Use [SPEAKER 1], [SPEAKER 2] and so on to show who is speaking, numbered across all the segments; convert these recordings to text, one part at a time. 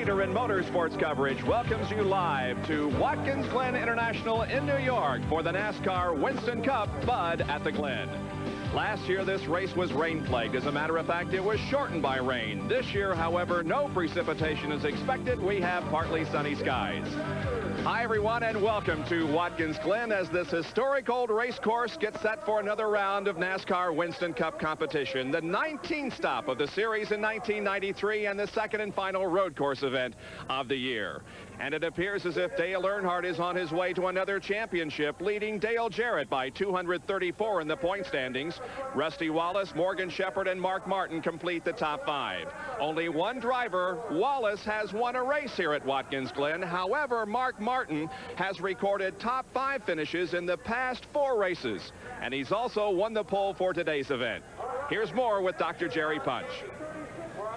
[SPEAKER 1] leader in motorsports coverage, welcomes you live to Watkins Glen International in New York for the NASCAR Winston Cup Bud at the Glen. Last year, this race was rain-plagued. As a matter of fact, it was shortened by rain. This year, however, no precipitation is expected. We have partly sunny skies. Hi, everyone, and welcome to Watkins Glen as this historic old race course gets set for another round of NASCAR Winston Cup competition, the 19th stop of the series in 1993 and the second and final road course event of the year. And it appears as if Dale Earnhardt is on his way to another championship, leading Dale Jarrett by 234 in the point standings. Rusty Wallace, Morgan Shepherd, and Mark Martin complete the top five. Only one driver, Wallace, has won a race here at Watkins Glen. However, Mark Martin has recorded top five finishes in the past 4 races. And he's also won the pole for today's event. Here's more with Dr. Jerry Punch.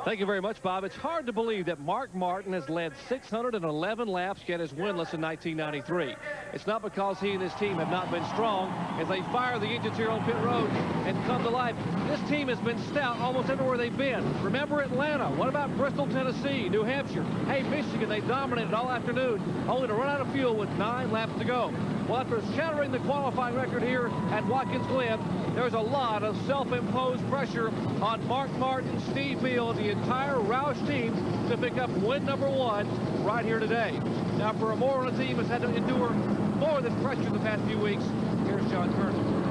[SPEAKER 2] Thank you very much, Bob. It's hard to believe that Mark Martin has led 611 laps, yet is winless in 1993. It's not because he and his team have not been strong as they fire the engines here on pit road and come to life. This team has been stout almost everywhere they've been. Remember Atlanta. What about Bristol, Tennessee, New Hampshire? Hey, Michigan, they dominated all afternoon, only to run out of fuel with 9 laps to go. Well, after shattering the qualifying record here at Watkins Glen, there's a lot of self-imposed pressure on Mark Martin, Steve Field, the entire Roush team to pick up win number 1 right here today. Now, for a moron team has had to endure more than pressure the past few weeks, here's John Kerner.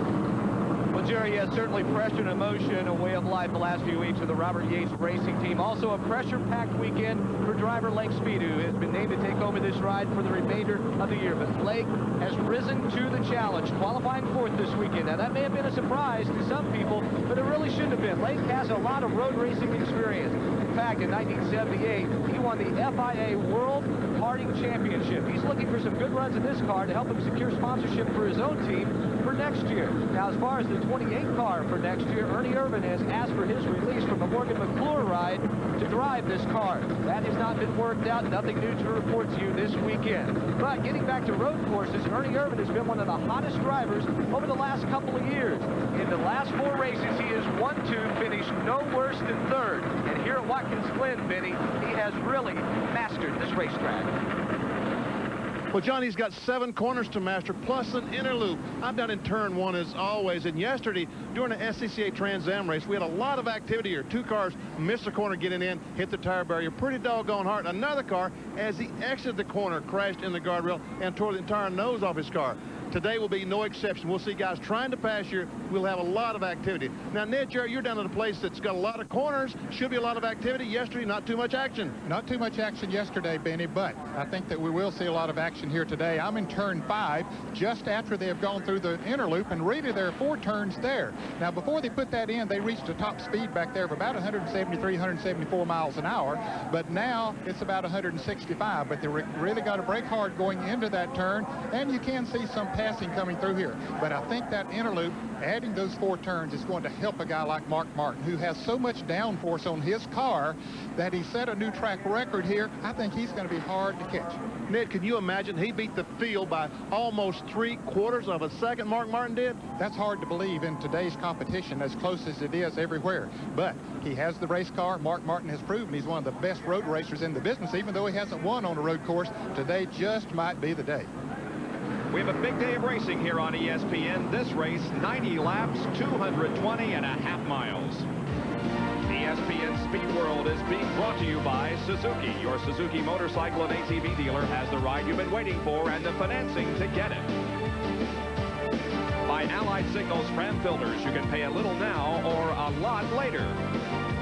[SPEAKER 3] Well, Jerry, yes, certainly pressure and emotion, a way of life the last few weeks of the Robert Yates Racing Team. Also a pressure-packed weekend for driver Blake Speed, who has been named to take over this ride for the remainder of the year. But Blake has risen to the challenge, qualifying 4th this weekend. Now, that may have been a surprise to some people, but it really shouldn't have been. Blake has a lot of road racing experience. In fact, in 1978, he won the FIA World Karting Championship. He's looking for some good runs in this car to help him secure sponsorship for his own team for next year. Now, as far as the 28 car for next year, Ernie Irvin has asked for his release from the Morgan McClure ride to drive this car. That has not been worked out. Nothing new to report to you this weekend. But getting back to road courses, Ernie Irvin has been one of the hottest drivers over the last couple of years. In the last 4 races, he has won 2, finished no worse than 3rd. And here at Watkins Glen, Benny, he has really mastered this racetrack.
[SPEAKER 4] Well, John, he's got 7 corners to master, plus an inner loop. I'm down in turn 1 as always. And yesterday, during the SCCA Trans Am race, we had a lot of activity here. 2 cars missed the corner getting in, hit the tire barrier pretty doggone hard. Another car, as he exited the corner, crashed in the guardrail and tore the entire nose off his car. Today will be no exception. We'll see guys trying to pass here. We'll have a lot of activity. Now, Ned, Jerry, you're down at a place that's got a lot of corners. Should be a lot of activity. Yesterday, not too much action.
[SPEAKER 5] Not too much action yesterday, Benny, but I think that we will see a lot of action here today. I'm in turn 5, just after they have gone through the inner loop, and really there are 4 turns there. Now, before they put that in, they reached a top speed back there of about 173, 174 miles an hour, but now it's about 165, but they really got to brake hard going into that turn, and you can see some passing coming through here. But I think that inner loop, adding those 4 turns, is going to help a guy like Mark Martin, who has so much downforce on his car that he set a new track record here. I think he's going to be hard to catch.
[SPEAKER 4] Ned, can you imagine? He beat the field by almost 3/4 of a second, Mark Martin did.
[SPEAKER 5] That's hard to believe in today's competition, as close as it is everywhere. But he has the race car. Mark Martin has proven he's one of the best road racers in the business, even though he hasn't won on a road course. Today just might be the day.
[SPEAKER 1] We have a big day of racing here on ESPN. This race, 90 laps, 220.5 miles. ESPN Speed World is being brought to you by Suzuki. Your Suzuki motorcycle and ATV dealer has the ride you've been waiting for and the financing to get it. By Allied Signals Tram Filters, you can pay a little now or a lot later.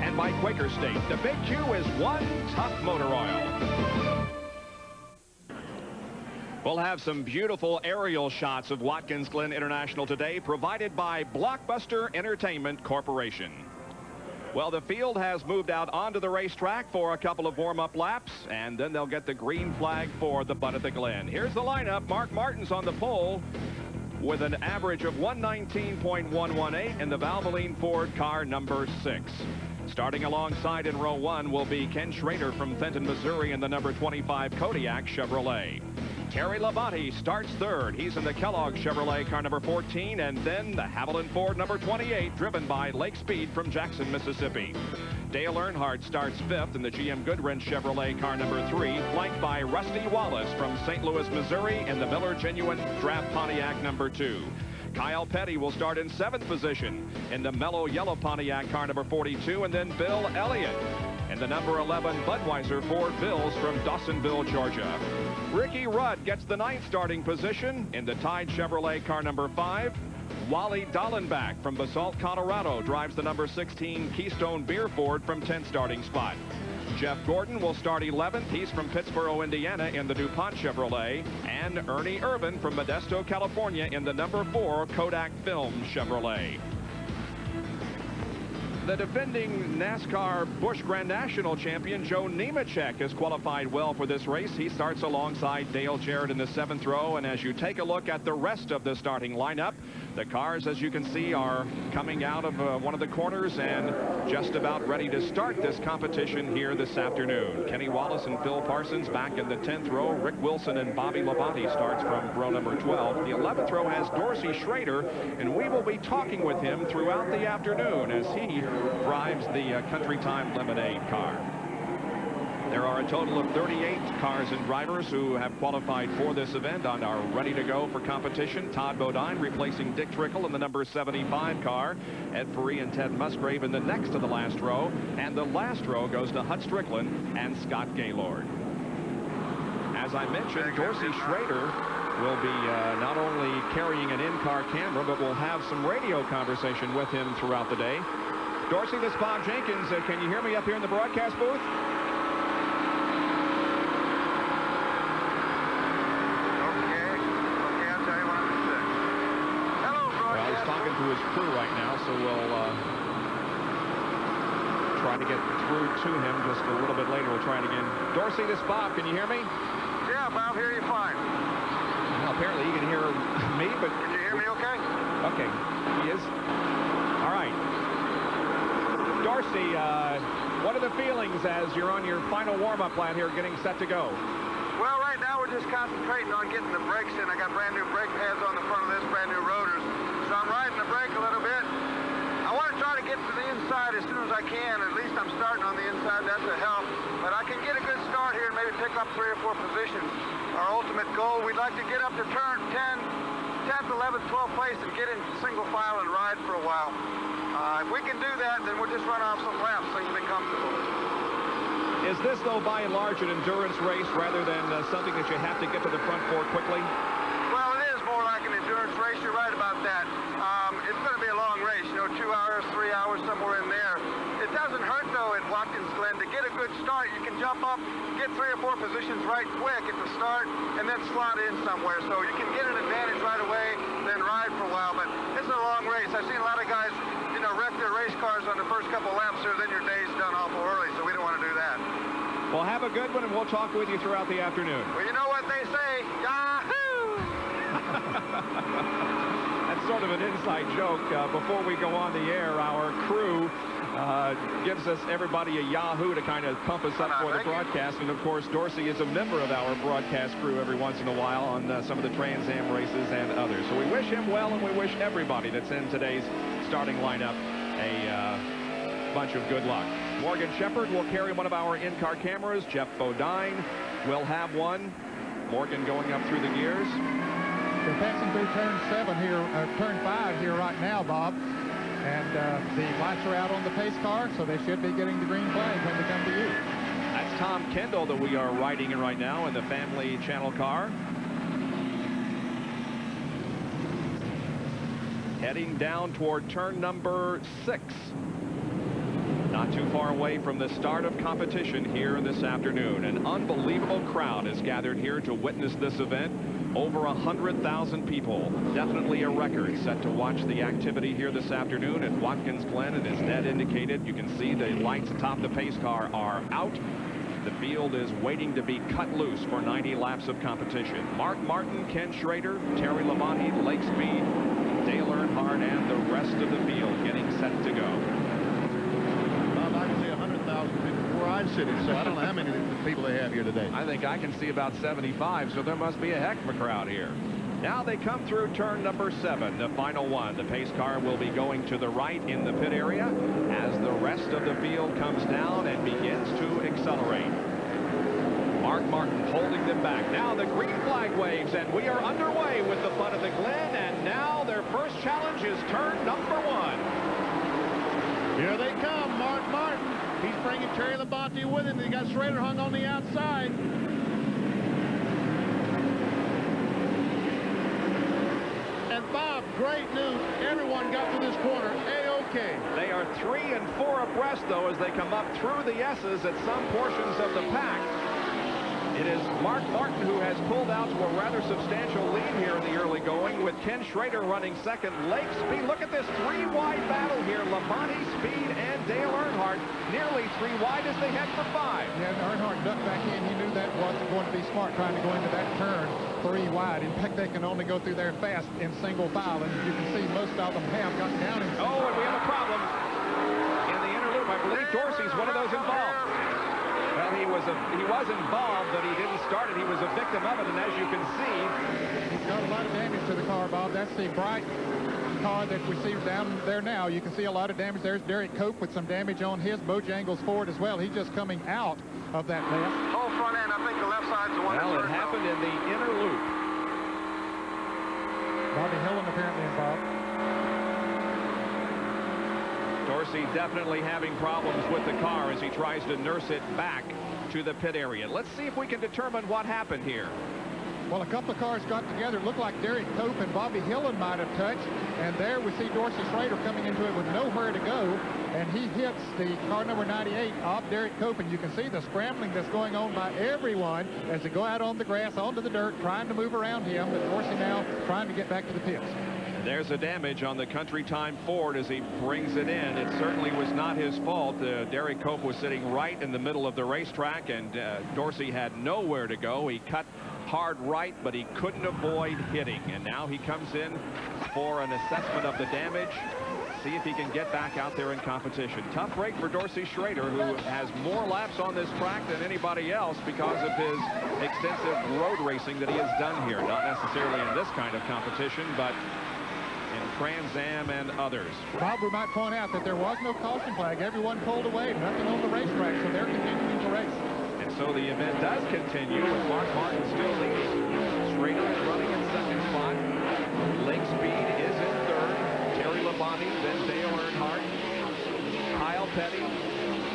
[SPEAKER 1] And by Quaker State, the Big Q is one tough motor oil. We'll have some beautiful aerial shots of Watkins Glen International today, provided by Blockbuster Entertainment Corporation. Well, the field has moved out onto the racetrack for a couple of warm-up laps, and then they'll get the green flag for the Bud at the Glen. Here's the lineup. Mark Martin's on the pole with an average of 119.118 in the Valvoline Ford car number 6. Starting alongside in row 1 will be Ken Schrader from Fenton, Missouri in the number 25 Kodiak Chevrolet. Terry Labonte starts third. He's in the Kellogg Chevrolet car number 14, and then the Haviland Ford number 28, driven by Lake Speed from Jackson, Mississippi. Dale Earnhardt starts fifth in the GM Goodwrench Chevrolet car number 3, flanked by Rusty Wallace from St. Louis, Missouri, in the Miller Genuine Draft Pontiac number 2. Kyle Petty will start in 7th position in the Mellow Yellow Pontiac car number 42, and then Bill Elliott in the number 11 Budweiser Ford Bills from Dawsonville, Georgia. Ricky Rudd gets the 9th starting position in the Tide Chevrolet car number 5. Wally Dallenbach from Basalt, Colorado drives the number 16 Keystone Beer Ford from 10th starting spot. Jeff Gordon will start 11th. He's from Pittsboro, Indiana in the DuPont Chevrolet. And Ernie Irvin from Modesto, California in the number 4 Kodak Film Chevrolet. The defending NASCAR Busch Grand National champion Joe Nemechek has qualified well for this race. He starts alongside Dale Jarrett in the 7th row. And as you take a look at the rest of the starting lineup, the cars, as you can see, are coming out of one of the corners and just about ready to start this competition here this afternoon. Kenny Wallace and Phil Parsons back in the 10th row. Rick Wilson and Bobby Labonte starts from row number 12. The 11th row has Dorsey Schrader, and we will be talking with him throughout the afternoon as he drives the Country Time Lemonade car. There are a total of 38 cars and drivers who have qualified for this event and are ready to go for competition. Todd Bodine replacing Dick Trickle in the number 75 car. Ed Ferree and Ted Musgrave in the next to the last row. And the last row goes to Hut Strickland and Scott Gaylord. As I mentioned, Dorsey Schrader will be not only carrying an in-car camera, but will have some radio conversation with him throughout the day. Dorsey, this is Bob Jenkins. Can you hear me up here in the broadcast booth? To his crew right now, so we'll try to get through to him just a little bit later. We'll try it again. Dorsey, this is Bob. Can you hear me?
[SPEAKER 6] Yeah, Bob, hear you fine.
[SPEAKER 1] Well, apparently you can hear me, but...
[SPEAKER 6] Can you hear me okay?
[SPEAKER 1] Okay, he is. All right. Dorsey, what are the feelings as you're on your final warm-up lap here, getting set to go?
[SPEAKER 6] Well, right now we're just concentrating on getting the brakes in. I got brand new brake pads on the front of this, brand new rotors. So I'm riding the brake a little bit. I want to try to get to the inside as soon as I can. At least I'm starting on the inside. That's a help. But I can get a good start here and maybe pick up 3 or 4 positions. Our ultimate goal, we'd like to get up to turn 10th, 11th, 12th place and get in single file and ride for a while. If we can do that, then we'll just run off some laps so you can be comfortable.
[SPEAKER 1] Is this, though, by and large, an endurance race rather than something that you have to get to the front for quickly?
[SPEAKER 6] Well, it is more like an endurance race. You're right about that. It's going to be a long race, you know, 2 hours, 3 hours, somewhere in there. It doesn't hurt, though, at Watkins Glen. To get a good start, you can jump up, get 3 or 4 positions right quick at the start, and then slot in somewhere. So you can get an advantage right away, then ride for a while. But it's a long race. I've seen a lot of guys, you know, wreck their race cars on the first couple laps there, then your day's done awful early, so we don't want to do that.
[SPEAKER 1] Well, have a good one, and we'll talk with you throughout the afternoon.
[SPEAKER 6] Well, you know what they say, Yahoo!
[SPEAKER 1] That's sort of an inside joke. Before we go on the air, our crew gives us everybody a Yahoo to kind of pump us up for the broadcast. And, of course, Dorsey is a member of our broadcast crew every once in a while on some of the Trans Am races and others. So we wish him well, and we wish everybody that's in today's starting lineup a bunch of good luck. Morgan Shepherd will carry one of our in-car cameras. Jeff Bodine will have one. Morgan going up through the gears.
[SPEAKER 5] They're passing through turn 5 here right now, Bob. And the lights are out on the pace car, so they should be getting the green flag when they come to you.
[SPEAKER 1] That's Tom Kendall that we are riding in right now in the Family Channel car. Heading down toward turn number 6. Not too far away from the start of competition here this afternoon. An unbelievable crowd has gathered here to witness this event. Over 100,000 people. Definitely a record set to watch the activity here this afternoon at Watkins Glen. And as Ned indicated, you can see the lights atop the pace car are out. The field is waiting to be cut loose for 90 laps of competition. Mark Martin, Ken Schrader, Terry Labonte, Lake Speed, Dale Earnhardt, and the rest of the field getting set to go.
[SPEAKER 4] I can see 100,000 people. Where I Twin Cities, so I don't know how many people they have here today.
[SPEAKER 1] I think I can see about 75, so there must be a heck of a crowd here. Now they come through turn number 7, the final one. The pace car will be going to the right in the pit area as the rest of the field comes down and begins to accelerate. Mark Martin holding them back. Now the green flag waves, and we are underway with the Bud at the Glen, and now their first challenge is turn number 1.
[SPEAKER 4] Here they come, Mark Martin. He's bringing Terry Labonte with him. They got Schrader hung on the outside. And Bob, great news. Everyone got to this corner A-OK.
[SPEAKER 1] They are 3 and 4 abreast, though, as they come up through the S's at some portions of the pack. It is Mark Martin who has pulled out to a rather substantial lead here in the early going, with Ken Schrader running second. Lake Speed, look at this 3-wide battle here. Labonte, Speed, and Dale Earnhardt nearly 3 wide as they head for 5.
[SPEAKER 5] Yeah, and Earnhardt ducked back in. He knew that wasn't going to be smart, trying to go into that turn 3 wide. In fact, they can only go through there fast in single file, and you can see most of them have gotten down in
[SPEAKER 1] Oh, and we have a problem in the inner loop. I believe Dorsey's one of those involved. Well, he was involved, but he didn't start it. He was a victim of it, and as you can see,
[SPEAKER 5] he's got a lot of damage to the car, Bob. That's the bright car that we see down there now. You can see a lot of damage. There's Derek Cope with some damage on his. Bojangles Ford as well. He's just coming out of that mess.
[SPEAKER 6] Whole front end, I think the left side's the one.
[SPEAKER 1] Well, it happened in the inner loop.
[SPEAKER 5] Bobby Hillen apparently involved.
[SPEAKER 1] Dorsey definitely having problems with the car as he tries to nurse it back to the pit area. Let's see if we can determine what happened here.
[SPEAKER 5] Well, a couple of cars got together. It looked like Derek Cope and Bobby Hillen might have touched. And there we see Dorsey Schrader coming into it with nowhere to go. And he hits the car number 98 off Derek Cope. And you can see the scrambling that's going on by everyone as they go out on the grass, onto the dirt, trying to move around him. But Dorsey now trying to get back to the pits.
[SPEAKER 1] There's a damage on the Country Time Ford as he brings it in. It certainly was not his fault. Derek Cope was sitting right in the middle of the racetrack, and Dorsey had nowhere to go. He cut hard right, but he couldn't avoid hitting. And now he comes in for an assessment of the damage. See if he can get back out there in competition. Tough break for Dorsey Schrader, who has more laps on this track than anybody else because of his extensive road racing that he has done here. Not necessarily in this kind of competition, but in Trans Am and others.
[SPEAKER 5] Bob, we might point out that there was no caution flag. Everyone pulled away, nothing on the racetrack, so they're continuing to race.
[SPEAKER 1] And so the event does continue with Mark Martin still leading. Schrader is running in second spot. Lake Speed is in third. Terry Labonte, then Dale Earnhardt, Kyle Petty,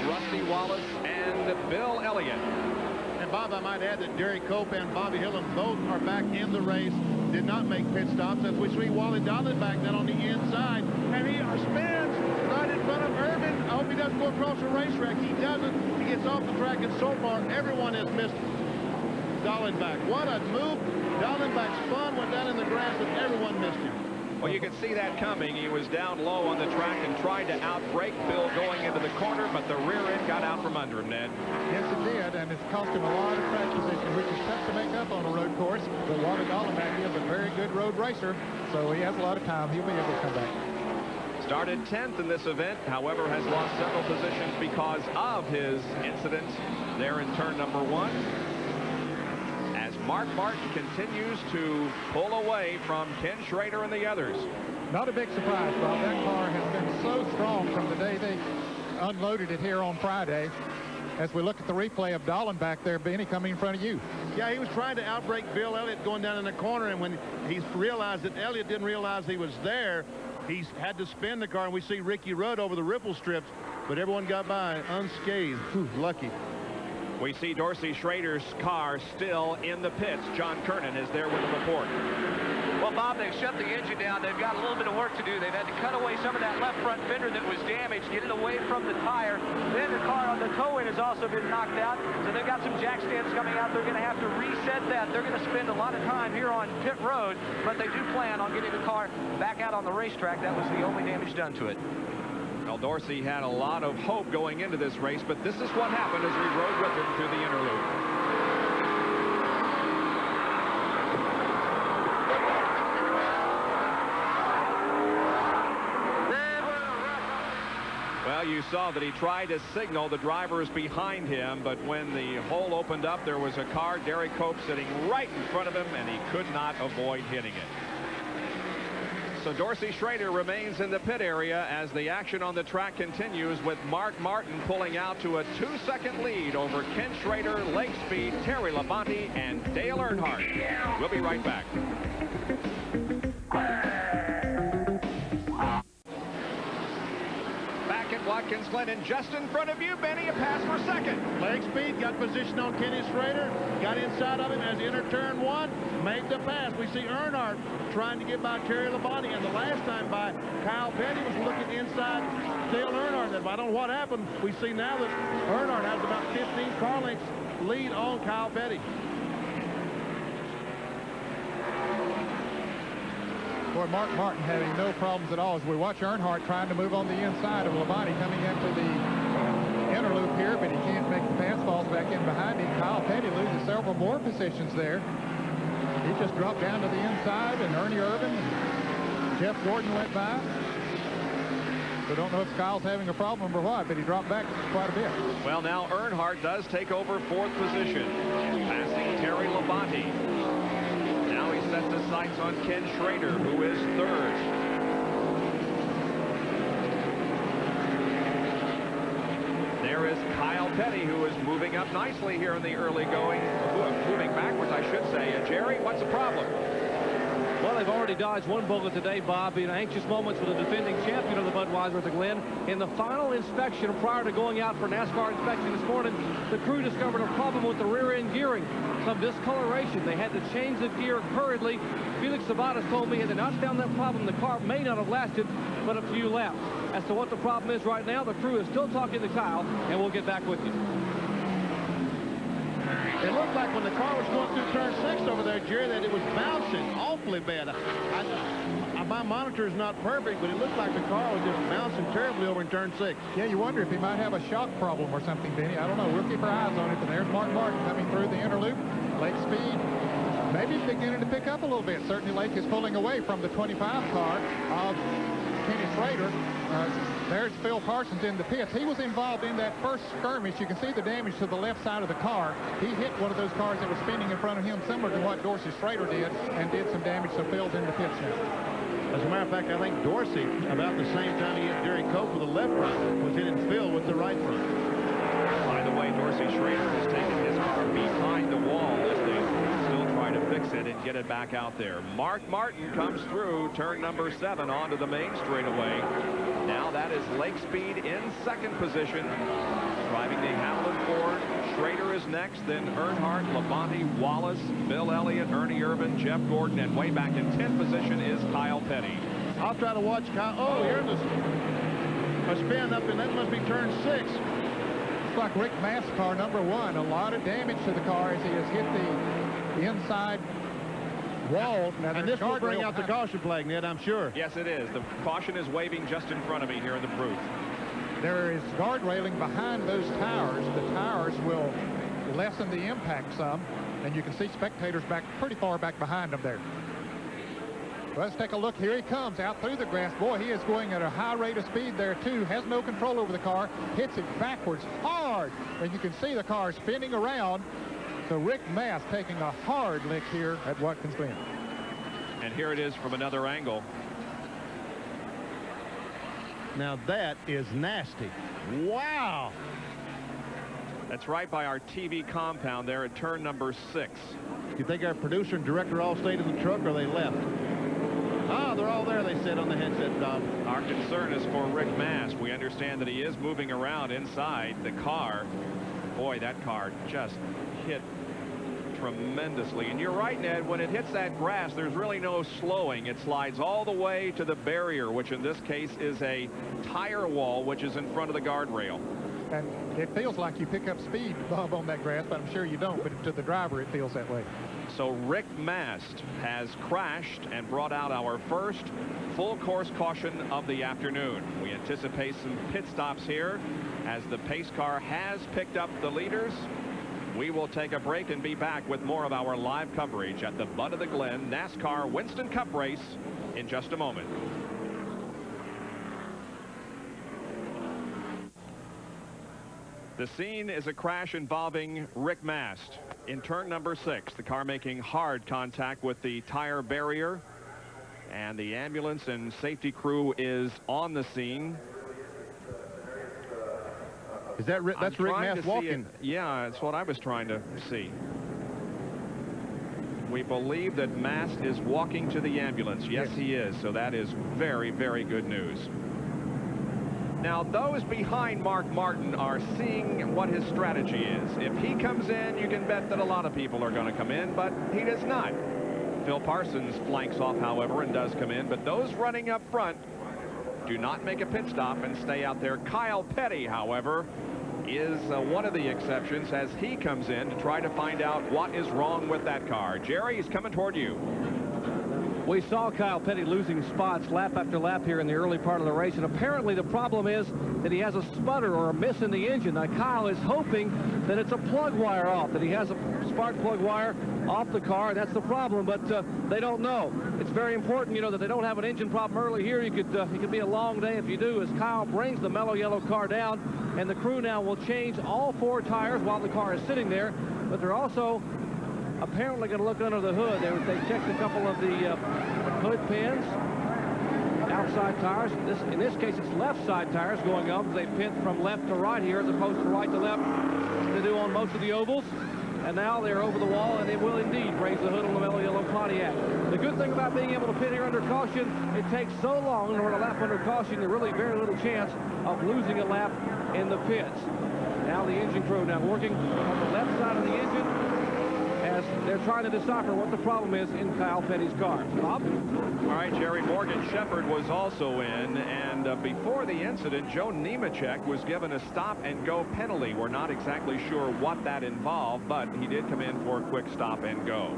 [SPEAKER 1] Rusty Wallace, and Bill Elliott.
[SPEAKER 4] And Bob, I might add that Derek Cope and Bobby Hillen both are back in the race. Did not make pit stops, as we see Wally Dolan back then on the inside. And he spins right in front of Irvin. I hope he doesn't go across the racetrack. He doesn't. He gets off the track, and so far everyone has missed Dallenbach. What a move. Dallenbach spun, went down in the grass, and everyone missed him.
[SPEAKER 1] Well, you can see that coming. He was down low on the track and tried to outbrake Bill going into the corner, but the rear end got out from under him, Ned.
[SPEAKER 5] Yes, it did, and it's cost him a lot of track position, which is tough to make up on a road course. But Wally Dallenbach is a very good road racer, so he has a lot of time. He'll be able to come back.
[SPEAKER 1] Started 10th in this event, however, has lost several positions because of his incident there in turn number 1. Mark Martin continues to pull away from Ken Schrader and the others.
[SPEAKER 5] Not a big surprise, Bob. That car has been so strong from the day they unloaded it here on Friday. As we look at the replay of Dallenbach there, Benny, coming in front of you.
[SPEAKER 4] Yeah, he was trying to outbrake Bill Elliott going down in the corner, and when he realized that Elliott didn't realize he was there, he's had to spin the car, and we see Ricky Rudd over the ripple strips, but everyone got by unscathed. Whew, lucky.
[SPEAKER 1] We see Dorsey Schrader's car still in the pits. John Kernan is there with a report.
[SPEAKER 3] Well, Bob, they've shut the engine down. They've got a little bit of work to do. They've had to cut away some of that left front fender that was damaged, get it away from the tire. Then the car on the toe-in has also been knocked out, so they've got some jack stands coming out. They're going to have to reset that. They're going to spend a lot of time here on pit road, but they do plan on getting the car back out on the racetrack. That was the only damage done to it.
[SPEAKER 1] Well, Dorsey had a lot of hope going into this race, but this is what happened as we rode with him through the inner loop. Well, you saw that he tried to signal the drivers behind him, but when the hole opened up, there was a car, Derek Cope, sitting right in front of him, and he could not avoid hitting it. So Dorsey Schrader remains in the pit area as the action on the track continues, with Mark Martin pulling out to a 2-second lead over Ken Schrader, Lake Speed, Terry Labonte, and Dale Earnhardt. We'll be right back. Back at Watkins Glen, and just in front of you, Benny, a pass for second.
[SPEAKER 4] Lake Speed got position on Kenny Schrader, got inside of him as he entered turn 1, made the pass. We see Earnhardt trying to get by Terry Labonte, and the last time by Kyle Petty was looking inside Dale Earnhardt. I don't know what happened. We see now that Earnhardt has about 15 car lengths lead on Kyle Petty.
[SPEAKER 5] Boy, Mark Martin having no problems at all as we watch Earnhardt trying to move on the inside of Labonte coming into the inner loop here, but he can't make the pass, falls back in behind him. Kyle Petty loses several more positions there. He just dropped down to the inside, and Ernie Irvin and Jeff Gordon went by. So don't know if Kyle's having a problem or what, but he dropped back quite a bit.
[SPEAKER 1] Well, now Earnhardt does take over 4th position, passing Terry Labonte. Now he sets his sights on Ken Schrader, who is 3rd. There is Kyle Petty, who is moving up nicely here in the early going. Moving backwards, I should say. Jerry, what's the problem?
[SPEAKER 2] Well, they've already dodged one bullet today, Bob, in anxious moments for the defending champion of the Budweiser at the Glen. In the final inspection prior to going out for NASCAR inspection this morning, the crew discovered a problem with the rear end gearing, some discoloration. They had to change the gear hurriedly. Felix Sabatas told me had they not found that problem, the car may not have lasted but a few laps. As to what the problem is right now, the crew is still talking to Kyle, and we'll get back with you.
[SPEAKER 4] It looked like when the car was going through turn 6 over there, Jerry, that it was bouncing awfully bad. My monitor is not perfect, but it looked like the car was just bouncing terribly over in turn 6.
[SPEAKER 5] Yeah, you wonder if he might have a shock problem or something, Benny. I don't know. We'll keep our eyes on it. But there's Mark Martin coming through the inner loop. Lake Speed maybe beginning to pick up a little bit. Certainly Lake is pulling away from the 25 car of Kenny Schrader. There's Phil Parsons in the pits. He was involved in that first skirmish. You can see the damage to the left side of the car. He hit one of those cars that was spinning in front of him, similar to what Dorsey Schrader did, and did some damage, so Phil's in the pits now.
[SPEAKER 4] As a matter of fact, I think Dorsey, about the same time he hit Derek Cope with the left front, was hitting Phil with the right front.
[SPEAKER 1] By the way, Dorsey Schrader has taken his car behind the wall as they still try to fix it and get it back out there. Mark Martin comes through turn number 7 onto the main straightaway. Now that is Lake Speed in 2nd position, driving the Hamlin Ford. Schrader is next, then Earnhardt, Labonte, Wallace, Bill Elliott, Ernie Irvin, Jeff Gordon, and way back in 10th position is Kyle Petty.
[SPEAKER 4] I'll try to watch Kyle. Oh, here's a spin up, and that must be turn 6.
[SPEAKER 5] Looks like Rick Mast's car, number 1. A lot of damage to the car as he has hit the inside wall. Now,
[SPEAKER 4] and this will bring out the caution flag, Ned, I'm sure.
[SPEAKER 1] Yes, it is. The caution is waving just in front of me here in the booth.
[SPEAKER 5] There is guard railing behind those towers. The towers will lessen the impact some, and you can see spectators back pretty far back behind them there. Let's take a look. Here he comes out through the grass. Boy, he is going at a high rate of speed there, too. Has no control over the car. Hits it backwards hard. And you can see the car spinning around. So Rick Mast taking a hard lick here at Watkins Glen.
[SPEAKER 1] And here it is from another angle.
[SPEAKER 4] Now that is nasty. Wow.
[SPEAKER 1] That's right by our TV compound there at turn number 6.
[SPEAKER 4] Do you think our producer and director all stayed in the truck, or they left? Ah, they're all there, they said on the headset, Bob.
[SPEAKER 1] Our concern is for Rick Mast. We understand that he is moving around inside the car. Boy, that car just hit tremendously. And you're right, Ned, when it hits that grass, there's really no slowing. It slides all the way to the barrier, which in this case is a tire wall, which is in front of the guardrail.
[SPEAKER 5] And it feels like you pick up speed, Bob, on that grass, but I'm sure you don't. But to the driver, it feels that way.
[SPEAKER 1] So Rick Mast has crashed and brought out our first full course caution of the afternoon. We anticipate some pit stops here as the pace car has picked up the leaders. We will take a break and be back with more of our live coverage at the Bud of the Glen NASCAR Winston Cup race in just a moment. The scene is a crash involving Rick Mast in turn number 6. The car making hard contact with the tire barrier, and the ambulance and safety crew is on the scene.
[SPEAKER 4] Is that that's Rick Mast walking?
[SPEAKER 1] Yeah, that's what I was trying to see. We believe that Mast is walking to the ambulance. Yes, he is. So that is very, very good news. Now, those behind Mark Martin are seeing what his strategy is. If he comes in, you can bet that a lot of people are going to come in, but he does not. Phil Parsons flanks off, however, and does come in, but those running up front do not make a pit stop and stay out there. Kyle Petty, however, is one of the exceptions as he comes in to try to find out what is wrong with that car. Jerry, he's coming toward you.
[SPEAKER 2] We saw Kyle Petty losing spots lap after lap here in the early part of the race, and apparently the problem is that he has a sputter or a miss in the engine. Now, Kyle is hoping that it's a plug wire off, that he has a spark plug wire off the car. That's the problem, but they don't know. It's very important, you know, that they don't have an engine problem early here. It could be a long day if you do, as Kyle brings the mellow yellow car down, and the crew now will change all 4 tires while the car is sitting there, but they're also apparently going to look under the hood. They checked a couple of the hood pins, outside tires. In this case, it's left side tires going up. They pin from left to right here as opposed to right to left they do on most of the ovals. And now they're over the wall, and it will indeed raise the hood on the mellow yellow Pontiac. The good thing about being able to pit here under caution, it takes so long in order to lap under caution, there's really very little chance of losing a lap in the pits. Now the engine crew now working on the left side of the engine as they're trying to decipher what the problem is in Kyle Petty's car. Bob?
[SPEAKER 1] All right, Jerry, Morgan Shepherd was also in, and before the incident, Joe Nemechek was given a stop-and-go penalty. We're not exactly sure what that involved, but he did come in for a quick stop-and-go.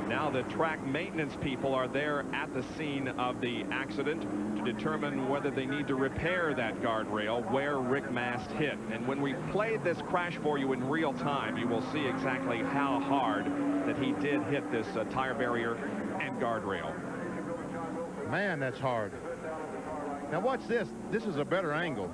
[SPEAKER 1] Now the track maintenance people are there at the scene of the accident to determine whether they need to repair that guardrail where Rick Mast hit. And when we play this crash for you in real time, you will see exactly how hard that he did hit this tire barrier and guardrail.
[SPEAKER 4] Man, that's hard. Now watch this. This is a better angle.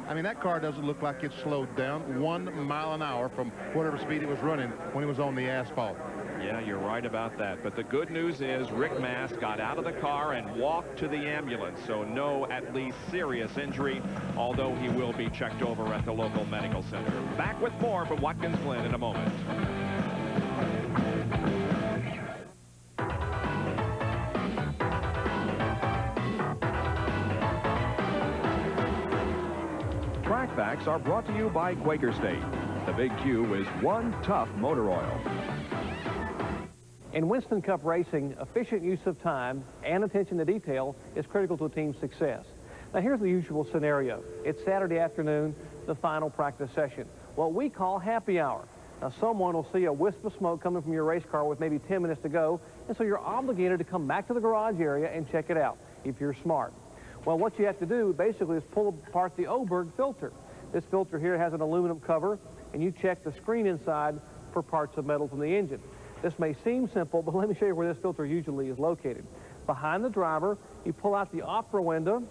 [SPEAKER 4] I mean, that car doesn't look like it's slowed down 1 mile an hour from whatever speed it was running when it was on the asphalt.
[SPEAKER 1] Yeah, you're right about that. But the good news is Rick Mast got out of the car and walked to the ambulance. So no at least serious injury, although he will be checked over at the local medical center. Back with more from Watkins Glen in a moment. Track Facts are brought to you by Quaker State. The Big Q is one tough motor oil.
[SPEAKER 2] In Winston Cup racing, efficient use of time and attention to detail is critical to a team's success. Now here's the usual scenario. It's Saturday afternoon, the final practice session, what we call happy hour. Now someone will see a wisp of smoke coming from your race car with maybe 10 minutes to go, and so you're obligated to come back to the garage area and check it out, if you're smart. Well, what you have to do basically is pull apart the Oberg filter. This filter here has an aluminum cover, and you check the screen inside for parts of metal from the engine. This may seem simple, but let me show you where this filter usually is located. Behind the driver, you pull out the opera window,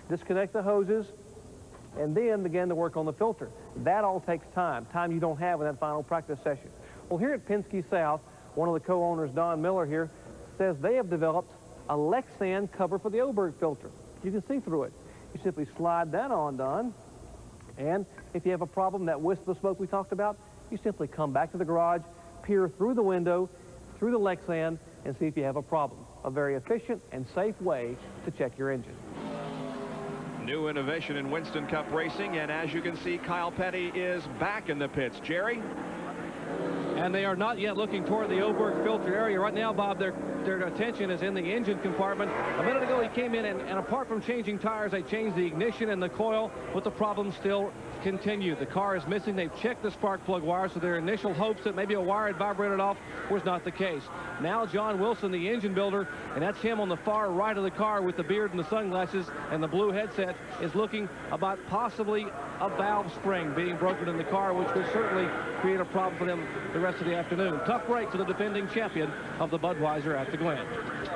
[SPEAKER 2] disconnect the hoses, and then begin to work on the filter. That all takes time you don't have in that final practice session. Well, here at Penske South, one of the co-owners, Don Miller here, says they have developed a Lexan cover for the Oberg filter. You can see through it. You simply slide that on, Don, and if you have a problem, that wisp of smoke we talked about, you simply come back to the garage, peer through the window, through the Lexan, and see if you have a problem. A very efficient and safe way to check your engine.
[SPEAKER 1] New innovation in Winston Cup racing, and as you can see, Kyle Petty is back in the pits. Jerry?
[SPEAKER 2] And they are not yet looking toward the Oberg filter area. Right now, Bob, their attention is in the engine compartment. A minute ago, he came in, and apart from changing tires, they changed the ignition and the coil, but the problem still continued. The car is missing. They've checked the spark plug wire, so their initial hopes that maybe a wire had vibrated off was not the case. Now John Wilson, the engine builder, and that's him on the far right of the car with the beard and the sunglasses and the blue headset, is looking about possibly a valve spring being broken in the car, which would certainly create a problem for them the rest of the afternoon. Tough break for the defending champion of the Budweiser at the Glen.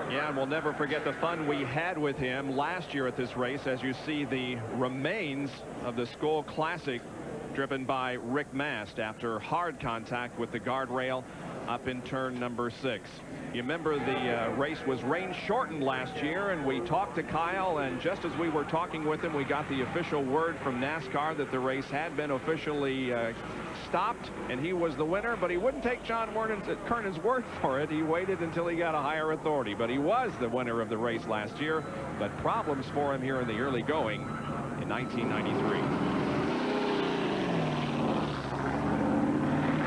[SPEAKER 1] Yeah, and we'll never forget the fun we had with him last year at this race, as you see the remains of the Skull Classic driven by Rick Mast after hard contact with the guardrail up in turn number 6. You remember the race was rain shortened last year, and we talked to Kyle, and just as we were talking with him, we got the official word from NASCAR that the race had been officially stopped, and he was the winner. But he wouldn't take John Kernan's word for it. He waited until he got a higher authority. But he was the winner of the race last year, but problems for him here in the early going in 1993.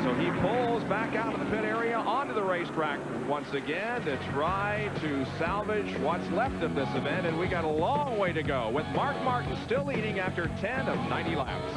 [SPEAKER 1] So he pulls back out of the pit area onto the racetrack once again to try to salvage what's left of this event, and we got a long way to go with Mark Martin still leading after 10 of 90 laps.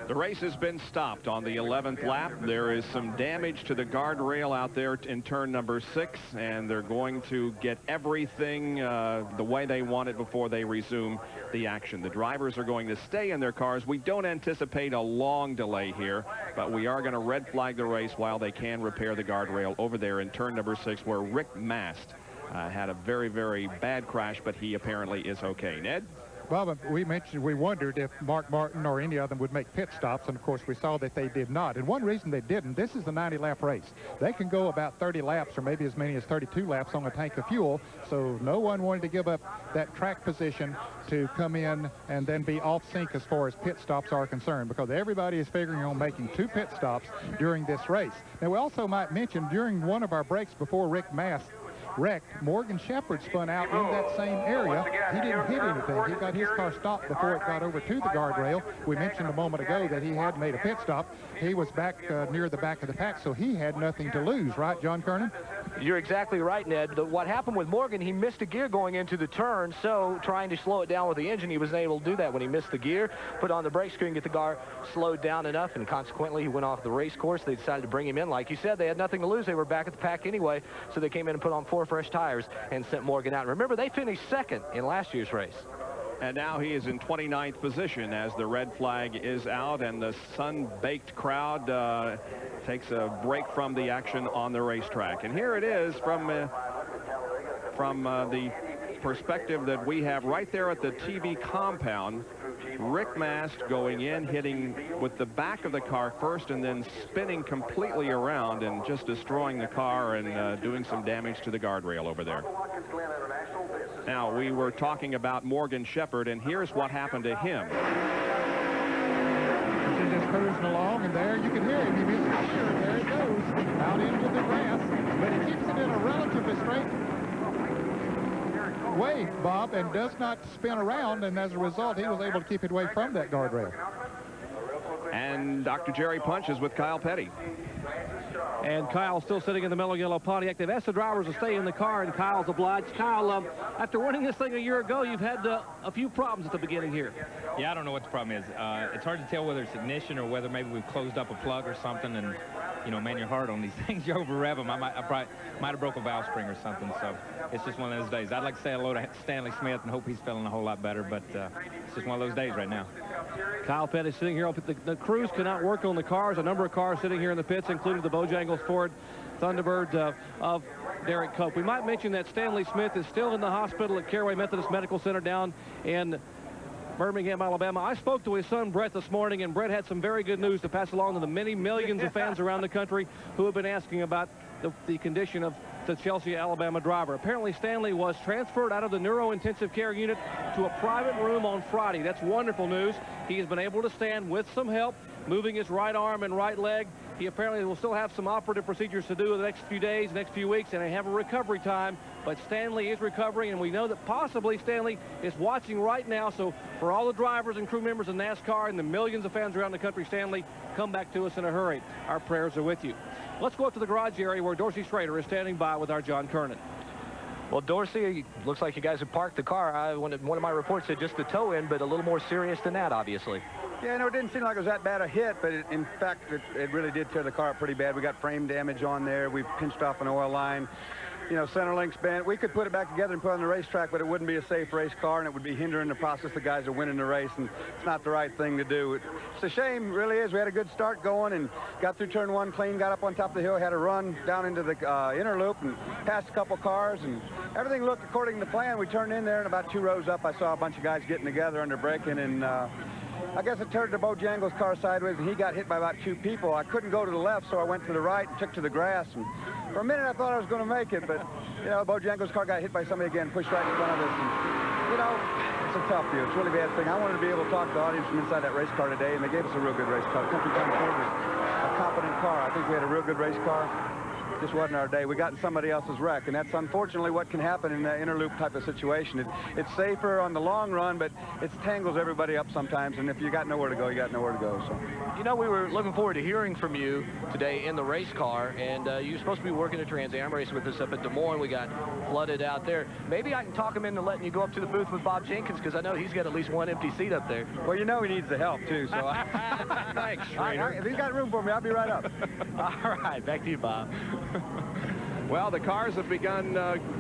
[SPEAKER 1] The race has been stopped on the 11th lap. There is some damage to the guardrail out there in turn number 6, and they're going to get everything the way they want it before they resume the action. The drivers are going to stay in their cars. We don't anticipate a long delay here, but we are going to red flag the race while they can repair the guardrail over there in turn number 6, where Rick Mast had a very, very bad crash, but he apparently is okay. Ned?
[SPEAKER 5] Bob, we wondered if Mark Martin or any of them would make pit stops, and of course we saw that they did not. And one reason they didn't, this is the 90-lap race. They can go about 30 laps or maybe as many as 32 laps on a tank of fuel, so no one wanted to give up that track position to come in and then be off sync as far as pit stops are concerned, because everybody is figuring on making 2 pit stops during this race. Now, we also might mention during one of our breaks before Rick Mast wrecked, Morgan Shepherd spun out in that same area. He didn't hit anything. He got his car stopped before it got over to the guardrail. We mentioned a moment ago that he had made a pit stop. He was back near the back of the pack, so he had nothing to lose, right, John Kernan?
[SPEAKER 3] You're exactly right, Ned. What happened with Morgan, he missed a gear going into the turn, so trying to slow it down with the engine, he was able to do that when he missed the gear, put on the brake screen, get the car slowed down enough, and consequently he went off the race course. They decided to bring him in. Like you said, they had nothing to lose. They were back at the pack anyway, so they came in and put on 4 fresh tires and sent Morgan out. Remember, they finished second in last year's race.
[SPEAKER 1] And now he is in 29th position as the red flag is out, and the sun-baked crowd takes a break from the action on the racetrack. And here it is from the perspective that we have right there at the TV compound. Rick Mast going in, hitting with the back of the car first, and then spinning completely around and just destroying the car and doing some damage to the guardrail over there. Now, we were talking about Morgan Shepherd, and here's what happened to him.
[SPEAKER 5] He's just cruising along, and there you can hear him. He misses the gear, and there it goes out into the grass, but he keeps it in a relatively straight way, Bob, and does not spin around, and as a result he was able to keep it away from that guardrail.
[SPEAKER 1] And Dr. Jerry Punch is with Kyle Petty.
[SPEAKER 2] And Kyle's still sitting in the mellow yellow Pontiac. They've asked the drivers to stay in the car, and Kyle's obliged. Kyle, after winning this thing a year ago, you've had a few problems at the beginning here.
[SPEAKER 7] Yeah, I don't know what the problem is. It's hard to tell whether it's ignition or whether maybe we've closed up a plug or something. And, you know, man, you're hard on these things. You over-rev them. I probably might have broke a valve spring or something. So it's just one of those days. I'd like to say hello to Stanley Smith and hope he's feeling a whole lot better, but it's just one of those days right now.
[SPEAKER 2] Kyle Petty sitting here. The crews cannot work on the cars. A number of cars sitting here in the pits, including the Bojangles Ford Thunderbird of Derek Cope. We might mention that Stanley Smith is still in the hospital at Caraway Methodist Medical Center down in Birmingham, Alabama. I spoke to his son, Brett, this morning, and Brett had some very good news to pass along to the many millions of fans around the country who have been asking about the condition of the Chelsea, Alabama driver. Apparently, Stanley was transferred out of the neurointensive care unit to a private room on Friday. That's wonderful news. He has been able to stand with some help, moving his right arm and right leg. He apparently will still have some operative procedures to do in the next few days, next few weeks, and they have a recovery time. But Stanley is recovering, and we know that possibly Stanley is watching right now. So for all the drivers and crew members of NASCAR and the millions of fans around the country, Stanley, come back to us in a hurry. Our prayers are with you. Let's go up to the garage area where Dorsey Schrader is standing by with our John Kernan.
[SPEAKER 3] Well, Dorsey, looks like you guys have parked the car. One of my reports said just the toe in, but a little more serious than that, obviously.
[SPEAKER 8] Yeah, no, it didn't seem like it was that bad a hit, but in fact, it really did tear the car up pretty bad. We got frame damage on there. We pinched off an oil line. you know, center links bent. We could put it back together and put it on the racetrack, but it wouldn't be a safe race car, and it would be hindering the process. The guys are winning the race, and it's not the right thing to do. It's a shame, really is. We had a good start going and got through turn 1 clean, got up on top of the hill, had a run down into the inner loop and passed a couple cars, and everything looked according to plan. We turned in there, and about 2 rows up, I saw a bunch of guys getting together under braking, and I guess it turned to Bojangles' car sideways, and he got hit by about 2 people. I couldn't go to the left, so I went to the right and took to the grass. And for a minute, I thought I was going to make it, but, you know, Bojangles' car got hit by somebody again, pushed right in front of us. And, you know, it's a tough deal. It's a really bad thing. I wanted to be able to talk to the audience from inside that race car today, and they gave us a real good race car. Country Time Ford was a competent car. I think we had a real good race car. Just wasn't our day. We got in somebody else's wreck, and that's unfortunately what can happen in the inner loop type of situation. It's safer on the long run, but it tangles everybody up sometimes, and if you got nowhere to go, you got nowhere to go. So,
[SPEAKER 3] you know, we were looking forward to hearing from you today in the race car, and you're supposed to be working a Trans Am race with us up at Des Moines. We got flooded out there. Maybe I can talk him into letting you go up to the booth with Bob Jenkins, because I know he's got at least 1 empty seat up there.
[SPEAKER 8] Well, you know he needs the help, too, so
[SPEAKER 3] thanks, Schrader.
[SPEAKER 8] If he's got room for me, I'll be right up.
[SPEAKER 3] All right, back to you, Bob.
[SPEAKER 1] Well, the cars have begun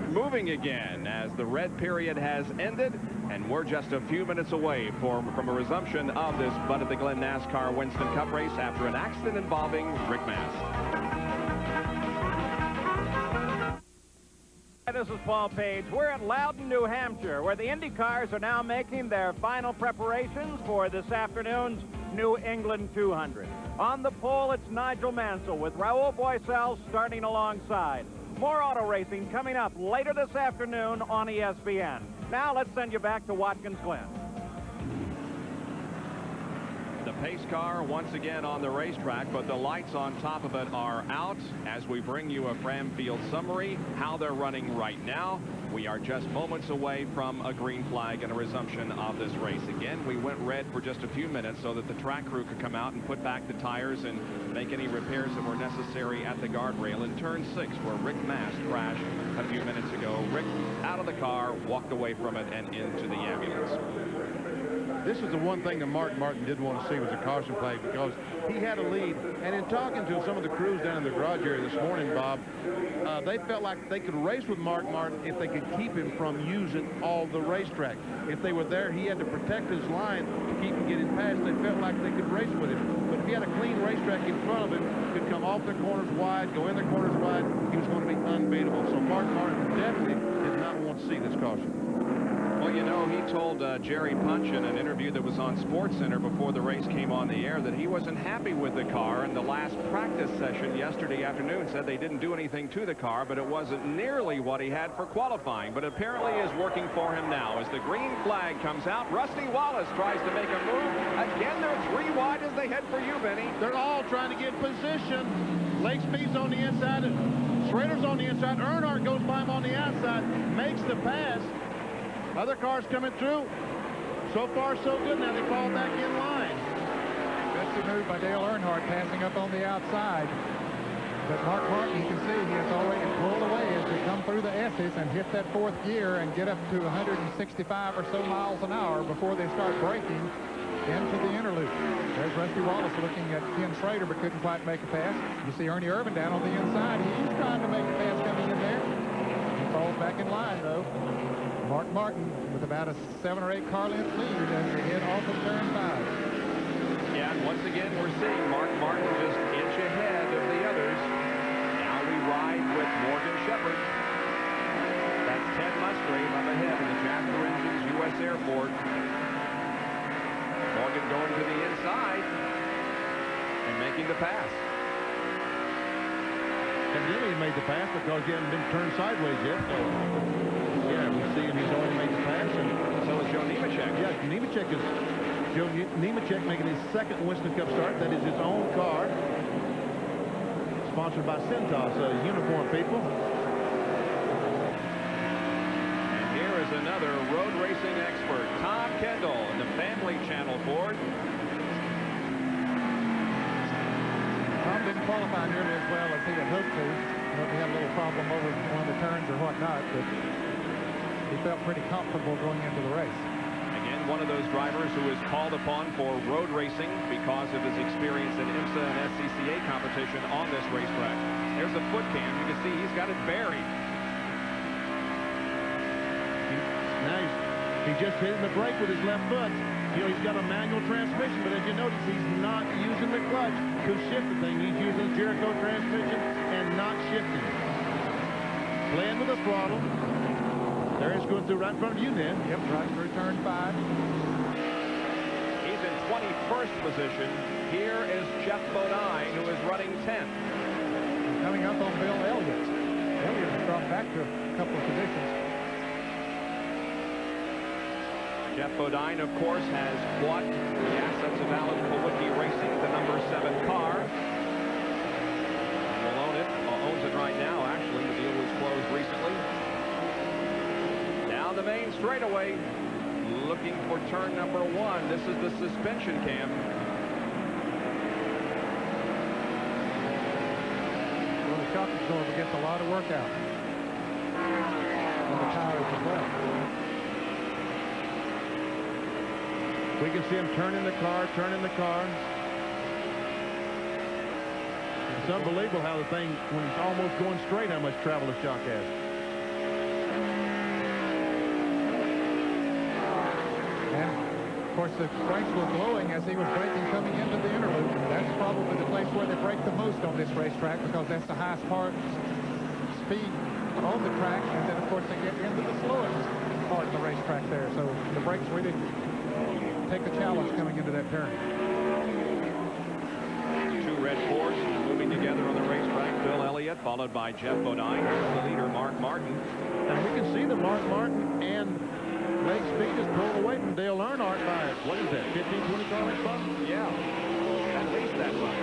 [SPEAKER 1] moving again as the red period has ended, and we're just a few minutes away from a resumption of this Bud at the Glen NASCAR Winston Cup race after an accident involving Rick Mast.
[SPEAKER 9] This is Paul Page. We're at Loudon, New Hampshire, where the Indy cars are now making their final preparations for this afternoon's New England 200. On the pole, it's Nigel Mansell with Raul Boisel starting alongside. More auto racing coming up later this afternoon on ESPN. Now let's send you back to Watkins Glen.
[SPEAKER 1] The pace car once again on the racetrack, but the lights on top of it are out as we bring you a Fram Field summary, how they're running right now. We are just moments away from a green flag and a resumption of this race. Again, we went red for just a few minutes so that the track crew could come out and put back the tires and make any repairs that were necessary at the guardrail in turn 6, where Rick Mast crashed a few minutes ago. Rick out of the car, walked away from it and into the ambulance.
[SPEAKER 4] This is the one thing that Mark Martin did want to see was a caution flag, because he had a lead. And in talking to some of the crews down in the garage area this morning, Bob, they felt like they could race with Mark Martin if they could keep him from using all the racetrack. If they were there, he had to protect his line to keep him getting past. They felt like they could race with him. But if he had a clean racetrack in front of him, could come off the corners wide, go in the corners wide, he was going to be unbeatable. So Mark Martin definitely did not want to see this caution.
[SPEAKER 1] Well, you know, he told Jerry Punch in an interview that was on SportsCenter before the race came on the air that he wasn't happy with the car. And the last practice session yesterday afternoon said they didn't do anything to the car, but it wasn't nearly what he had for qualifying. But apparently is working for him now. As the green flag comes out, Rusty Wallace tries to make a move. Again, they're 3 wide as they head for you, Benny.
[SPEAKER 4] They're all trying to get position. Lake Speed's on the inside, and Schrader's on the inside. Earnhardt goes by him on the outside, makes the pass. Other cars coming through. So far, so good. Now they fall back in line.
[SPEAKER 5] That's a move by Dale Earnhardt, passing up on the outside. But Mark Martin, you can see he has already pulled away as they come through the S's and hit that 4th gear and get up to 165 or so miles an hour before they start braking into the inner loop. There's Rusty Wallace looking at Ken Schrader, but couldn't quite make a pass. You see Ernie Irvin down on the inside. He's trying to make a pass coming in there. He falls back in line, though. Mark Martin with about a 7 or 8 car length lead as they head off of turn 5.
[SPEAKER 1] Yeah, and once again, we're seeing Mark Martin just inch ahead of the others. Now we ride with Morgan Shepherd. That's Ted Musgrave up ahead in the Jasper Engines U.S. Airport. Morgan going to the inside and making the pass.
[SPEAKER 4] Evidently he made the pass because he hadn't been turned sideways yet. So, yeah, we see he's already made the pass. And
[SPEAKER 1] so is Joe Nemechek.
[SPEAKER 4] Yeah, Nemechek is Joe Nemechek making his 2nd Winston Cup start. That is his own car. Sponsored by Cintas, uniform people.
[SPEAKER 1] And here is another road racing expert, Tom Kendall, in the Family Channel Ford.
[SPEAKER 5] Tom didn't qualify nearly as well as he had hoped to. He had a little problem over one of the turns or whatnot, but he felt pretty comfortable going into the race.
[SPEAKER 1] Again, one of those drivers who is called upon for road racing because of his experience in IMSA and SCCA competition on this racetrack. There's a foot cam. You can see he's got it buried.
[SPEAKER 4] He's just hitting the brake with his left foot. You know, he's got a manual transmission, but as you notice, he's not using the clutch to shift the thing. He's using the Jericho transmission and not shifting it. Playing with the throttle. There he's going through right in front of you, Ned.
[SPEAKER 5] Yep, right through turn 5.
[SPEAKER 1] He's in 21st position. Here is Jeff Bodine, who is running 10th.
[SPEAKER 5] Coming up on Bill Elliott. Elliott has dropped back to a couple of positions.
[SPEAKER 1] Jeff Bodine, of course, has bought the assets of Alan Kulwicki Racing, the number 7 car. Will own it, owns it right now, actually. The deal was closed recently. Down the main straightaway, looking for turn number 1. This is the suspension cam.
[SPEAKER 5] Well, the shock absorber gets a lot of work out. And the tires as well.
[SPEAKER 4] We can see him turning the car, turning the car. It's unbelievable how the thing, when it's almost going straight, how much travel the shock has.
[SPEAKER 5] And, of course, the brakes were blowing as he was braking coming into the interloop. That's probably the place where they brake the most on this racetrack because that's the highest part speed on the track. And then, of course, they get into the slowest part of the racetrack there. So the brakes really take a challenge coming into that turn.
[SPEAKER 1] 2 red Fords moving together on the racetrack. Bill Elliott, followed by Jeff Bodine. Here's the leader, Mark Martin.
[SPEAKER 4] And we can see that Mark Martin and Lake Speed is pulled away from Dale Earnhardt by, what is that, 15, 20 car lengths, Bob?
[SPEAKER 1] Yeah, at least that much.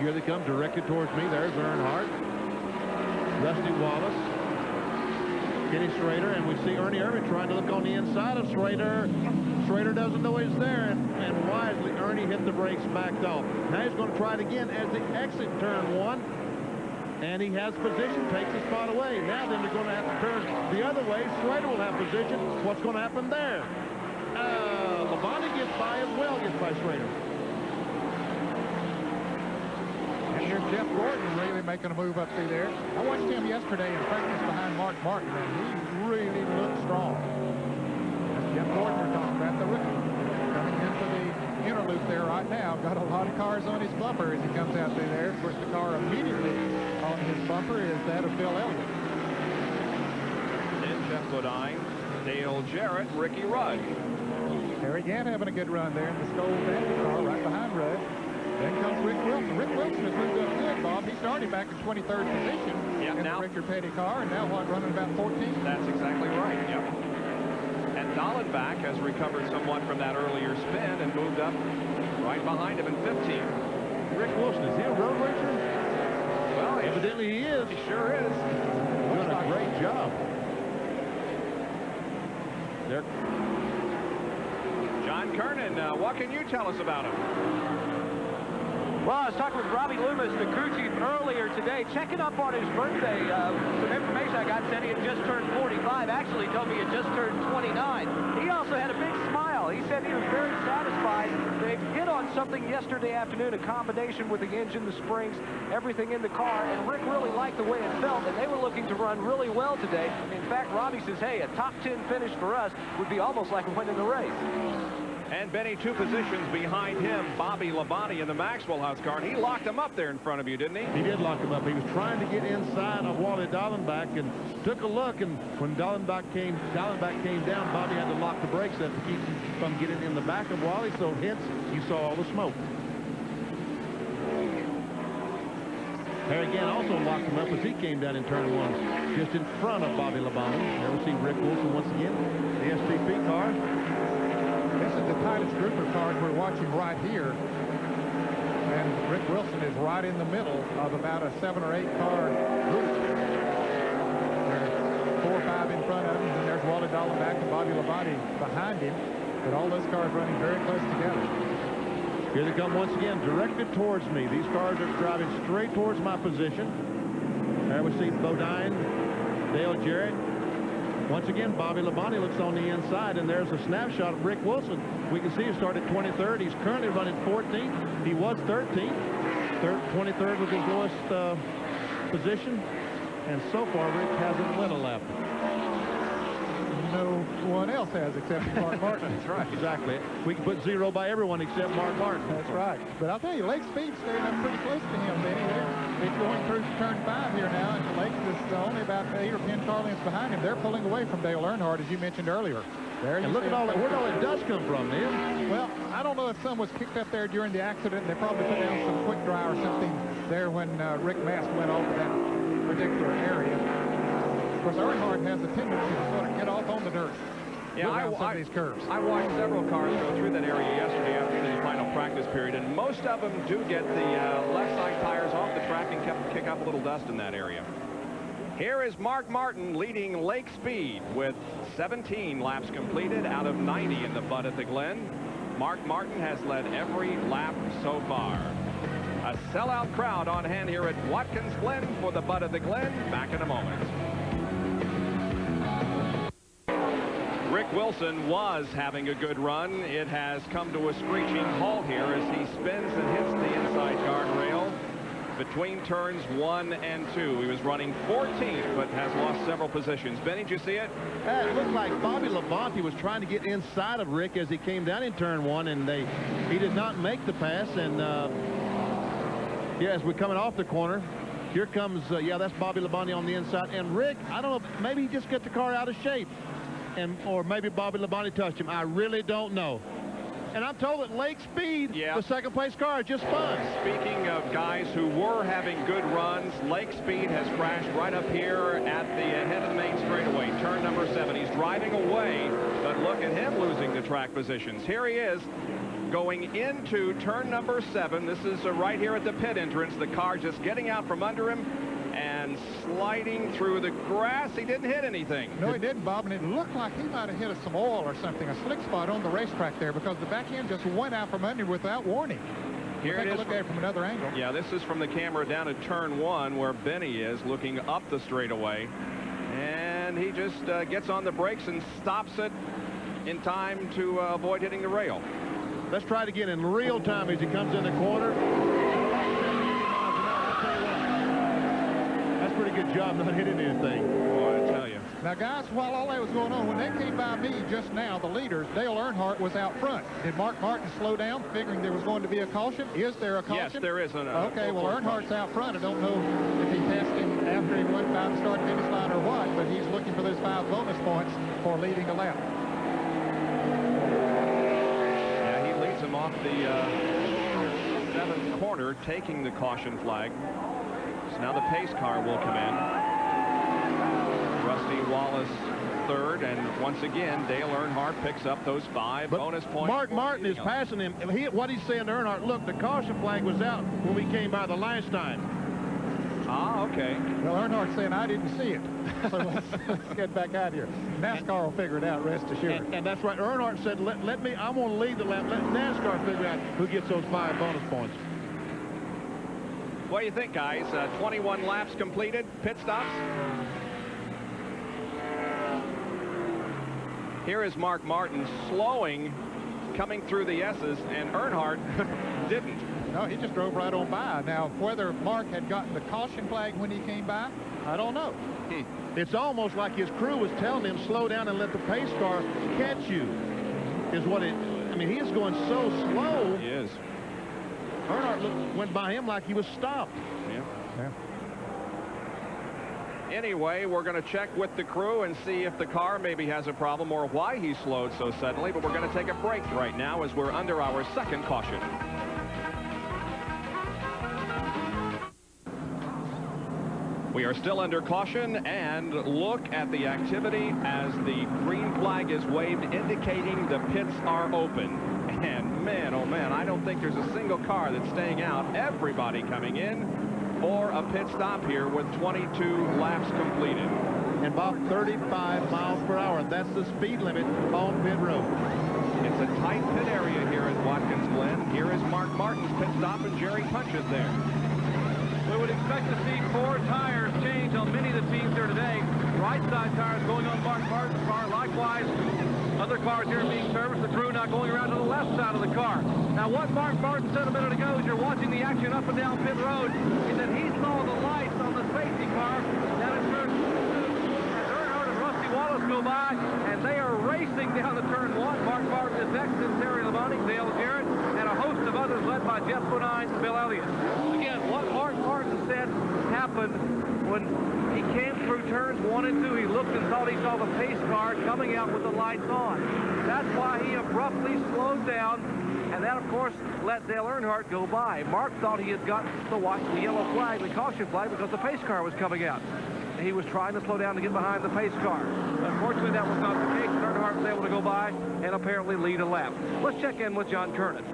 [SPEAKER 4] Here they come, directed towards me. There's Earnhardt. Rusty Wallace. Kenny Schrader, and we see Ernie Irvin trying to look on the inside of Schrader. Schrader doesn't know he's there, and wisely Ernie hit the brakes, backed off. Now he's going to try it again as they exit turn 1, and he has position, takes the spot away. Now then they're going to have to turn the other way. Schrader will have position. What's going to happen there? Labonte gets by as well, gets by Schrader.
[SPEAKER 5] And here's Jeff Gordon really making a move up through there. I watched him yesterday in practice behind Mark Martin, and he really looked strong. That's Jeff Gordon we're talking about, the rookie. Coming into the interloop there right now. Got a lot of cars on his bumper as he comes out through there. Of course, the car immediately on his bumper is that of Bill Elliott.
[SPEAKER 1] Then Jeff Bodine, Dale Jarrett, Ricky Rudd.
[SPEAKER 5] Terry Gant having a good run there in the Skoll Dandy car right behind Rudd. Then comes Rick Wilson. Rick Wilson has moved up good, Bob. He started back in 23rd position in the Richard Petty car, and now running about 14th.
[SPEAKER 1] That's exactly right, yep. And Dallenbach has recovered somewhat from that earlier spin and moved up right behind him in 15th.
[SPEAKER 4] Rick Wilson, is he a road racer?
[SPEAKER 1] Well,
[SPEAKER 4] evidently he is.
[SPEAKER 1] He sure is.
[SPEAKER 4] Doing a great job. There.
[SPEAKER 1] John Kernan, what can you tell us about him?
[SPEAKER 10] Well, I was talking with Robbie Loomis, the crew chief, earlier today, checking up on his birthday. Some information I got said he had just turned 45. Actually, he told me he had just turned 29. He also had a big smile. He said he was very satisfied. They hit on something yesterday afternoon, a combination with the engine, the springs, everything in the car, and Rick really liked the way it felt, and they were looking to run really well today. In fact, Robbie says, hey, a top 10 finish for us would be almost like winning the race.
[SPEAKER 1] And Benny, 2 positions behind him, Bobby Labonte in the Maxwell House car, and he locked him up there in front of you, didn't he?
[SPEAKER 4] He did lock him up. He was trying to get inside of Wally Dallenbach and took a look, and when Dallenbach came down, Bobby had to lock the brakes up to keep him from getting in the back of Wally, so hence you saw all the smoke. Harry Gant also locked him up as he came down in turn 1, just in front of Bobby Labonte. There we see Rick Wilson once again, the STP car.
[SPEAKER 5] This is the tightest group of cars we're watching right here. And Rick Wilson is right in the middle of about a 7 or 8 car group. There's 4 or 5 in front of him, and there's Wally Dallenbach and Bobby Labonte behind him. But all those cars running very close together.
[SPEAKER 4] Here they come once again, directed towards me. These cars are driving straight towards my position. There we see Bodine, Dale Jarrett. Once again, Bobby Labonte looks on the inside, and there's a snapshot of Rick Wilson. We can see he started 23rd. He's currently running 14th. He was 13th. 23rd was his lowest position. And so far, Rick hasn't won a lap.
[SPEAKER 5] No one else has except Mark Martin.
[SPEAKER 4] That's right. Exactly. We can put 0 by everyone except Mark Martin.
[SPEAKER 5] That's right. But I'll tell you, Lake Speed's staying up pretty close to him, Benny. They're going through turn 5 here now, and Lake is only about 8 or 10 car lengths behind him. They're pulling away from Dale Earnhardt, as you mentioned earlier. There
[SPEAKER 4] and look at all that. Where'd all that dust come from, man?
[SPEAKER 5] Well, I don't know if some was kicked up there during the accident. They probably put down some quick dry or something there when Rick Mast went over that particular area. Of course, Earnhardt has a tendency to sort of get off on the dirt.
[SPEAKER 1] Yeah,
[SPEAKER 5] these curves.
[SPEAKER 1] I watched several cars go through that area yesterday after the final practice period, and most of them do get the left side tires off the track and kick up a little dust in that area. Here is Mark Martin leading Lake Speed with 17 laps completed out of 90 in the Bud at the Glen. Mark Martin has led every lap so far. A sellout crowd on hand here at Watkins Glen for the Bud at the Glen. Back in a moment. Rick Wilson was having a good run. It has come to a screeching halt here as he spins and hits the inside guardrail between turns 1 and 2. He was running 14th, but has lost several positions. Benny, did you see it?
[SPEAKER 4] It looked like Bobby Labonte was trying to get inside of Rick as he came down in turn 1, and he did not make the pass. And yeah, as we're coming off the corner, here comes, yeah, that's Bobby Labonte on the inside. And Rick, I don't know, maybe he just got the car out of shape. Or maybe Bobby Labonte touched him. I really don't know. And I'm told that Lake Speed, the second place car, just spun.
[SPEAKER 1] Speaking of guys who were having good runs, Lake Speed has crashed right up here at the head of the main straightaway, turn number 7. He's driving away, but look at him losing the track positions. Here he is going into turn number 7. This is right here at the pit entrance. The car just getting out from under him and sliding through the grass. He didn't hit anything.
[SPEAKER 5] No, he didn't, Bob, and it looked like he might have hit some oil or something, a slick spot on the racetrack there, because the back end just went out from under him without warning.
[SPEAKER 1] Here it is.
[SPEAKER 5] Look at it from another angle.
[SPEAKER 1] Yeah, this is from the camera down at turn 1 where Benny is looking up the straightaway, and he just gets on the brakes and stops it in time to avoid hitting the rail.
[SPEAKER 4] Let's try it again in real time as he comes in the corner. Pretty good job not hitting anything.
[SPEAKER 1] Boy, I tell you.
[SPEAKER 5] Now, guys, while all that was going on, when they came by me just now, the leaders, Dale Earnhardt was out front. Did Mark Martin slow down, figuring there was going to be a caution? Is there a caution?
[SPEAKER 1] Yes, there is.
[SPEAKER 5] Okay, well, Earnhardt's out front. I don't know if he passed him after he went by the start finish line or what, but he's looking for those 5 bonus points for leading a lap.
[SPEAKER 1] Yeah, he leads him off the 7th corner, taking the caution flag. So now the pace car will come in. Rusty Wallace 3rd, and once again, Dale Earnhardt picks up those 5 bonus points.
[SPEAKER 4] Mark Martin is passing him. What he's saying to Earnhardt, look, the caution flag was out when we came by the last time.
[SPEAKER 1] Ah, okay.
[SPEAKER 5] Well, Earnhardt's saying, I didn't see it. So let's get back out here. NASCAR will figure it out, rest assured.
[SPEAKER 4] And that's right. Earnhardt said, let me, I'm going to lead the lap. Let NASCAR figure out who gets those 5 bonus points.
[SPEAKER 1] What do you think, guys? 21 laps completed, pit stops. Here is Mark Martin slowing, coming through the S's, and Earnhardt didn't.
[SPEAKER 5] No, he just drove right on by. Now, whether Mark had gotten the caution flag when he came by, I don't know.
[SPEAKER 4] It's almost like his crew was telling him, slow down and let the pace car catch you, is what it, I mean, he is going so slow.
[SPEAKER 1] He is.
[SPEAKER 4] Earnhardt went by him like he was stopped.
[SPEAKER 1] Yeah. Anyway, we're going to check with the crew and see if the car maybe has a problem or why he slowed so suddenly, but we're going to take a break right now as we're under our 2nd caution. We are still under caution, and look at the activity as the green flag is waved, indicating the pits are open. And man, oh man, I don't think there's a single car that's staying out. Everybody coming in for a pit stop here with 22 laps completed.
[SPEAKER 4] And about 35 miles per hour. That's the speed limit on pit road.
[SPEAKER 1] It's a tight pit area here at Watkins Glen. Here is Mark Martin's pit stop, and Jerry punches there.
[SPEAKER 2] We would expect to see 4 tires change on many of the teams here today. Right side tires going on Mark Martin's car. Likewise, other cars here being serviced. The crew now going around to the left side of the car. Now, what Mark Martin said a minute ago as you're watching the action up and down pit road is that he saw the lights on the safety car down at by, and they are racing down the turn one. Mark Martin is next, and Terry Labonte, Dale Jarrett, and a host of others led by Jeff Bodine and Bill Elliott. Again, what Mark Martin said happened when he came through turns 1 and 2. He looked and thought he saw the pace car coming out with the lights on. That's why he abruptly slowed down, and that, of course, let Dale Earnhardt go by. Mark thought he had got the yellow flag, the caution flag, because the pace car was coming out. He was trying to slow down to get behind the pace car. Unfortunately, that was not the case. Earnhardt was able to go by and apparently lead a lap. Let's check in with John Kernan.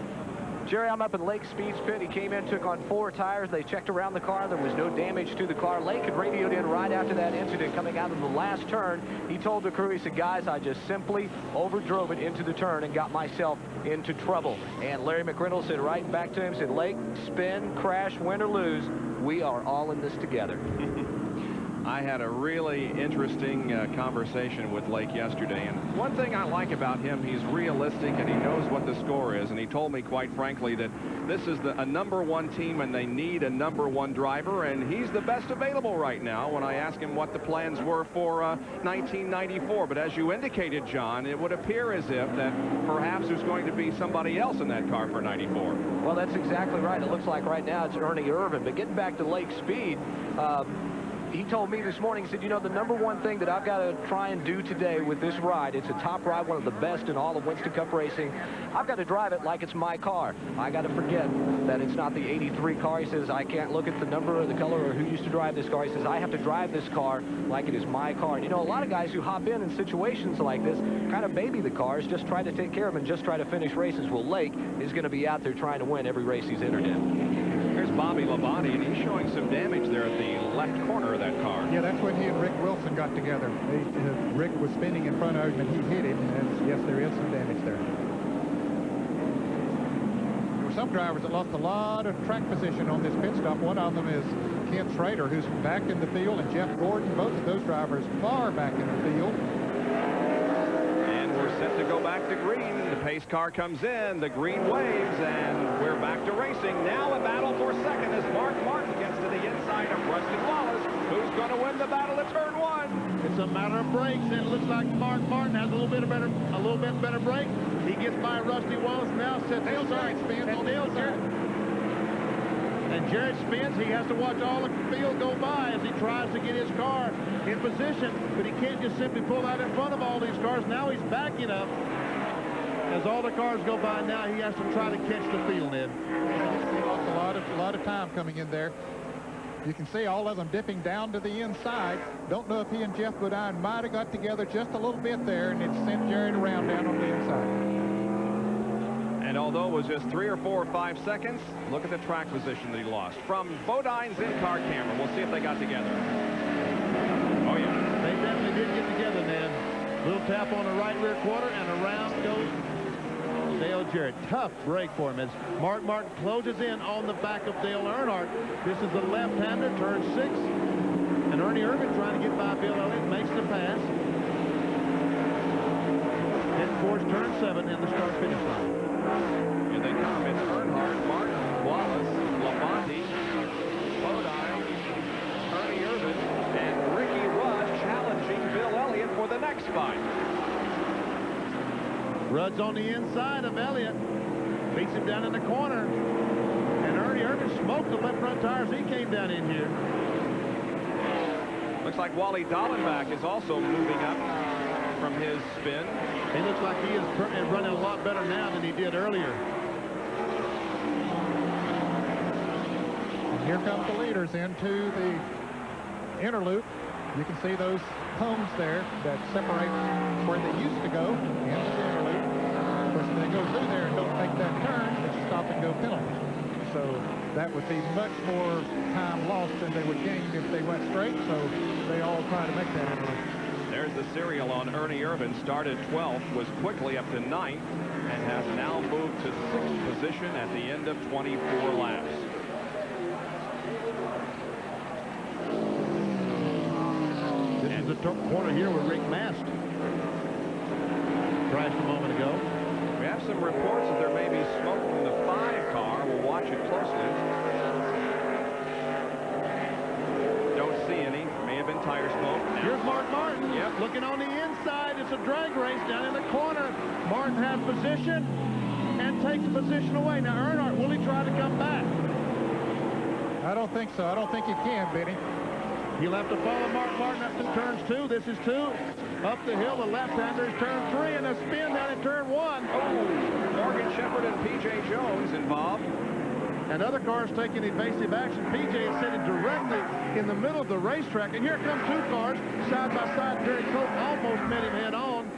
[SPEAKER 3] Jerry, I'm up in Lake Speed's pit. He came in, took on 4 tires. They checked around the car. There was no damage to the car. Lake had radioed in right after that incident coming out of the last turn. He told the crew, he said, guys, I just simply overdrove it into the turn and got myself into trouble. And Larry McReynolds said right back to him, said, Lake, spin, crash, win or lose, we are all in this together.
[SPEAKER 1] I had a really interesting conversation with Lake yesterday, and one thing I like about him, he's realistic and he knows what the score is, and he told me quite frankly that this is a #1 team and they need a #1 driver, and he's the best available right now when I asked him what the plans were for 1994. But as you indicated, John, it would appear as if that perhaps there's going to be somebody else in that car for 94.
[SPEAKER 3] Well, that's exactly right. It looks like right now it's Ernie Irvin. But getting back to Lake Speed, he told me this morning, he said, you know, the #1 thing that I've got to try and do today with this ride, it's a top ride, one of the best in all of Winston Cup racing. I've got to drive it like it's my car. I got to forget that it's not the 83 car. He says, I can't look at the number or the color or who used to drive this car. He says, I have to drive this car like it is my car. And, you know, a lot of guys who hop in situations like this kind of baby the cars, just try to take care of them and just try to finish races. Well, Lake is going to be out there trying to win every race he's entered in.
[SPEAKER 1] Here's Bobby Labonte, and he's showing some damage there at the left corner of that car.
[SPEAKER 5] Yeah, that's when he and Rick Wilson got together. Rick was spinning in front of him, and he hit him, and yes, there is some damage there. There were some drivers that lost a lot of track position on this pit stop. One of them is Ken Schrader, who's back in the field, and Jeff Gordon, both of those drivers far back in the field.
[SPEAKER 1] And we're set to go back to green. The pace car comes in, the green waves, and we're back to racing. Now a battle for second as Mark Martin gets to the inside of Rusty Wallace. Who's going to win the battle at turn 1?
[SPEAKER 4] It's a matter of brakes, and it looks like Mark Martin has a little bit better brake. He gets by Rusty Wallace now, sets his side, spins on Dale Jarrett. And Jarrett spins. He has to watch all the field go by as he tries to get his car in position, but he can't just simply pull out in front of all these cars. Now he's backing up. As all the cars go by now, he has to try to catch the field in.
[SPEAKER 5] He lost a lot of time coming in there. You can see all of them dipping down to the inside. Don't know if he and Jeff Bodine might have got together just a little bit there, and it sent Jarrett around down on the inside.
[SPEAKER 1] And although it was just 3 or 4 or 5 seconds, look at the track position that he lost. From Bodine's in-car camera, we'll see if they got together. Oh, yeah.
[SPEAKER 4] They definitely did get together, man. Little tap on the right rear quarter, and around goes Dale Jarrett. Tough break for him as Mark Martin closes in on the back of Dale Earnhardt. This is the left-hander, turn 6. And Ernie Irvin trying to get by Bill Elliott, makes the pass. Heading towards turn 7 and the start-finish line.
[SPEAKER 1] Here they come. It's Earnhardt, Martin, Wallace, Labonte, Bodine, Ernie Irvin, and Ricky Rudd challenging Bill Elliott for the next spot.
[SPEAKER 4] Rudd's on the inside of Elliott. Beats him down in the corner. And Ernie Irvin smoked the left front tires. He came down in here.
[SPEAKER 1] Looks like Wally Dallenbach is also moving up from his spin.
[SPEAKER 4] He looks like he is running a lot better now than he did earlier.
[SPEAKER 5] And here come the leaders into the inner loop. You can see those cones there that separate where they used to go into the inner loop. Of course, if they go through there and don't take that turn, it's a stop-and-go penalty. So that would be much more time lost than they would gain if they went straight. So they all try to make that inner loop.
[SPEAKER 1] There's the serial on Ernie Irvin. Started 12th, was quickly up to 9th, and has now moved to 6th position at the end of 24 laps.
[SPEAKER 4] This is the corner here where Rick Mast crashed a moment ago.
[SPEAKER 1] We have some reports that there may be smoke from the 5 car. We'll watch it closely. Don't see any. May have been tire smoke.
[SPEAKER 4] Here's Mark Martin.
[SPEAKER 1] Yep.
[SPEAKER 4] Looking on the inside. It's a drag race down in the corner. Martin has position and takes the position away. Now, Earnhardt, will he try to come back?
[SPEAKER 5] I don't think so. I don't think he can, Benny.
[SPEAKER 4] He'll have to follow Mark Martin up to turns 2. This is 2. Up the hill, the left-hander is turn 3, and a spin down in turn 1.
[SPEAKER 1] Oh, Morgan Shepherd and P.J. Jones involved.
[SPEAKER 4] And other cars taking evasive action. P.J. is sitting directly in the middle of the racetrack. And here come 2 cars side by side. Terry Cope almost met him head on.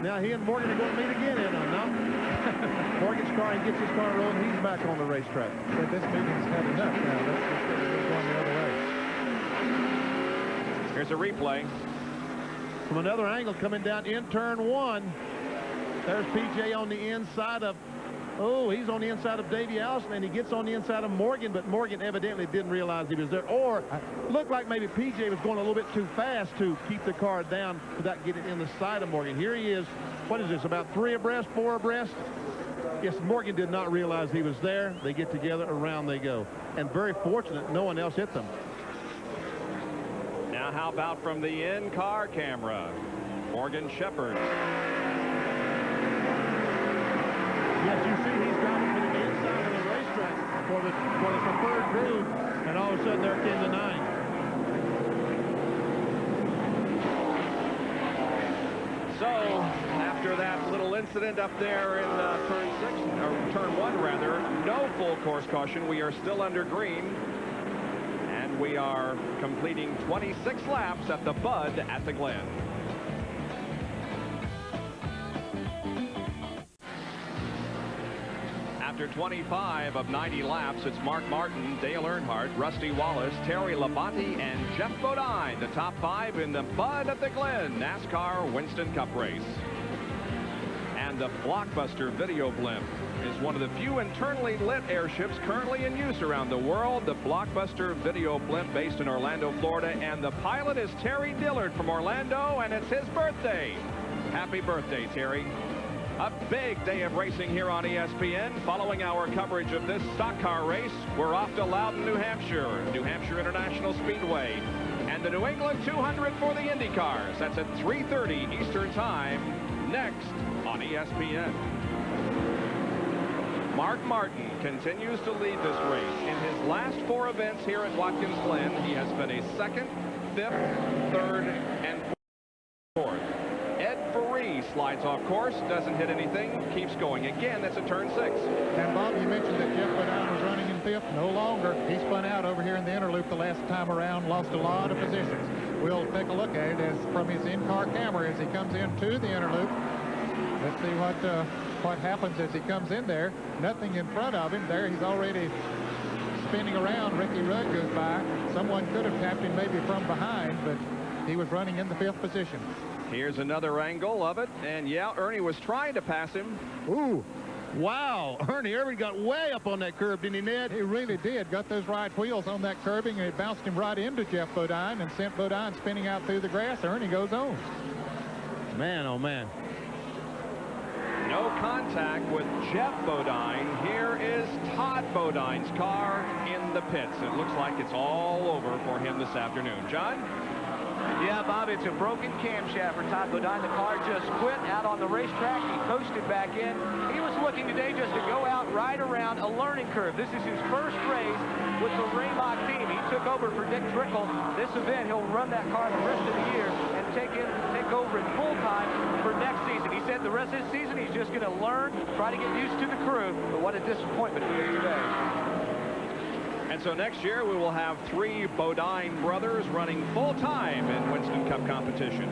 [SPEAKER 4] Now he and Morgan are going to meet again in on now. Morgan's car, he gets his car rolling. He's back on the racetrack.
[SPEAKER 5] But this meeting's had enough now. Let's get going the other way.
[SPEAKER 1] Here's a replay.
[SPEAKER 4] From another angle coming down in turn 1. There's P.J. on the inside of, oh, he's on the inside of Davey Allison, and he gets on the inside of Morgan, but Morgan evidently didn't realize he was there. Or looked like maybe P.J. was going a little bit too fast to keep the car down without getting in the side of Morgan. Here he is. What is this, about 3 abreast, 4 abreast? Yes, Morgan did not realize he was there. They get together, around they go. And very fortunate, no one else hit them.
[SPEAKER 1] Now, how about from the in-car camera? Morgan Shepherd.
[SPEAKER 4] Yes, you see he's driving to the inside of the racetrack for the preferred groove, and all of a sudden there came the 9.
[SPEAKER 1] So, after that little incident up there in turn 6, or turn 1 rather, no full course caution. We are still under green. And we are completing 26 laps at the Bud at the Glen. After 25 of 90 laps, it's Mark Martin, Dale Earnhardt, Rusty Wallace, Terry Labonte, and Jeff Bodine, the top 5 in the Bud at the Glen NASCAR Winston Cup race. And the Blockbuster video blimp is one of the few internally lit airships currently in use around the world. The Blockbuster video blimp based in Orlando, Florida, and the pilot is Terry Dillard from Orlando, and it's his birthday. Happy birthday, Terry. A big day of racing here on ESPN. Following our coverage of this stock car race, we're off to Loudon, New Hampshire International Speedway, and the New England 200 for the Indy cars. That's at 3:30 Eastern Time, next on ESPN. Mark Martin continues to lead this race. In his last 4 events here at Watkins Glen, he has been a 2nd, 5th, 3rd, and 4th. Slides off course, doesn't hit anything, keeps going. Again, that's a turn 6.
[SPEAKER 5] And Bob, you mentioned that Jeff Bodine was running in 5th. No longer. He spun out over here in the inner loop the last time around, lost a lot of positions. We'll take a look at it as from his in-car camera as he comes into the inner loop. Let's see what happens as he comes in there. Nothing in front of him. There, he's already spinning around. Ricky Rudd goes by. Someone could have tapped him maybe from behind, but he was running in the 5th position.
[SPEAKER 1] Here's another angle of it, and yeah, Ernie was trying to pass him.
[SPEAKER 4] Ooh, wow, Ernie Irvin got way up on that curb, didn't he, Ned?
[SPEAKER 5] He really did. Got those right wheels on that curbing, and it bounced him right into Jeff Bodine and sent Bodine spinning out through the grass. Ernie goes on.
[SPEAKER 4] Man, oh man.
[SPEAKER 1] No contact with Jeff Bodine. Here is Todd Bodine's car in the pits. It looks like it's all over for him this afternoon. John?
[SPEAKER 10] Yeah, Bob, it's a broken camshaft for Todd Bodine. The car just quit out on the racetrack. He coasted back in. He was looking today just to go out right around a learning curve. This is his first race with the Raymock team. He took over for Dick Trickle. This event, he'll run that car the rest of the year and take over in full time for next season. He said the rest of the season he's just going to learn, try to get used to the crew. But what a disappointment for him today.
[SPEAKER 1] And so next year we will have 3 Bodine brothers running full-time in Winston Cup competition.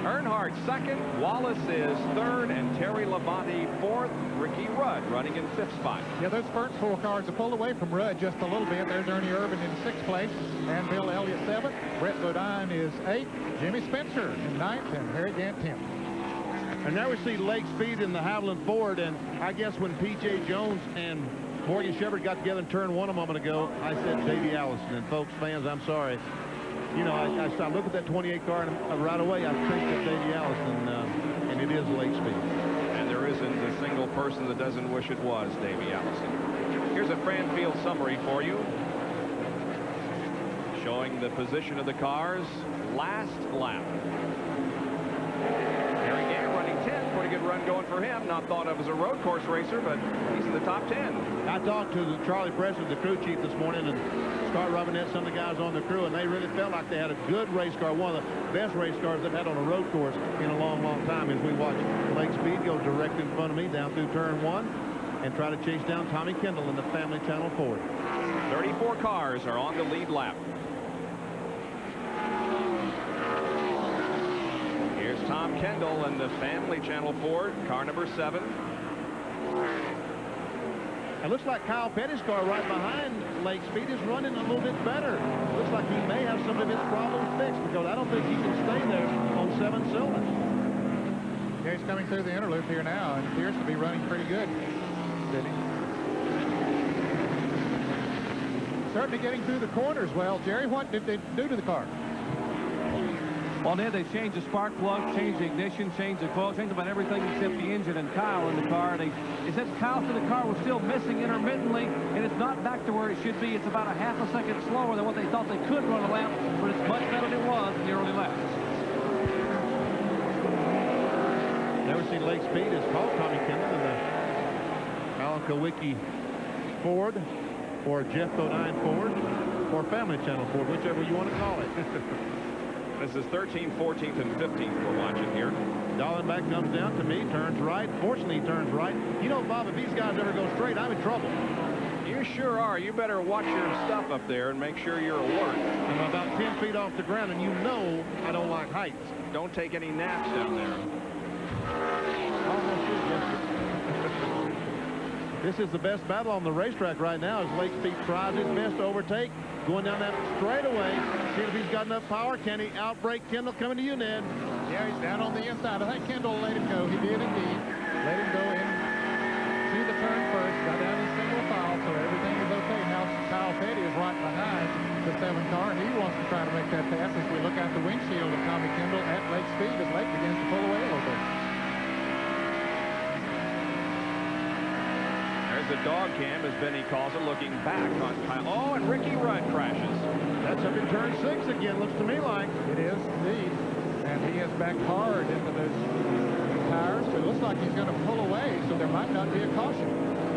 [SPEAKER 1] Earnhardt 2nd, Wallace is 3rd, and Terry Labonte 4th. Ricky Rudd running in 5th spot.
[SPEAKER 5] Yeah, those first 4 cars are pulled away from Rudd just a little bit. There's Ernie Irvin in 6th place, and Bill Elliott 7th. Brett Bodine is 8th, Jimmy Spencer in 9th, and Harry Gant 10th.
[SPEAKER 4] And now we see Lake Speed in the Haviland Ford, and I guess when P.J. Jones and Morgan Shepherd got together in turn 1 a moment ago, I said Davey Allison. And folks, fans, I'm sorry. You know, I look at that 28 car, and right away I think that Davey Allison, and it is Lake Speed.
[SPEAKER 1] And there isn't a single person that doesn't wish it was Davey Allison. Here's a Franfield summary for you. showing the position of the cars last lap. Running 10, pretty good run going for him. Not thought of as a road course racer, but he's in the top 10.
[SPEAKER 4] I talked to Charlie Preston, the crew chief, this morning, and Scott Robinette, some of the guys on the crew, and they really felt like they had a good race car, one of the best race cars they've had on a road course in a long, long time. As we watch Lake Speed go direct in front of me down through turn 1 and try to chase down Tommy Kendall in the Family Channel Ford.
[SPEAKER 1] 34 cars are on the lead lap. Here's Tom Kendall in the Family Channel Ford, car number 7.
[SPEAKER 4] It looks like Kyle Petty's car right behind Lake Speed is running a little bit better. Looks like he may have some of his problems fixed, because I don't think he can stay there on 7 cylinders.
[SPEAKER 5] Yeah, he's coming through the interloop here now and appears to be running pretty good. Certainly getting through the corners well. Jerry, what did they do to the car?
[SPEAKER 2] Well, Ned, they changed the spark plug, changed the ignition, changed the coil, changed about everything except the engine and Kyle in the car. And they said Kyle said the car was still missing intermittently, and it's not back to where it should be. It's about a half a second slower than what they thought they could run a lap, but it's much better than it was in the early laps.
[SPEAKER 4] Never seen Lake Speed as called Tommy Kendall in the Alan Kowicki Ford, or Jeff Bodine Ford, or Family Channel Ford, whichever you want to call it.
[SPEAKER 1] This is 13th, 14th, and 15th we're watching here.
[SPEAKER 4] Dallenbach comes down to me, turns right. Fortunately, he turns right. You know, Bob, if these guys ever go straight, I'm in trouble.
[SPEAKER 1] You sure are. You better watch your stuff up there and make sure you're alert.
[SPEAKER 4] I'm about 10 feet off the ground, and you know I don't like heights.
[SPEAKER 1] Don't take any naps down there.
[SPEAKER 4] Almost did, yes. This is the best battle on the racetrack right now as Lake Speed tries his best to overtake. Going down that straightaway. See if he's got enough power. Can he outbrake Kendall? Coming to you, Ned.
[SPEAKER 5] Yeah, he's down on the inside. I think Kendall let him go. He did indeed. Let him go in to the turn first. Got down in single file, so everything is okay. Now Kyle Petty is right behind the 7 car, and he wants to try to make that pass as we look out the windshield of Tommy Kendall at Lake Speed as Lake begins to pull away a little bit.
[SPEAKER 1] There's the dog cam, as Benny calls it, looking back on Kyle. Oh, and Ricky Rudd crashes.
[SPEAKER 4] That's up in turn 6 again, looks to me like.
[SPEAKER 5] It is indeed. And he has backed hard into those tires, so it looks like he's going to pull away, so there might not be a caution.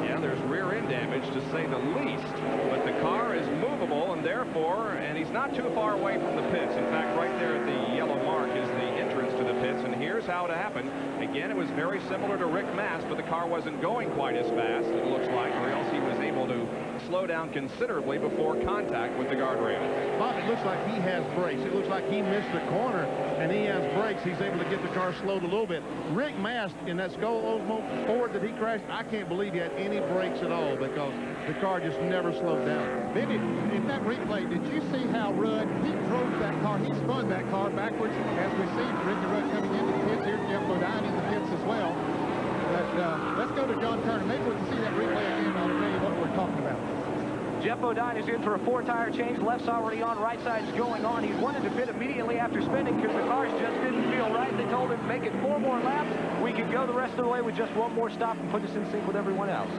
[SPEAKER 1] Yeah, there's rear end damage to say the least, but the car is movable, and therefore, and he's not too far away from the pits. In fact, right there at the yellow mark is the entrance to the pits, and here's how it happened. Again, it was very similar to Rick Mast, but the car wasn't going quite as fast, it looks like, or else he was able to slow down considerably before contact with the guardrail.
[SPEAKER 4] Bob, it looks like he has brakes. It looks like he missed the corner, and he has brakes. He's able to get the car slowed a little bit. Rick Mast in that Skull Osmo Ford that he crashed, I can't believe he had any brakes at all, because the car just never slowed down.
[SPEAKER 5] Benny, in that replay, did you see how Rudd, he drove that car, he spun that car backwards, as we see Ricky Rudd coming into the pits here, Jeff Bodine in the pits as well. But let's go to John Turner. Maybe we can see that replay again, and I'll tell you what we're talking about.
[SPEAKER 10] Jeff Bodine is in for a 4-tire change. Left's already on, right side's going on. He wanted to pit immediately after spinning because the cars just didn't feel right. They told him, make it 4 more laps. We could go the rest of the way with just 1 more stop and put us in sync with everyone else.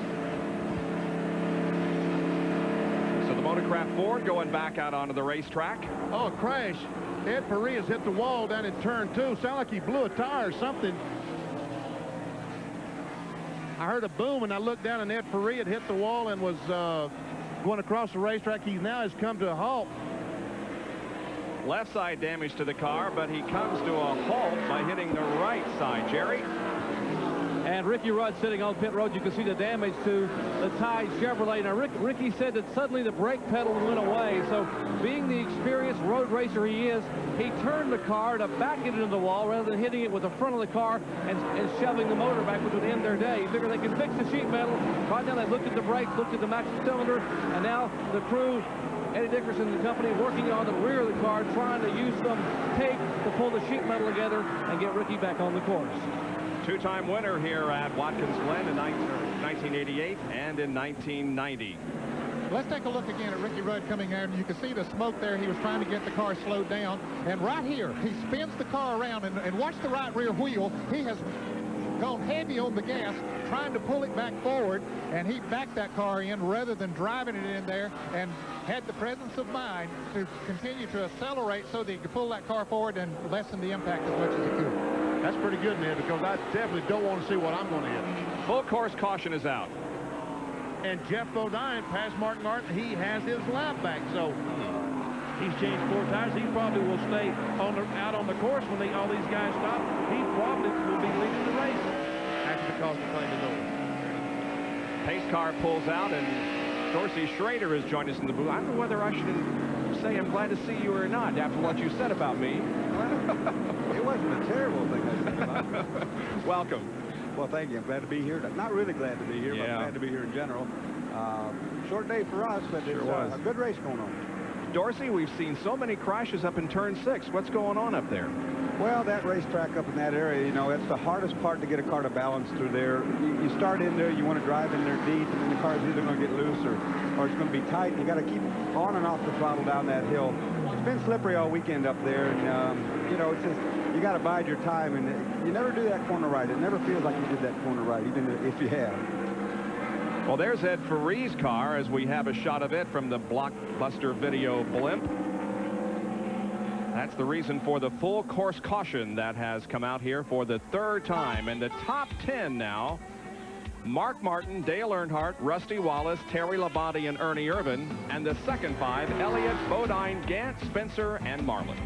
[SPEAKER 1] So the Motorcraft Ford going back out onto the racetrack.
[SPEAKER 4] Oh, a crash. Ed Parias hit the wall down in turn 2. Sounded like he blew a tire or something. I heard a boom, and I looked down, and Ed Parias had hit the wall and was going across the racetrack. He now has come to a halt.
[SPEAKER 1] Left side damage to the car, but he comes to a halt by hitting the right side. Jerry?
[SPEAKER 2] And Ricky Rudd sitting on pit road. You can see the damage to the Tide Chevrolet. Now, Ricky said that suddenly the brake pedal went away. So, being the experienced road racer he is, he turned the car to back it into the wall rather than hitting it with the front of the car and shoving the motor back, which would end their day. He figured they can fix the sheet metal. Right now, they looked at the brakes, looked at the max cylinder, and now the crew, Eddie Dickerson and the company, working on the rear of the car, trying to use some tape to pull the sheet metal together and get Ricky back on the course.
[SPEAKER 1] 2-time winner here at Watkins Glen in 1988 and in 1990.
[SPEAKER 5] Let's take a look again at Ricky Rudd coming out, and you can see the smoke there. He was trying to get the car slowed down, and right here he spins the car around, and watch the right rear wheel. He has gone heavy on the gas, trying to pull it back forward, and he backed that car in rather than driving it in there, and had the presence of mind to continue to accelerate so that he could pull that car forward and lessen the impact as much as he could.
[SPEAKER 4] That's pretty good, Ned, because I definitely don't want to see what I'm going to hit.
[SPEAKER 1] Full course caution is out.
[SPEAKER 4] And Jeff Bodine passed Mark Martin. He has his lap back, so he's changed 4 tires. He probably will stay out on the course when all these guys stop. He probably will be leading the race after the caution flag is over.
[SPEAKER 1] Pace car pulls out, and Dorsey Schrader has joined us in the booth. I don't know whether I should say I'm glad to see you or not after what you said about me.
[SPEAKER 8] It wasn't a terrible thing I said about you.
[SPEAKER 1] Welcome.
[SPEAKER 8] Well, thank you. I'm glad to be here. Not really glad to be here, but glad to be here in general. Short day for us, but it's a good race going on.
[SPEAKER 1] Dorsey, we've seen so many crashes up in turn 6. What's going on up there?
[SPEAKER 8] Well, that racetrack up in that area, you know, it's the hardest part to get a car to balance through there. You start in there, you want to drive in there deep, and then the car's either going to get loose or it's going to be tight. And you got to keep on and off the throttle down that hill. It's been slippery all weekend up there, and you know, it's just you got to bide your time, and you never do that corner right. It never feels like you did that corner right, even if you have.
[SPEAKER 1] Well, there's Ed Ferree's car as we have a shot of it from the Blockbuster video blimp. That's the reason for the full course caution that has come out here for the 3rd time. And the top 10 now: Mark Martin, Dale Earnhardt, Rusty Wallace, Terry Labonte, and Ernie Irvin. And the second 5, Elliott, Bodine, Gant, Spencer, and Marlin.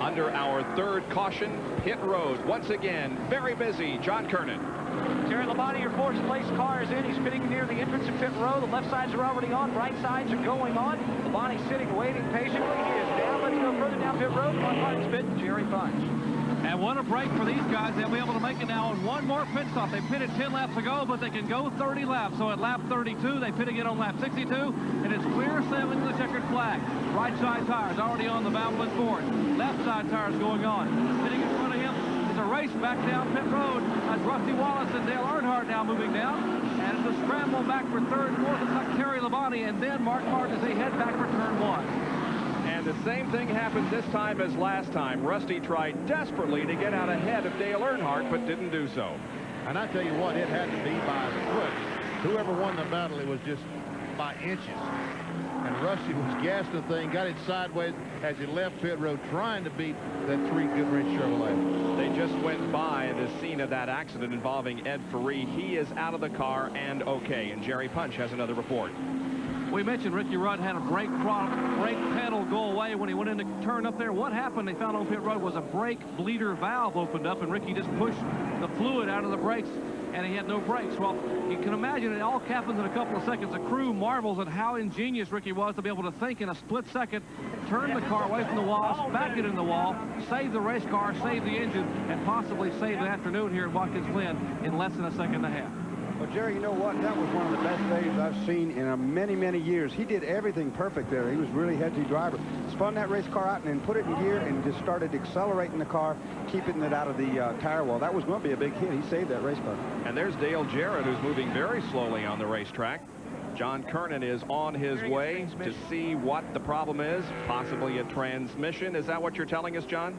[SPEAKER 1] Under our 3rd caution, pit road. Once again, very busy. John Kernan.
[SPEAKER 10] Terry Labonte, your 4th place car is in. He's pitting near the entrance of pit row. The left sides are already on. Right sides are going on. Labonte sitting, waiting patiently. He is down. Let's go further down pit road. On Martin's pit, Jerry Punch.
[SPEAKER 2] And what a break for these guys. They'll be able to make it now on one more pit stop. They pitted 10 laps ago, but they can go 30 laps. So at lap 32, they pit again on lap 62, and it's clear sailing to the checkered flag. Right side tires already on the Valvoline Ford. Left side tires going on. Pitting in front of him is a race back down pit road as Rusty Wallace and Dale Earnhardt now moving down. And it's a scramble back for 3rd, 4th. It's like Terry Labonte, and then Mark Martin as they head back for turn 1.
[SPEAKER 1] And the same thing happened this time as last time. Rusty tried desperately to get out ahead of Dale Earnhardt, but didn't do so.
[SPEAKER 4] And I tell you what, it had to be by a foot. Whoever won the battle, it was just by inches. And Rusty was gassing the thing, got it sideways as he left pit road, trying to beat that 3 Goodrich Chevrolet.
[SPEAKER 1] They just went by the scene of that accident involving Ed Ferree. He is out of the car and okay. And Jerry Punch has another report.
[SPEAKER 2] We mentioned Ricky Rudd had a brake pedal go away when he went in to turn up there. What happened, they found on pit road, was a brake bleeder valve opened up, and Ricky just pushed the fluid out of the brakes, and he had no brakes. Well, you can imagine it all happens in a couple of seconds. The crew marvels at how ingenious Ricky was to be able to think in a split second, turn the car away from the wall, back it in the wall, save the race car, save the engine, and possibly save the afternoon here at Watkins Glen in less than a second and a half.
[SPEAKER 8] Well, Jerry, you know what? That was one of the best days I've seen in many, many years. He did everything perfect there. He was really heady driver. Spun that race car out and then put it in gear and just started accelerating the car, keeping it out of the tire wall. That was going to be a big hit. He saved that race car.
[SPEAKER 1] And there's Dale Jarrett, who's moving very slowly on the racetrack. John Kernan is on his way to see what the problem is, possibly a transmission. Is that what you're telling us, John?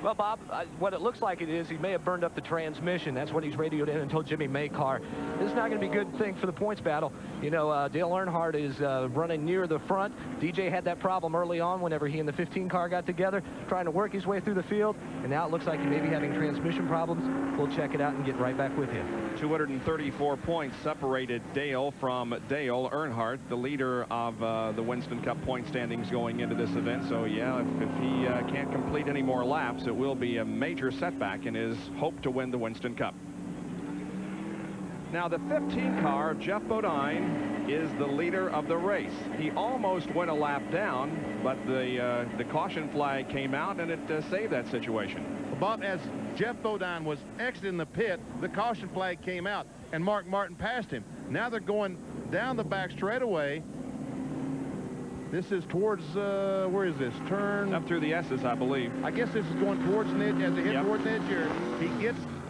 [SPEAKER 10] Well, Bob, what it looks like it is, he may have burned up the transmission. That's what he's radioed in and told Jimmy Maycar. This is not going to be a good thing for the points battle. You know, Dale Earnhardt is running near the front. DJ had that problem early on whenever he and the 15 car got together, trying to work his way through the field. And now it looks like he may be having transmission problems. We'll check it out and get right back with him.
[SPEAKER 1] 234 points separated Dale from Dale Earnhardt, the leader of the Winston Cup point standings going into this event. So, yeah, if he can't complete any more laps, it will be a major setback in his hope to win the Winston Cup. Now, the 15 car of Jeff Bodine is the leader of the race. He almost went a lap down, but the caution flag came out, and it saved that situation.
[SPEAKER 4] Well, Bob, as Jeff Bodine was exiting the pit, the caution flag came out, and Mark Martin passed him. Now they're going down the back straightaway. This is towards, where is this? Turn?
[SPEAKER 1] Up through the S's, I believe.
[SPEAKER 4] I guess this is going towards Ned, as they head towards Ned here.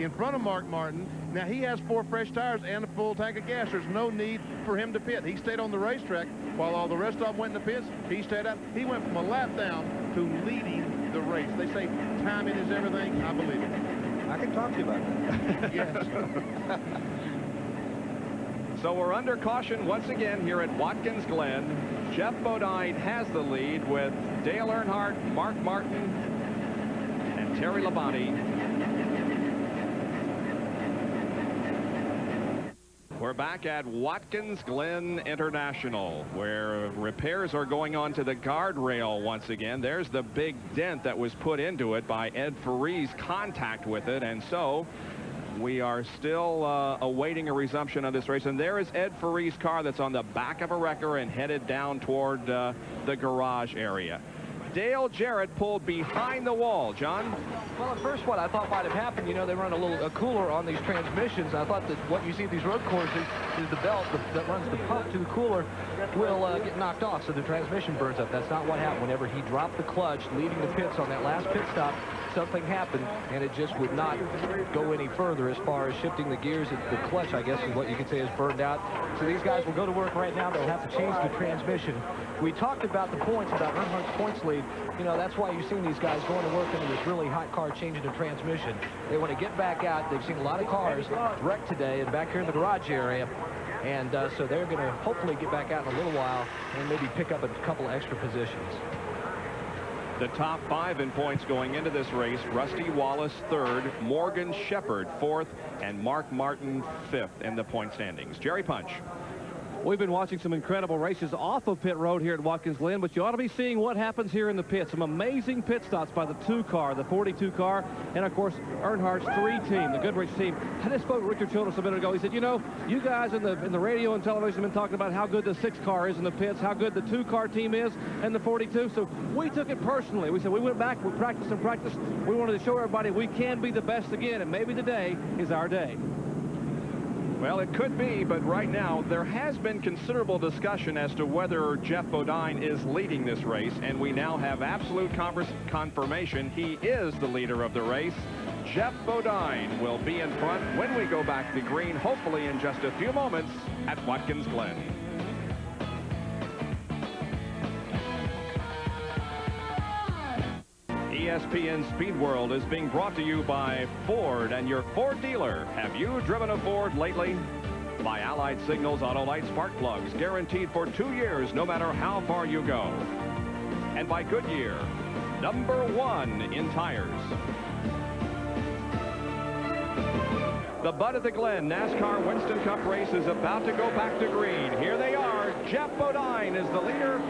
[SPEAKER 4] in front of Mark Martin. Now, he has 4 fresh tires and a full tank of gas. There's no need for him to pit. He stayed on the racetrack while all the rest of them went in the pits. He stayed out. He went from a lap down to leading the race. They say timing is everything. I believe it.
[SPEAKER 3] I can talk to you about that.
[SPEAKER 4] Yes.
[SPEAKER 1] So we're under caution once again here at Watkins Glen. Jeff Bodine has the lead with Dale Earnhardt, Mark Martin, and Terry Labonte. We're back at Watkins Glen International, where repairs are going on to the guardrail once again. There's the big dent that was put into it by Ed Ferree's contact with it, and so we are still awaiting a resumption of this race. And there is Ed Ferree's car that's on the back of a wrecker and headed down toward the garage area. Dale Jarrett pulled behind the wall. John?
[SPEAKER 3] Well, at first what I thought might have happened, you know, they run a cooler on these transmissions. I thought that what you see at these road courses is the belt that runs the pump to the cooler will get knocked off, so the transmission burns up. That's not what happened. Whenever he dropped the clutch, leaving the pits on that last pit stop, something happened, and it just would not go any further as far as shifting the gears. The clutch, I guess, is what you could say is burned out. So these guys will go to work right now. They'll have to change the transmission. We talked about the points, about Earnhardt's points lead. You know, that's why you've seen these guys going to work into this really hot car changing the transmission. They want to get back out. They've seen a lot of cars wrecked today and back here in the garage area. And so they're going to hopefully get back out in a little while and maybe pick up a couple extra positions.
[SPEAKER 1] The top 5 in points going into this race: Rusty Wallace 3rd, Morgan Shepherd 4th, and Mark Martin 5th in the point standings. Jerry Punch.
[SPEAKER 2] We've been watching some incredible races off of pit road here at Watkins Glen, but you ought to be seeing what happens here in the pit. Some amazing pit stops by the 2 car, the 42 car, and of course Earnhardt's 3 team, the Goodrich team. I just spoke to Richard Childress a minute ago. He said, you know, you guys in the radio and television have been talking about how good the 6 car is in the pits, how good the 2 car team is, and the 42. So we took it personally. We said we went back, we practiced and practiced. We wanted to show everybody we can be the best again, and maybe today is our day.
[SPEAKER 1] Well, it could be, but right now there has been considerable discussion as to whether Jeff Bodine is leading this race, and we now have absolute confirmation he is the leader of the race. Jeff Bodine will be in front when we go back to the green, hopefully in just a few moments at Watkins Glen. ESPN Speed World is being brought to you by Ford and your Ford dealer. Have you driven a Ford lately? By Allied Signals Auto Light Spark Plugs, guaranteed for 2 years, no matter how far you go. And by Goodyear, #1 in tires. The Bud at the Glen NASCAR Winston Cup race is about to go back to green. Here they are. Jeff Bodine is the leader.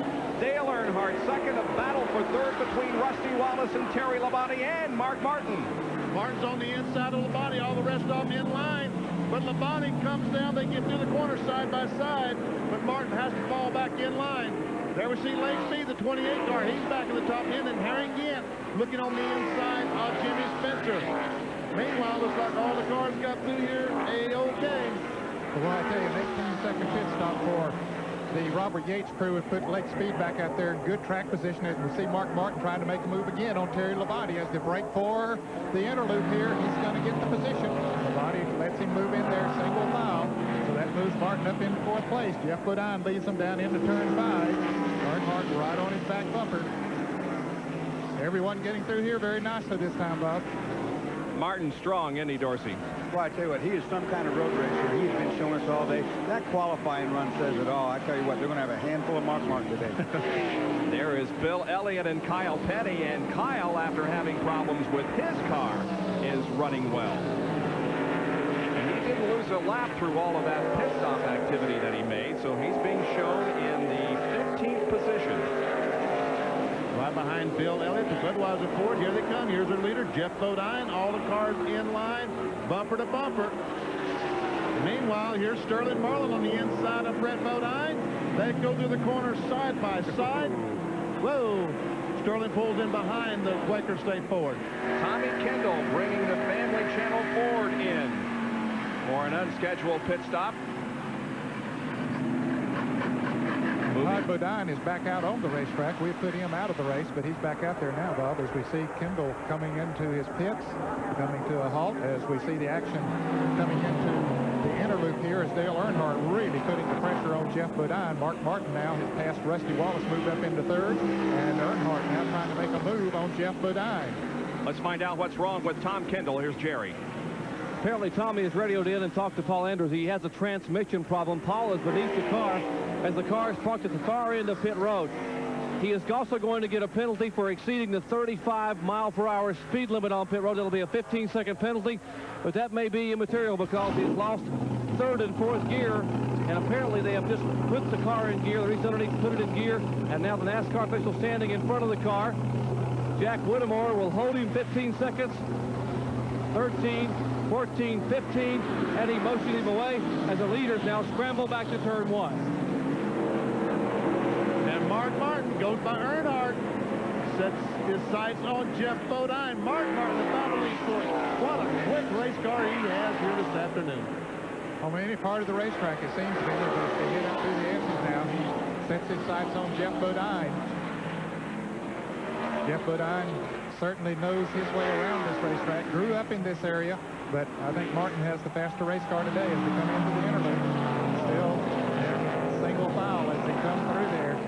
[SPEAKER 1] Dale Earnhardt second. A battle for 3rd between Rusty Wallace and Terry Labonte and Mark Martin.
[SPEAKER 4] Martin's on the inside of Labonte. All the rest of them in line. But Labonte comes down. They get through the corner side by side. But Martin has to fall back in line. There we see Lake Speed, the 28 car. He's back in the top 10. And Harry Gant looking on the inside of Jimmy Spencer. Meanwhile, looks like all the cars got through here A-OK.
[SPEAKER 5] Well, I tell you, an 18-second pit stop for the Robert Yates crew and put Lake Speed back out there in good track position. As we see Mark Martin trying to make a move again on Terry Labonte as they break for the interloop here. He's going to get the position. Labonte lets him move in there single file. So that moves Martin up into 4th place. Jeff Bodine leads him down into turn 5. Earnhardt right on his back bumper. Everyone getting through here very nicely this time, Bob.
[SPEAKER 1] Martin strong, isn't he, Dorsey?
[SPEAKER 8] Well, I tell you what, he is some kind of road racer. He's been showing us all day. That qualifying run says it all. I tell you what, they're going to have a handful of Mark Martin today.
[SPEAKER 1] There is Bill Elliott and Kyle Petty, and Kyle, after having problems with his car, is running well. And he didn't lose a lap through all of that pit stop activity that he made, so he's being shown in the 15th position.
[SPEAKER 4] Right behind Bill Elliott, the Budweiser Ford. Here they come. Here's their leader, Jeff Bodine. All the cars in line, bumper to bumper. Meanwhile, here's Sterling Marlin on the inside of Brett Bodine. They go through the corner side by side. Whoa! Sterling pulls in behind the Quaker State Ford.
[SPEAKER 1] Tommy Kendall bringing the Family Channel Ford in for an unscheduled pit stop. Moving
[SPEAKER 5] Jeff Bodine is back out on the racetrack. We put him out of the race, but he's back out there now, Bob, as we see Kendall coming into his pits, coming to a halt, as we see the action coming into the interloop here as Dale Earnhardt really putting the pressure on Jeff Bodine. Mark Martin now has passed Rusty Wallace, moved up into third, and Earnhardt now trying to make a move on Jeff Bodine.
[SPEAKER 1] Let's find out what's wrong with Tom Kendall. Here's Jerry.
[SPEAKER 2] Apparently, Tommy has radioed in and talked to Paul Andrews. He has a transmission problem. Paul is beneath the car as the car is parked at the far end of pit road. He is also going to get a penalty for exceeding the 35-mile-per-hour speed limit on pit road. It'll be a 15-second penalty, but that may be immaterial because he's lost third and fourth gear, and apparently they have just put the car in gear. The reason underneath put it in gear, and now the NASCAR official standing in front of the car. Jack Whittemore will hold him 15 seconds. 13, 14, 15, and he motioned him away as the leaders now scramble back to turn one.
[SPEAKER 4] And Mark Martin goes by Earnhardt, sets his sights on Jeff Bodine. Mark Martin, the battle lead for it. What a quick race car he has here this afternoon.
[SPEAKER 5] On any part of the racetrack, it seems to be, as they hit up through the edges now, he sets his sights on Jeff Bodine. Jeff Bodine certainly knows his way around this racetrack, grew up in this area, but I think Martin has the faster race car today as they come into the interlude. Still single file as he comes through there.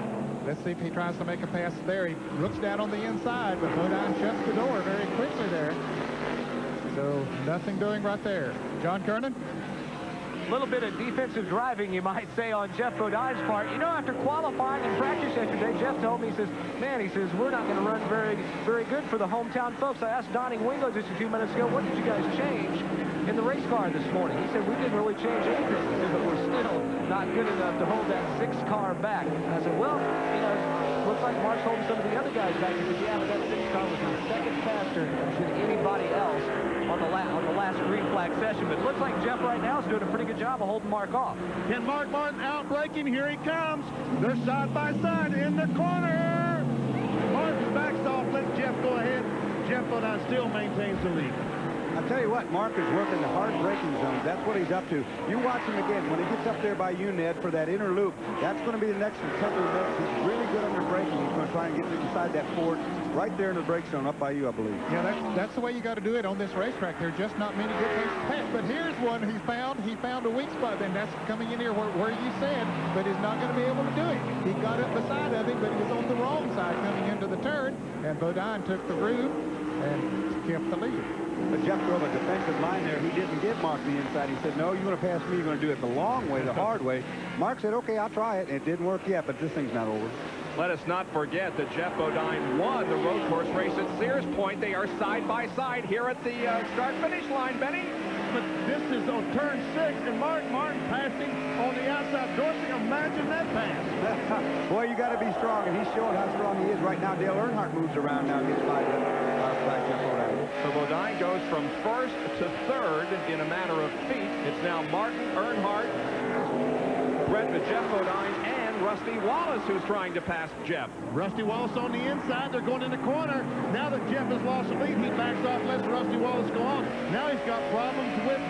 [SPEAKER 5] Let's see if he tries to make a pass there. He looks down on the inside, but Bodine shuts the door very quickly there. So nothing doing right there. John Kernan?
[SPEAKER 10] A little bit of defensive driving, you might say, on Jeff Bodine's part. You know, after qualifying and practice yesterday, Jeff told me, he says, man, he says, we're not going to run very good for the hometown folks. I asked Donnie Wingo just a few minutes ago, what did you guys change in the race car this morning? He said, we didn't really change anything. He said, but we're still not good enough to hold that 6 car back. And I said, well, you know, looks like Mark's holding some of the other guys back. He said, yeah, but that 6 car was a second faster than anybody else on the last green flag session. But it looks like Jeff right now is doing a pretty good job of holding Mark off.
[SPEAKER 4] Can Mark Martin outbraking? Here he comes. They're side by side in the corner. Martin backs off, lets Jeff go ahead. Jeff Bodine still maintains the lead.
[SPEAKER 8] I'll tell you what, Mark is working the hard braking zone. That's what he's up to. You watch him again. When he gets up there by you, Ned, for that inner loop, that's going to be the next recovery mix. He's really good under braking. He's going to try and get inside that Ford right there in the brake zone up by you, I believe.
[SPEAKER 5] Yeah, that's the way you got to do it on this racetrack. There are just not many good things to pass. But here's one he found. He found a weak spot, and that's coming in here where you said, but he's not going to be able to do it. He got up beside of him, but he was on the wrong side coming into the turn, and Bodine took the room and kept the lead.
[SPEAKER 8] But Jeff drove a defensive line there. He didn't get Mark the inside. He said, no, you're going to pass me. You're going to do it the long way, the hard way. Mark said, okay, I'll try it. And it didn't work yet, but this thing's not over.
[SPEAKER 1] Let us not forget that Jeff Bodine won the road course race at Sears Point. They are side by side here at the start-finish line, Benny.
[SPEAKER 4] But this is on turn 6, and Mark Martin passing on the outside. Dorsey, imagine that pass.
[SPEAKER 8] Boy, you got to be strong, and he's showing how strong he is right now. Dale Earnhardt moves around now and gets by Jeff Bodine.
[SPEAKER 1] So Bodine goes from first to third in a matter of feet. It's now Martin, Earnhardt, Jeff Bodine, and Rusty Wallace who's trying to pass Jeff.
[SPEAKER 4] Rusty Wallace on the inside. They're going in the corner. Now that Jeff has lost the lead, he backs off, lets Rusty Wallace go on. Now he's got problems with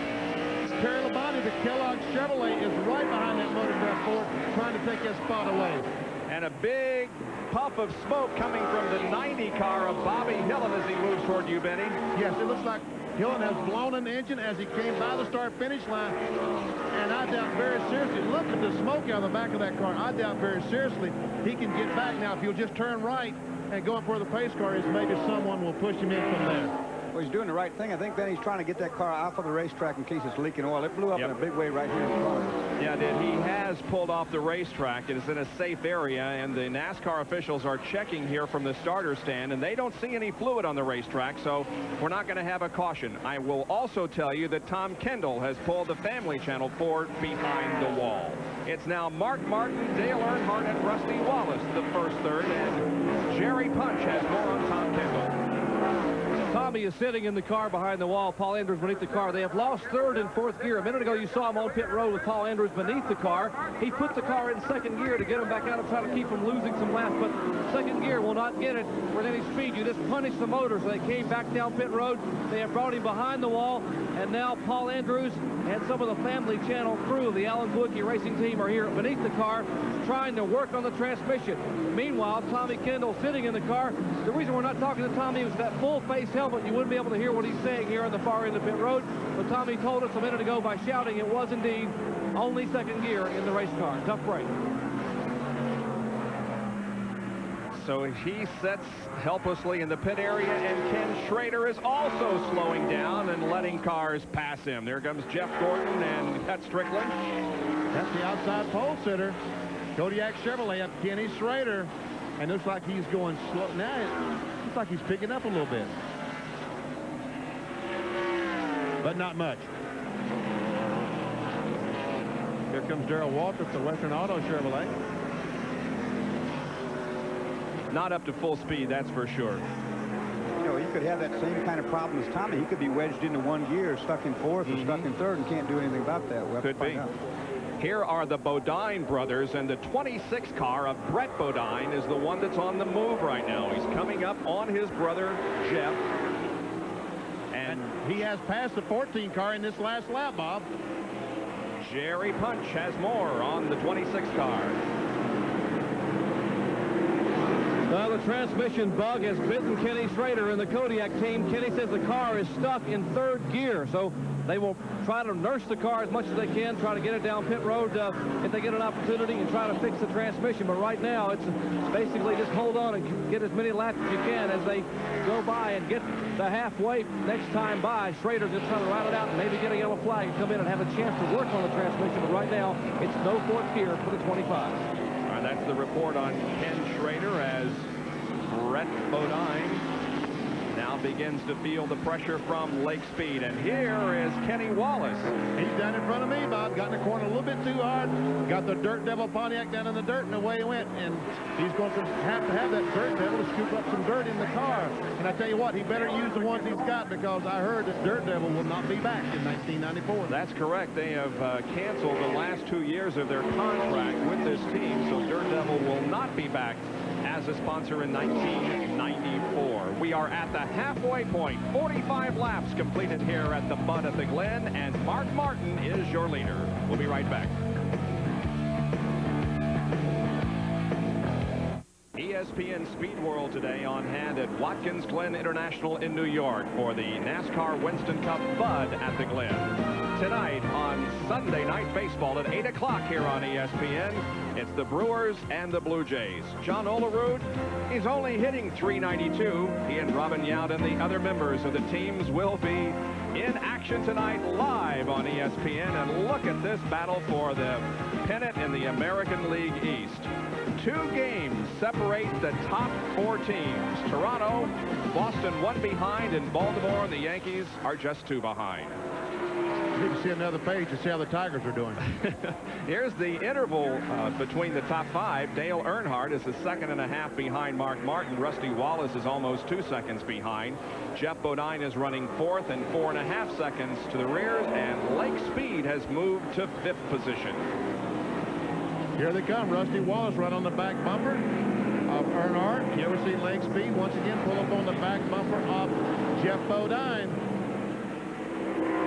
[SPEAKER 4] Terry Labonte. The Kellogg Chevrolet is right behind that Motorcraft Ford, trying to take his spot away.
[SPEAKER 1] And a big puff of smoke coming from the 90 car of Bobby Hillen as he moves toward you, Benny.
[SPEAKER 4] Yes, it looks like Hillen has blown an engine as he came by the start-finish line. And I doubt very seriously, look at the smoke out of the back of that car. I doubt very seriously he can get back now. If he'll just turn right and go up where the pace car is, maybe someone will push him in from there.
[SPEAKER 8] Well, he's doing the right thing. I think then he's trying to get that car off of the racetrack in case it's leaking oil. It blew up in a big way right here in the car.
[SPEAKER 1] Yeah, it did. He has pulled off the racetrack. It is in a safe area, and the NASCAR officials are checking here from the starter stand, and they don't see any fluid on the racetrack, so we're not going to have a caution. I will also tell you that Tom Kendall has pulled the Family Channel Ford behind the wall. It's now Mark Martin, Dale Earnhardt, and Rusty Wallace, the first third, and Jerry Punch has more on Tom Kendall.
[SPEAKER 2] Tommy is sitting in the car behind the wall. Paul Andrews beneath the car. They have lost third and fourth gear. A minute ago, you saw him on pit road with Paul Andrews beneath the car. He put the car in second gear to get him back out and try to keep him losing some laps, but second gear will not get it with any speed. You just punish the motor. So they came back down pit road. They have brought him behind the wall, and now Paul Andrews and some of the Family Channel crew of the Alan Kulwicki Racing Team are here beneath the car trying to work on the transmission. Meanwhile, Tommy Kendall sitting in the car. The reason we're not talking to Tommy is that full face helmet. You wouldn't be able to hear what he's saying here on the far end of pit road, but Tommy told us a minute ago by shouting it was indeed only second gear in the race car. Tough break.
[SPEAKER 1] So he sits helplessly in the pit area, and Ken Schrader is also slowing down and letting cars pass him. There comes Jeff Gordon and Pat Strickland.
[SPEAKER 4] That's the outside pole sitter. Kodiak Chevrolet up Kenny Schrader. And looks like he's going slow. Now it looks like he's picking up a little bit. But not much. Here comes Darrell Waltrip, the Western Auto Chevrolet.
[SPEAKER 1] Not up to full speed, that's for sure.
[SPEAKER 8] You know, he could have that same kind of problem as Tommy. He could be wedged into one gear, stuck in fourth or stuck in third, and can't do anything about that. We'll
[SPEAKER 1] could be. Here are the Bodine brothers, and the 26 car of Brett Bodine is the one that's on the move right now. He's coming up on his brother, Jeff. And
[SPEAKER 4] he has passed the 14 car in this last lap, Bob.
[SPEAKER 1] Jerry Punch has more on the 26 car.
[SPEAKER 2] The transmission bug has bitten Kenny Schrader in the Kodiak team. Kenny says the car is stuck in third gear, so they will try to nurse the car as much as they can, try to get it down pit road if they get an opportunity, and try to fix the transmission. But right now, it's basically just hold on and get as many laps as you can as they go by and get the halfway next time by. Schrader just trying to ride it out and maybe get a yellow flag and come in and have a chance to work on the transmission. But right now, it's no fourth gear for the 25.
[SPEAKER 1] All right, that's the report on Ken Schrader as Brett Bodine now begins to feel the pressure from Lake Speed. And here is Kenny Wallace.
[SPEAKER 4] He's down in front of me, Bob. Got in the corner a little bit too hard. Got the Dirt Devil Pontiac down in the dirt, and away he went. And he's going to have that Dirt Devil to scoop up some dirt in the car. And I tell you what, he better use the ones he's got, because I heard that Dirt Devil will not be back in 1994.
[SPEAKER 1] That's correct. They have canceled the last 2 years of their contract with this team, so Dirt Devil will not be back as a sponsor in 1994. We are at the halfway point. 45 laps completed here at the Bud at the Glen, and Mark Martin is your leader. We'll be right back. ESPN Speed World today on hand at Watkins Glen International in New York for the NASCAR Winston Cup Bud at the Glen. Tonight on Sunday Night Baseball at 8 o'clock here on ESPN, it's the Brewers and the Blue Jays. John Olerud, he's only hitting .392. He and Robin Yount and the other members of the teams will be in action tonight live on ESPN. And look at this battle for the pennant in the American League East. 2 games separate the top 4 teams. Toronto, Boston 1 behind, and Baltimore and the Yankees are just 2 behind.
[SPEAKER 4] You can see another page to see how the Tigers are doing.
[SPEAKER 1] Here's the interval between the top 5. Dale Earnhardt is a second and a half behind Mark Martin. Rusty Wallace is almost 2 seconds behind. Jeff Bodine is running 4th and 4.5 seconds to the rears, and Lake Speed has moved to 5th position.
[SPEAKER 4] Here they come. Rusty Wallace right on the back bumper of Earnhardt. You ever see Lake Speed once again pull up on the back bumper of Jeff Bodine?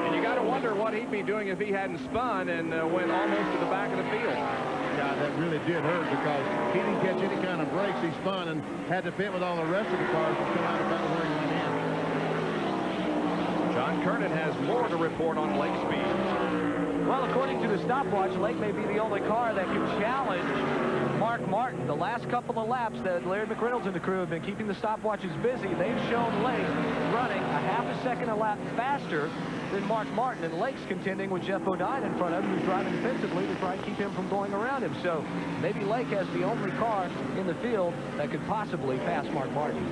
[SPEAKER 1] And you got to wonder what he'd be doing if he hadn't spun and went almost to the back of the field.
[SPEAKER 4] Yeah, that really did hurt, because he didn't catch any kind of brakes. He spun and had to pit with all the rest of the cars to come out about where he went in.
[SPEAKER 1] John Kernan has more to report on Lake Speed.
[SPEAKER 10] Well, according to the stopwatch, Lake may be the only car that can challenge Mark Martin. The last couple of laps that Larry McReynolds and the crew have been keeping the stopwatches busy. They've shown Lake running a half a second a lap faster than Mark Martin, and Lake's contending with Jeff Bodine in front of him, who's driving defensively to try and keep him from going around him. So maybe Lake has the only car in the field that could possibly pass Mark Martin.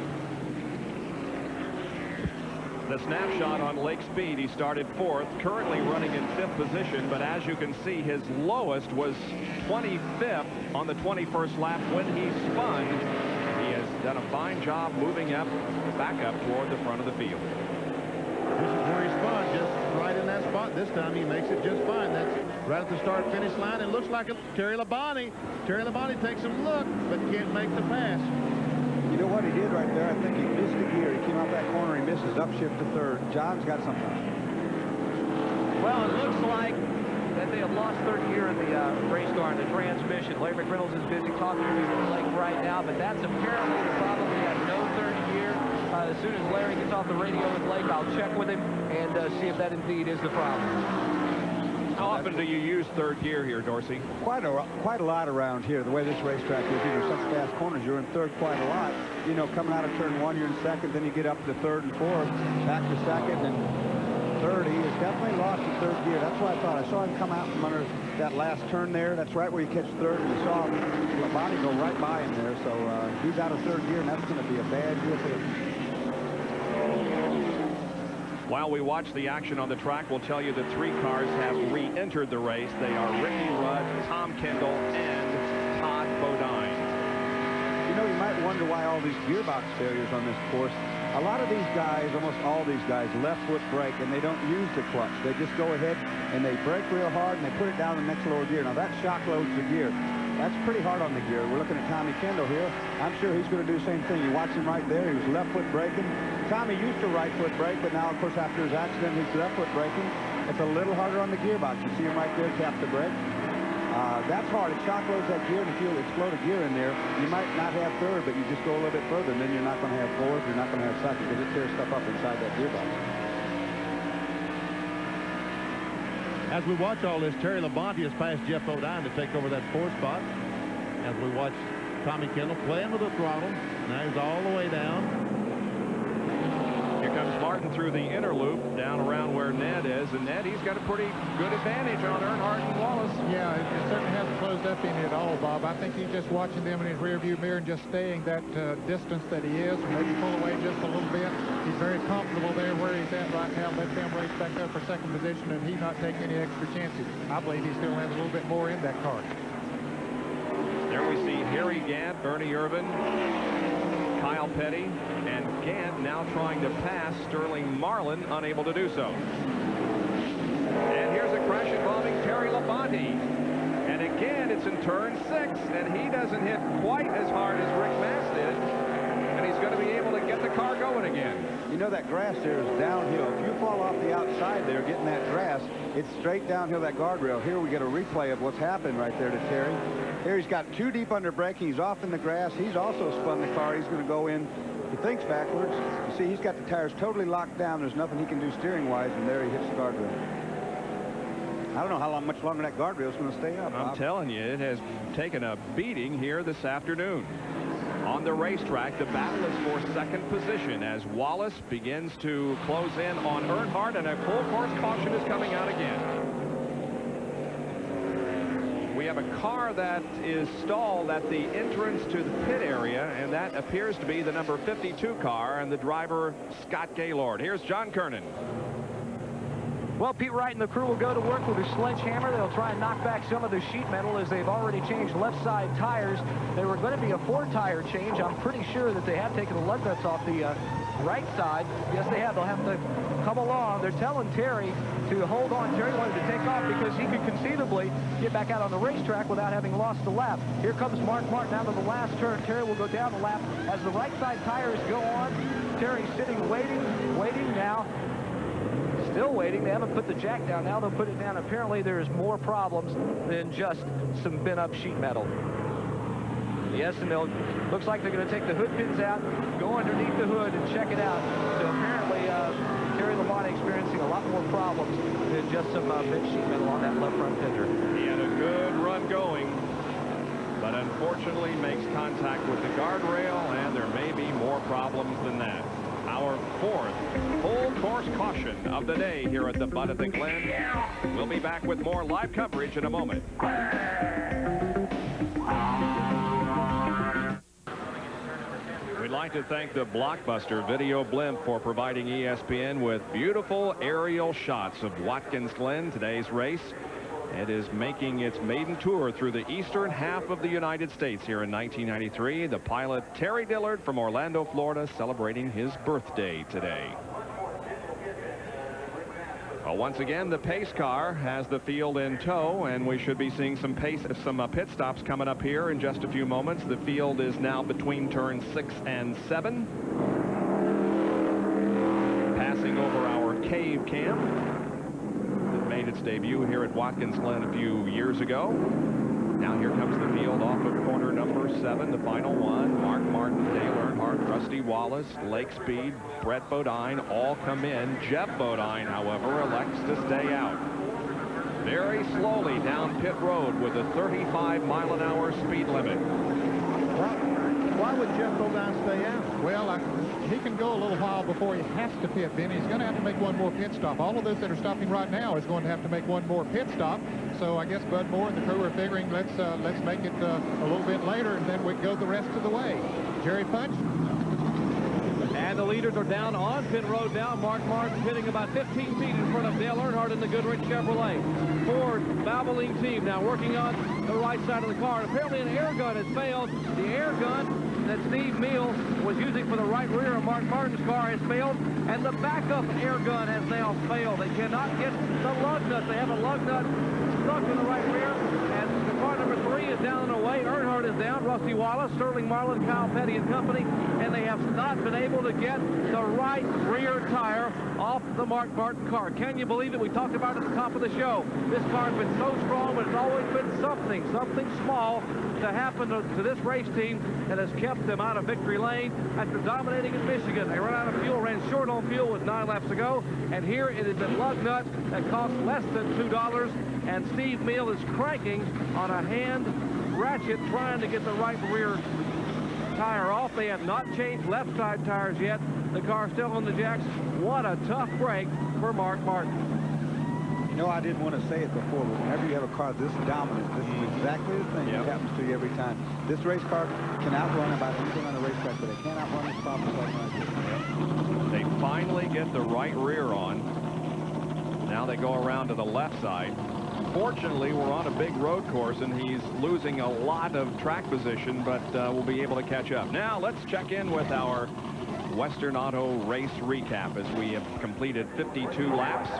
[SPEAKER 1] The snapshot on Lake Speed, he started 4th, currently running in 5th position, but as you can see, his lowest was 25th on the 21st lap when he spun. He has done a fine job moving back up toward the front of the field.
[SPEAKER 4] This is where he spun, just right in that spot. This time he makes it just fine. That's right at the start-finish line. It looks like Terry Labonte. Terry Labonte takes a look, but can't make the pass.
[SPEAKER 8] You know what he did right there? I think he missed a gear. He came out that corner. He missed his upshift to third. John's got something.
[SPEAKER 10] Well, it looks like that they have lost third gear in the race car and the transmission. Larry McReynolds is busy talking to me with Blake right now, but that's apparently the problem. We have no third gear. As soon as Larry gets off the radio with Blake, I'll check with him and see if that indeed is the problem.
[SPEAKER 1] How often do you use third gear here, Dorsey?
[SPEAKER 8] Quite a lot around here. The way this racetrack is, you know, such fast corners, you're in third quite a lot. You know, coming out of turn 1, you're in second, then you get up to third and fourth, back to second, and third. He has definitely lost the third gear. That's why I thought. I saw him come out from under that last turn there. That's right where you catch third, and you saw Labonte go right by him there. So he's out of third gear, and that's going to be a bad deal for him.
[SPEAKER 1] While we watch the action on the track, we'll tell you that 3 cars have re-entered the race. They are Ricky Rudd, Tom Kendall, and Todd Bodine.
[SPEAKER 8] You know, you might wonder why all these gearbox failures on this course. A lot of these guys, almost all these guys, left foot brake, and they don't use the clutch. They just go ahead and they brake real hard, and they put it down the next lower gear. Now, that shock loads the gear. That's pretty hard on the gear. We're looking at Tommy Kendall here. I'm sure he's going to do the same thing. You watch him right there. He was left foot braking. Tommy used to right foot brake, but now, of course, after his accident, he's left foot braking. It's a little harder on the gearbox. You see him right there, tap the brake. That's hard. It shock loads that gear, and if you explode a gear in there, you might not have third, but you just go a little bit further, and then you're not going to have fourth, you're not going to have second, because it tears stuff up inside that gearbox.
[SPEAKER 4] As we watch all this, Terry Labonte has passed Jeff Bodine to take over that 4th spot. As we watch Tommy Kendall playing with the throttle. Now he's all the way down.
[SPEAKER 1] Here comes Martin through the inner loop down around where Ned is, and Ned, he's got a pretty good advantage on Earnhardt and Wallace.
[SPEAKER 5] Yeah, it certainly hasn't closed up any at all, Bob. I think he's just watching them in his rearview mirror and just staying that distance that he is, maybe pull away just a little bit. He's very comfortable there where he's at right now. Let them race back up for second position, and he not take any extra chances. I believe he still has a little bit more in that car.
[SPEAKER 1] There we see Harry Gant, Bernie Irvin, Kyle Petty, and Gant now trying to pass Sterling Marlin, unable to do so. And here's a crash involving Terry Labonte. And again, it's in turn 6, and he doesn't hit quite as hard as Rick Mass did. And he's going to be able to get the car going again.
[SPEAKER 8] You know, that grass there is downhill. If you fall off the outside there getting that grass, it's straight downhill that guardrail. Here we get a replay of what's happened right there to Terry. Here he's got too deep under braking. He's off in the grass. He's also spun the car. He's going to go in. He thinks backwards. You see, he's got the tires totally locked down. There's nothing he can do steering-wise, and there he hits the guardrail. I don't know how much longer that guardrail is going to stay up.
[SPEAKER 1] I'm
[SPEAKER 8] Bob.
[SPEAKER 1] telling you, it has taken a beating here this afternoon. On the racetrack, the battle is for second position as Wallace begins to close in on Earnhardt, and a full course caution is coming out again. We have a car that is stalled at the entrance to the pit area, and that appears to be the number 52 car and the driver, Scott Gaylord. Here's John Kernan.
[SPEAKER 10] Well, Pete Wright and the crew will go to work with a sledgehammer. They'll try and knock back some of the sheet metal as they've already changed left side tires. They were going to be a 4-tire change. I'm pretty sure that they have taken the lug nuts off the right side. Yes, they have. They'll have to come along. They're telling Terry to hold on. Terry wanted to take off because he could conceivably get back out on the racetrack without having lost the lap. Here comes Mark Martin out of the last turn. Terry will go down the lap as the right side tires go on. Terry's sitting, waiting now. Still waiting. They haven't put the jack down. Now they'll put it down. Apparently there's more problems than just some bent up sheet metal. Yes, and looks like they're going to take the hood pins out, go underneath the hood and check it out. So apparently Terry Labonte experiencing a lot more problems than just some bent sheet metal on that left front fender.
[SPEAKER 1] He had a good run going, but unfortunately makes contact with the guardrail, and there may be more problems than that. Our 4th full course caution of the day here at the Bud at the Glen. We'll be back with more live coverage in a moment. We'd like to thank the Blockbuster Video Blimp for providing ESPN with beautiful aerial shots of Watkins Glen, today's race. It is making its maiden tour through the eastern half of the United States here in 1993. The pilot, Terry Dillard from Orlando, Florida, celebrating his birthday today. Well, once again, the pace car has the field in tow, and we should be seeing some pit stops coming up here in just a few moments. The field is now between turns 6 and 7. Passing over our cave camp that made its debut here at Watkins Glen a few years ago. Now here comes the field off of corner number 7, the final one. Mark Martin, Dale Earnhardt, Rusty Wallace, Lake Speed, Brett Bodine all come in. Jeff Bodine, however, elects to stay out. Very slowly down pit road with a 35-mile-an-hour speed limit.
[SPEAKER 4] Why would Jeff Bodine stay out?
[SPEAKER 5] Well, he can go a little while before he has to pit, Ben. He's going to have to make one more pit stop. All of those that are stopping right now is going to have to make one more pit stop. So I guess Bud Moore and the crew are figuring let's make it a little bit later, and then we go the rest of the way. Jerry Punch.
[SPEAKER 2] And the leaders are down on pit road now. Mark Martin pitting about 15 feet in front of Dale Earnhardt in the Goodrich Chevrolet. Ford Valvoline team now working on the right side of the car. Apparently an air gun has failed. The air gun that Steve Meal was using for the right rear of Mark Martin's car has failed, and the backup air gun has now failed. They cannot get the lug nut. They have a lug nut stuck in the right rear, and the car number 3 is down and away. Earnhardt is down. Rusty Wallace, Sterling Marlin, Kyle Petty and company, and they have not been able to get the right rear tire off the Mark Martin car. Can you believe it? We talked about it at the top of the show. This car has been so strong, but it's always been something small to happen to this race team that has kept them out of victory lane after dominating in Michigan. They ran out of fuel, ran short on fuel with 9 laps to go, and here it is a lug nut that costs less than $2, and Steve Meal is cranking on a hand ratchet trying to get the right rear tire off. They have not changed left side tires yet. The car still on the jacks. What a tough break for Mark Martin.
[SPEAKER 8] You know, I didn't want to say it before, but whenever you have a car this dominant, this is exactly the thing that happens to you every time. This race car can outrun about anything on the racetrack, but they can't outrun the stop like this.
[SPEAKER 1] They finally get the right rear on. Now they go around to the left side. Fortunately, we're on a big road course, and he's losing a lot of track position, but we'll be able to catch up. Now let's check in with our Western Auto race recap as we have completed 52 laps.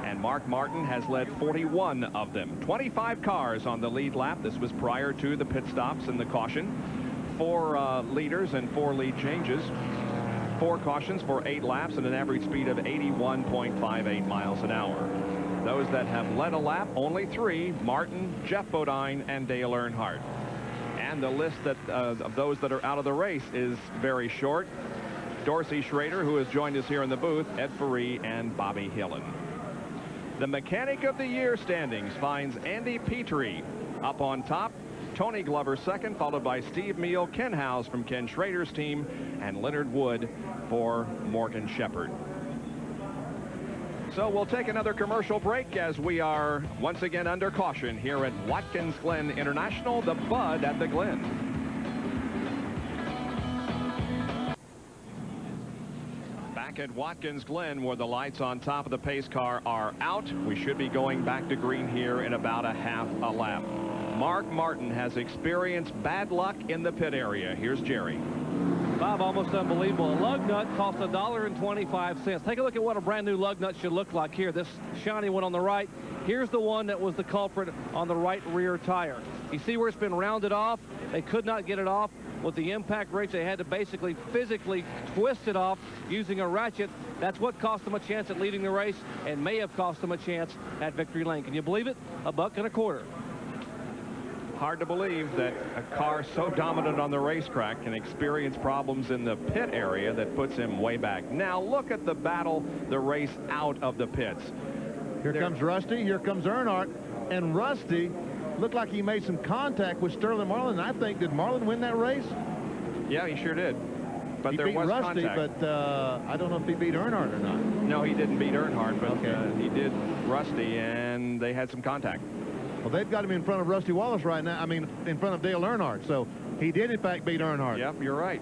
[SPEAKER 1] And Mark Martin has led 41 of them. 25 cars on the lead lap. This was prior to the pit stops and the caution. 4 leaders and 4 lead changes. 4 cautions for 8 laps and an average speed of 81.58 miles an hour. Those that have led a lap, only 3, Martin, Jeff Bodine, and Dale Earnhardt. And the list that of those that are out of the race is very short. Dorsey Schrader, who has joined us here in the booth, Ed Faree, and Bobby Hillen. The Mechanic of the Year standings finds Andy Petrie up on top, Tony Glover second, followed by Steve Meal, Ken Howes from Ken Schrader's team, and Leonard Wood for Morgan Shepherd. So we'll take another commercial break as we are once again under caution here at Watkins Glen International, the Bud at the Glen. At Watkins Glen, where the lights on top of the pace car are out. We should be going back to green here in about a half a lap. Mark Martin has experienced bad luck in the pit area. Here's Jerry.
[SPEAKER 2] Bob, almost unbelievable. A lug nut costs $1.25. Take a look at what a brand new lug nut should look like here. This shiny one on the right. Here's the one that was the culprit on the right rear tire. You see where it's been rounded off? They could not get it off. With the impact rates, they had to basically physically twist it off using a ratchet. That's what cost them a chance at leading the race and may have cost them a chance at victory lane. Can you believe it? $1.25.
[SPEAKER 1] Hard to believe that a car so dominant on the racetrack can experience problems in the pit area that puts him way back. Now look at the battle, the race out of the pits.
[SPEAKER 4] Here comes Rusty, here comes Earnhardt, and Rusty looked like he made some contact with Sterling Marlin. I think, did Marlin win that race?
[SPEAKER 1] Yeah, he sure did. But
[SPEAKER 4] he
[SPEAKER 1] there
[SPEAKER 4] beat
[SPEAKER 1] was
[SPEAKER 4] Rusty,
[SPEAKER 1] contact.
[SPEAKER 4] but I don't know if he beat Earnhardt or not.
[SPEAKER 1] No, he didn't beat Earnhardt, but
[SPEAKER 4] okay.
[SPEAKER 1] He did Rusty, and they had some contact.
[SPEAKER 4] Well, they've got him in front of Rusty Wallace right now. I mean, in front of Dale Earnhardt. So he did, in fact, beat Earnhardt.
[SPEAKER 1] Yep, you're right.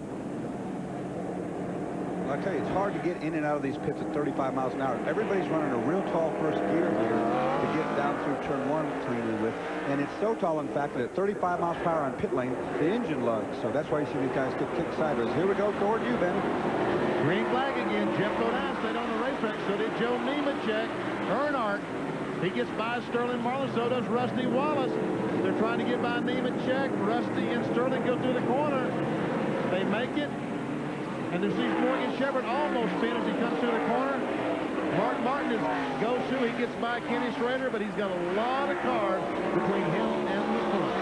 [SPEAKER 8] I tell you, it's hard to get in and out of these pits at 35 miles an hour. Everybody's running a real tall first gear here to get down through turn 1 cleanly with. And it's so tall, in fact, that at 35 miles per hour on pit lane, the engine lugs. So that's why you see these guys get kicked sideways. Here we go toward you, Ben.
[SPEAKER 4] Green flag again. Jeff Bodine stayed on the racetrack. So did Joe Nemechek. Earnhardt, he gets by Sterling Marlin. So does Rusty Wallace. They're trying to get by Nemechek. Rusty and Sterling go through the corner. They make it. And there's Morgan Shepherd almost spin as he comes through the corner. Mark Martin goes through. He gets by Kenny Schrader, but he's got a lot of cars between him and the front.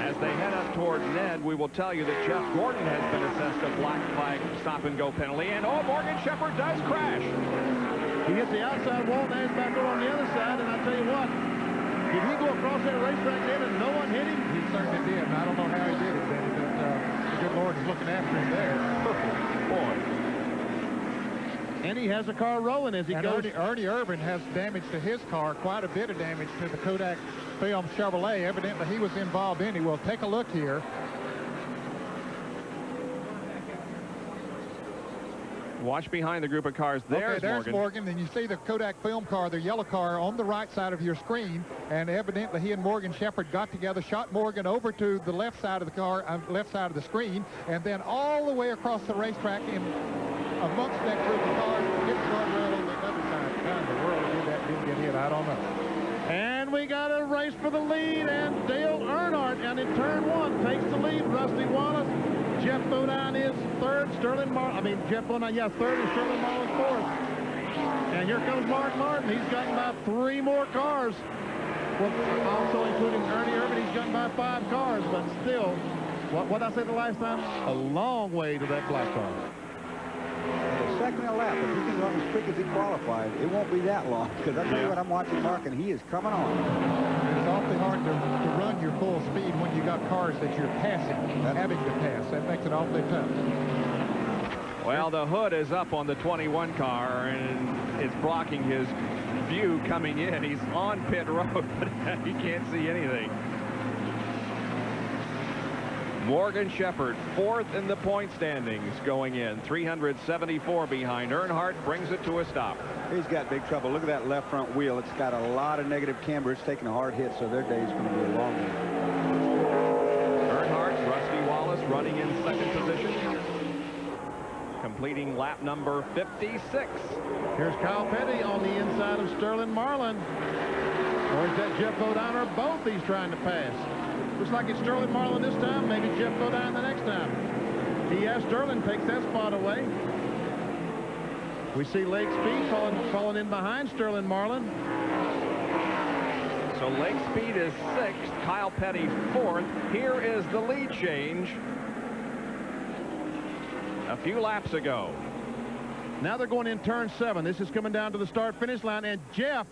[SPEAKER 1] As they head up toward Ned, we will tell you that Jeff Gordon has been assessed a black flag stop-and-go penalty. And, oh, Morgan Shepherd does crash.
[SPEAKER 4] He hits the outside wall, and he's back over on the other side. And I'll tell you what, did he go across that racetrack then and no one hit him?
[SPEAKER 5] He certainly did, and I don't know how he did it, Benny, but the good Lord is looking after him there.
[SPEAKER 4] Boy. And he has a car rolling as he goes.
[SPEAKER 5] Ernie Irvin has damage to his car, quite a bit of damage to the Kodak Film Chevrolet. Evidently, he was involved in it. We'll take a look here.
[SPEAKER 1] Watch behind the group of cars. There's
[SPEAKER 5] Morgan. And you see the Kodak film car, the yellow car, on the right side of your screen. And evidently, he and Morgan Shepherd got together, shot Morgan over to the left side of the car, left side of the screen, and then all the way across the racetrack in amongst that group of cars, hit the guardrail on the other side. How in the world did that didn't get hit? I don't know.
[SPEAKER 4] And we got a race for the lead, and Dale Earnhardt, and in turn 1, takes the lead. Rusty Wallace. Jeff Bodine is third. Jeff Bodine, third, and Sterling Marlin fourth. And here comes Mark Martin. He's gotten by 3 more cars. Well, also including Ernie Irvin, he's gotten by 5 cars, but still, what I said the last time? A long way to that black car.
[SPEAKER 8] A second a lap. If he can run as quick as he qualified, it won't be that long. Because I tell you what, I'm watching Mark, and he is coming on.
[SPEAKER 5] It's awfully hard to run your full speed when you got cars that you're passing, having to pass. That makes it awfully tough.
[SPEAKER 1] Well, the hood is up on the 21 car, and it's blocking his view coming in. He's on pit road, but he can't see anything. Morgan Shepherd, 4th in the point standings going in. 374 behind. Earnhardt brings it to a stop.
[SPEAKER 8] He's got big trouble. Look at that left front wheel. It's got a lot of negative camber. It's taking a hard hit, so their day is going to be a long one.
[SPEAKER 1] Earnhardt, Rusty Wallace running in 2nd position. Completing lap number 56.
[SPEAKER 4] Here's Kyle Petty on the inside of Sterling Marlin. Or is that Jeff Bodine, or both he's trying to pass? Looks like it's Sterling Marlin this time, maybe Jeff Bodine the next time. He has Sterling, takes that spot away. We see Lake Speed falling in behind Sterling Marlin.
[SPEAKER 1] So Lake Speed is 6th, Kyle Petty 4th. Here is the lead change a few laps ago.
[SPEAKER 4] Now they're going in turn 7. This is coming down to the start-finish line, and Jeff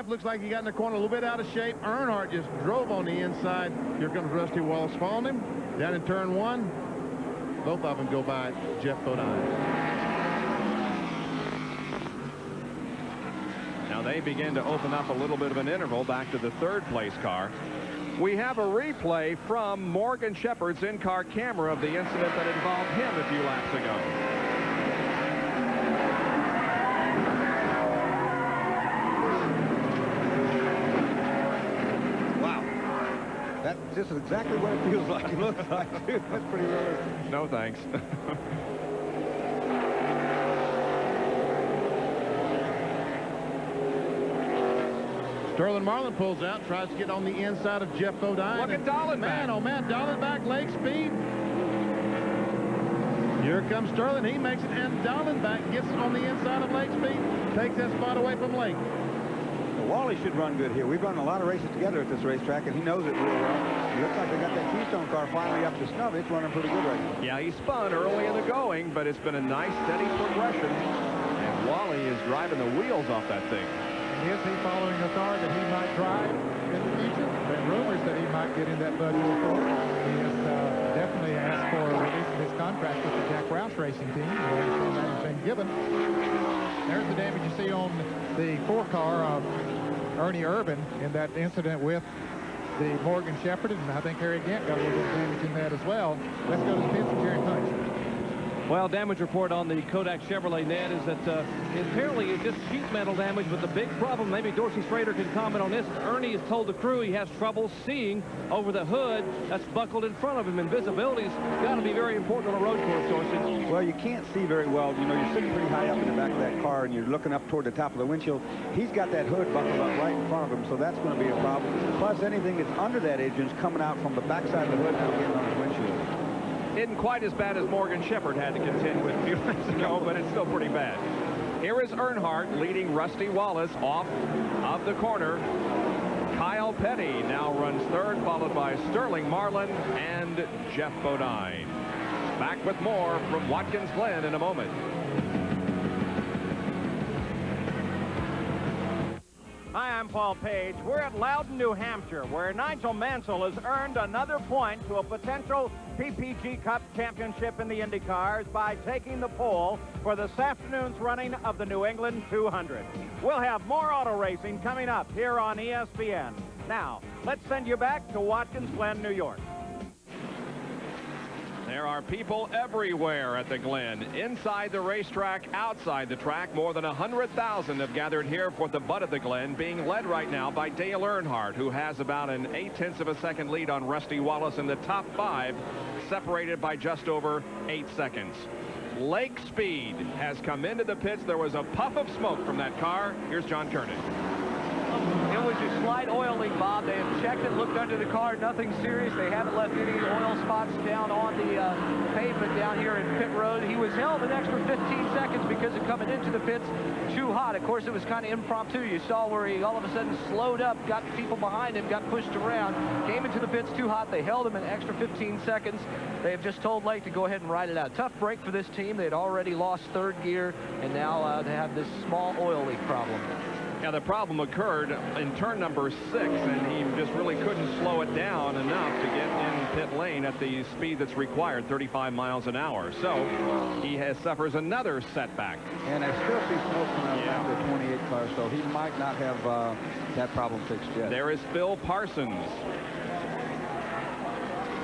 [SPEAKER 4] looks like he got in the corner a little bit out of shape. Earnhardt just drove on the inside. Here comes Rusty Wallace following him. Down in turn 1, both of them go by Jeff Bodine.
[SPEAKER 1] Now they begin to open up a little bit of an interval back to the 3rd place car. We have a replay from Morgan Shepherd's in-car camera of the incident that involved him a few laps ago.
[SPEAKER 8] This is exactly what it feels like. It looks like, too. That's pretty realistic.
[SPEAKER 1] No, thanks.
[SPEAKER 4] Sterling Marlin pulls out, tries to get on the inside of Jeff Bodine.
[SPEAKER 1] Look at Dallenbach.
[SPEAKER 4] Man, oh man, Dallenbach, Lake Speed. Here comes Sterling. He makes it, and Dallenbach gets on the inside of Lake Speed, takes that spot away from Lake.
[SPEAKER 8] Wally should run good here. We've run a lot of races together at this racetrack, and he knows it real well. It looks like they got that Keystone car finally up to snuff. It's running pretty good right now.
[SPEAKER 1] Yeah, he spun early in the going, but it's been a nice, steady progression. And Wally is driving the wheels off that thing.
[SPEAKER 5] Is he following a car that he might drive in the future? There are rumors that he might get in that Budweiser car. He has definitely asked for a release of his contract with the Jack Roush Racing Team. That has been given. There's the damage you see on the 4 car of Ernie Irvin in that incident with the Morgan Shepherd, and I think Harry Gant got a little bit of damage in that as well. Let's go to the pits and Jerry Punch.
[SPEAKER 2] Well, damage report on the Kodak Chevrolet, Ned, is that apparently it's just sheet metal damage, but the big problem, maybe Dorsey Schrader can comment on this, Ernie has told the crew he has trouble seeing over the hood that's buckled in front of him, and visibility's got to be very important on a road course, Dorsey.
[SPEAKER 8] Well, you can't see very well. You know, you're sitting pretty high up in the back of that car, and you're looking up toward the top of the windshield. He's got that hood buckled up right in front of him, so that's going to be a problem. Plus, anything that's under that engine's coming out from the backside of the hood and getting on his windshield.
[SPEAKER 1] Isn't quite as bad as Morgan Shepherd had to contend with a few minutes ago, but it's still pretty bad. Here is Earnhardt leading Rusty Wallace off of the corner. Kyle Petty now runs third, followed by Sterling Marlin and Jeff Bodine. Back with more from Watkins Glen in a moment.
[SPEAKER 9] Hi, I'm Paul Page. We're at Loudon, New Hampshire, where Nigel Mansell has earned another point to a potential PPG Cup championship in the IndyCars by taking the pole for this afternoon's running of the New England 200. We'll have more auto racing coming up here on ESPN. Now, let's send you back to Watkins Glen, New York.
[SPEAKER 1] There are people everywhere at the Glen, inside the racetrack, outside the track. More than 100,000 have gathered here for the Bud at the Glen, being led right now by Dale Earnhardt, who has about an 0.8 of a second lead on Rusty Wallace in the top 5, separated by just over 8 seconds. Lake Speed has come into the pits. There was a puff of smoke from that car. Here's John Kernan.
[SPEAKER 10] It was a slight oil leak, Bob. They have checked it, looked under the car, nothing serious. They haven't left any oil spots down on the pavement down here in pit road. He was held an extra 15 seconds because of coming into the pits too hot. Of course, it was kind of impromptu. You saw where he all of a sudden slowed up, got people behind him, got pushed around, came into the pits too hot. They held him an extra 15 seconds. They have just told Lake to go ahead and ride it out. Tough break for this team. They had already lost third gear, and now they have this small oil leak problem.
[SPEAKER 1] Yeah, the problem occurred in turn number 6, and he just really couldn't slow it down enough to get in pit lane at the speed that's required, 35 miles an hour. So he suffers another setback.
[SPEAKER 8] And I still see smoke coming out of the 28 car, so he might not have that problem fixed yet.
[SPEAKER 1] There is Phil Parsons,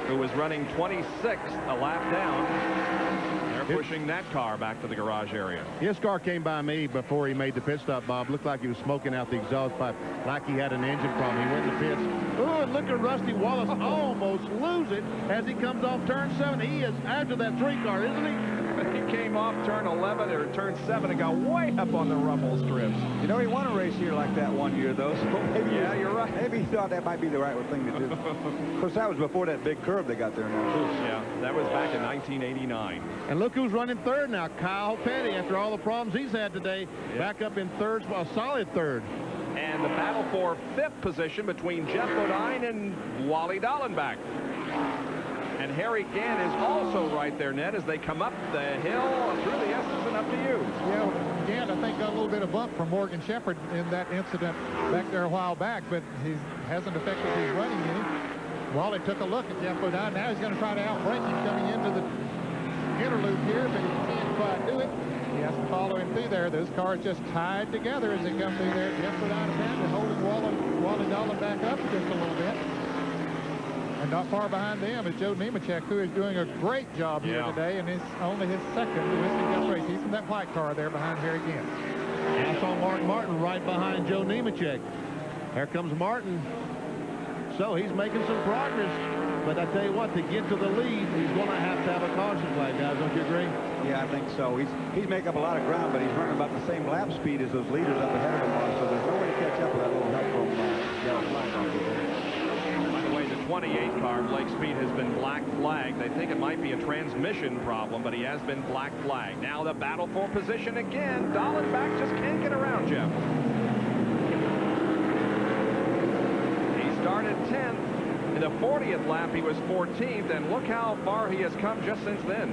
[SPEAKER 1] who was running 26th, a lap down. They're pushing that car back to the garage area.
[SPEAKER 4] His car came by me before he made the pit stop, Bob. Looked like he was smoking out the exhaust pipe, like he had an engine problem. He went in the pits. Oh, and look at Rusty Wallace almost lose it as he comes off turn 7. He is after that 3 car, isn't he?
[SPEAKER 1] He came off turn 11 or turn 7 and got way up on the rumble strips.
[SPEAKER 8] You know, he won a race here like that one year, though. So maybe
[SPEAKER 1] yeah, you're right.
[SPEAKER 8] Maybe he thought that might be the right thing to do. Of course, that was before that big curve they got there now, too.
[SPEAKER 1] Yeah, that was back in 1989.
[SPEAKER 4] And look who's running third now, Kyle Petty. After all the problems he's had today, back up in third, a solid third.
[SPEAKER 1] And the battle for 5th position between Jeff Bodine and Wally Dallenbach. And Harry Gant is also right there, Ned, as they come up the hill through the S's and up to you.
[SPEAKER 5] Yeah, Gant, I think, got a little bit of bump from Morgan Shepherd in that incident back there a while back, but he hasn't affected his running any. Wally took a look at Jeff Bodine. Now he's going to try to outbreak him coming into the interloop here, but he can't quite do it. He has to follow him through there. Those cars just tied together as they come through there. Jeff Bodine apparently holding Wally Dallenbach up just a little bit. And not far behind them is Joe Nemechek, who is doing a great job here today, and it's only his second Winston Cup race. He's in that white car there behind Harry Gant.
[SPEAKER 4] And I saw Mark Martin right behind Joe Nemechek. Here comes Martin. So he's making some progress. But I tell you what, to get to the lead, he's going to have a caution flag, guys. Don't you agree?
[SPEAKER 8] Yeah, I think so. He's making up a lot of ground, but he's running about the same lap speed as those leaders up ahead of him are, so there's no way to catch up with that little help from yellow flag on there.
[SPEAKER 1] 28 car, Blake Speed, has been black flagged. They think it might be a transmission problem, but he has been black flagged. Now the battle for position again. Dallenbach just can't get around Jeff. He started 10th. In the 40th lap, he was 14th, and look how far he has come just since then.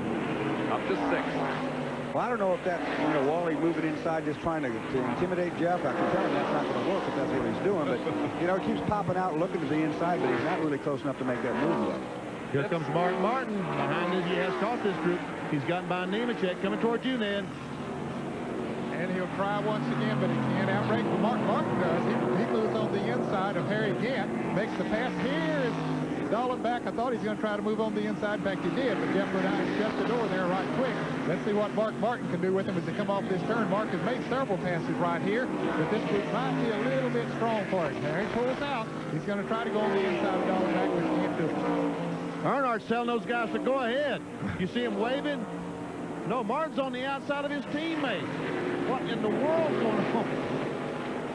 [SPEAKER 1] Up to 6th.
[SPEAKER 8] Well, I don't know if that's, Wally moving inside just trying to intimidate Jeff. I can tell him that's not going to work if that's what he's doing. But, he keeps popping out looking to the inside, but he's not really close enough to make that move yet.
[SPEAKER 4] Here comes Mark Martin. Behind him, he has caught this group. He's gotten by Nemechek coming towards you, Ned.
[SPEAKER 5] And he'll try once again, but he can't outbreak. Well, Mark Martin does. He moves on the inside of Harry Gant, makes the pass. Here is Dahlin back. I thought he's going to try to move on the inside. In fact, he did, but Jeff Bodine shut the door there right quick. Let's see what Mark Martin can do with him as they come off this turn. Mark has made several passes right here, but this might be a little bit strong for him. There he pulls out. He's going to try to go on the inside of Dahlin back, but he can't do it.
[SPEAKER 4] Earnhardt's telling those guys to go ahead. You see him waving? No, Martin's on the outside of his teammate. What in the world's going on?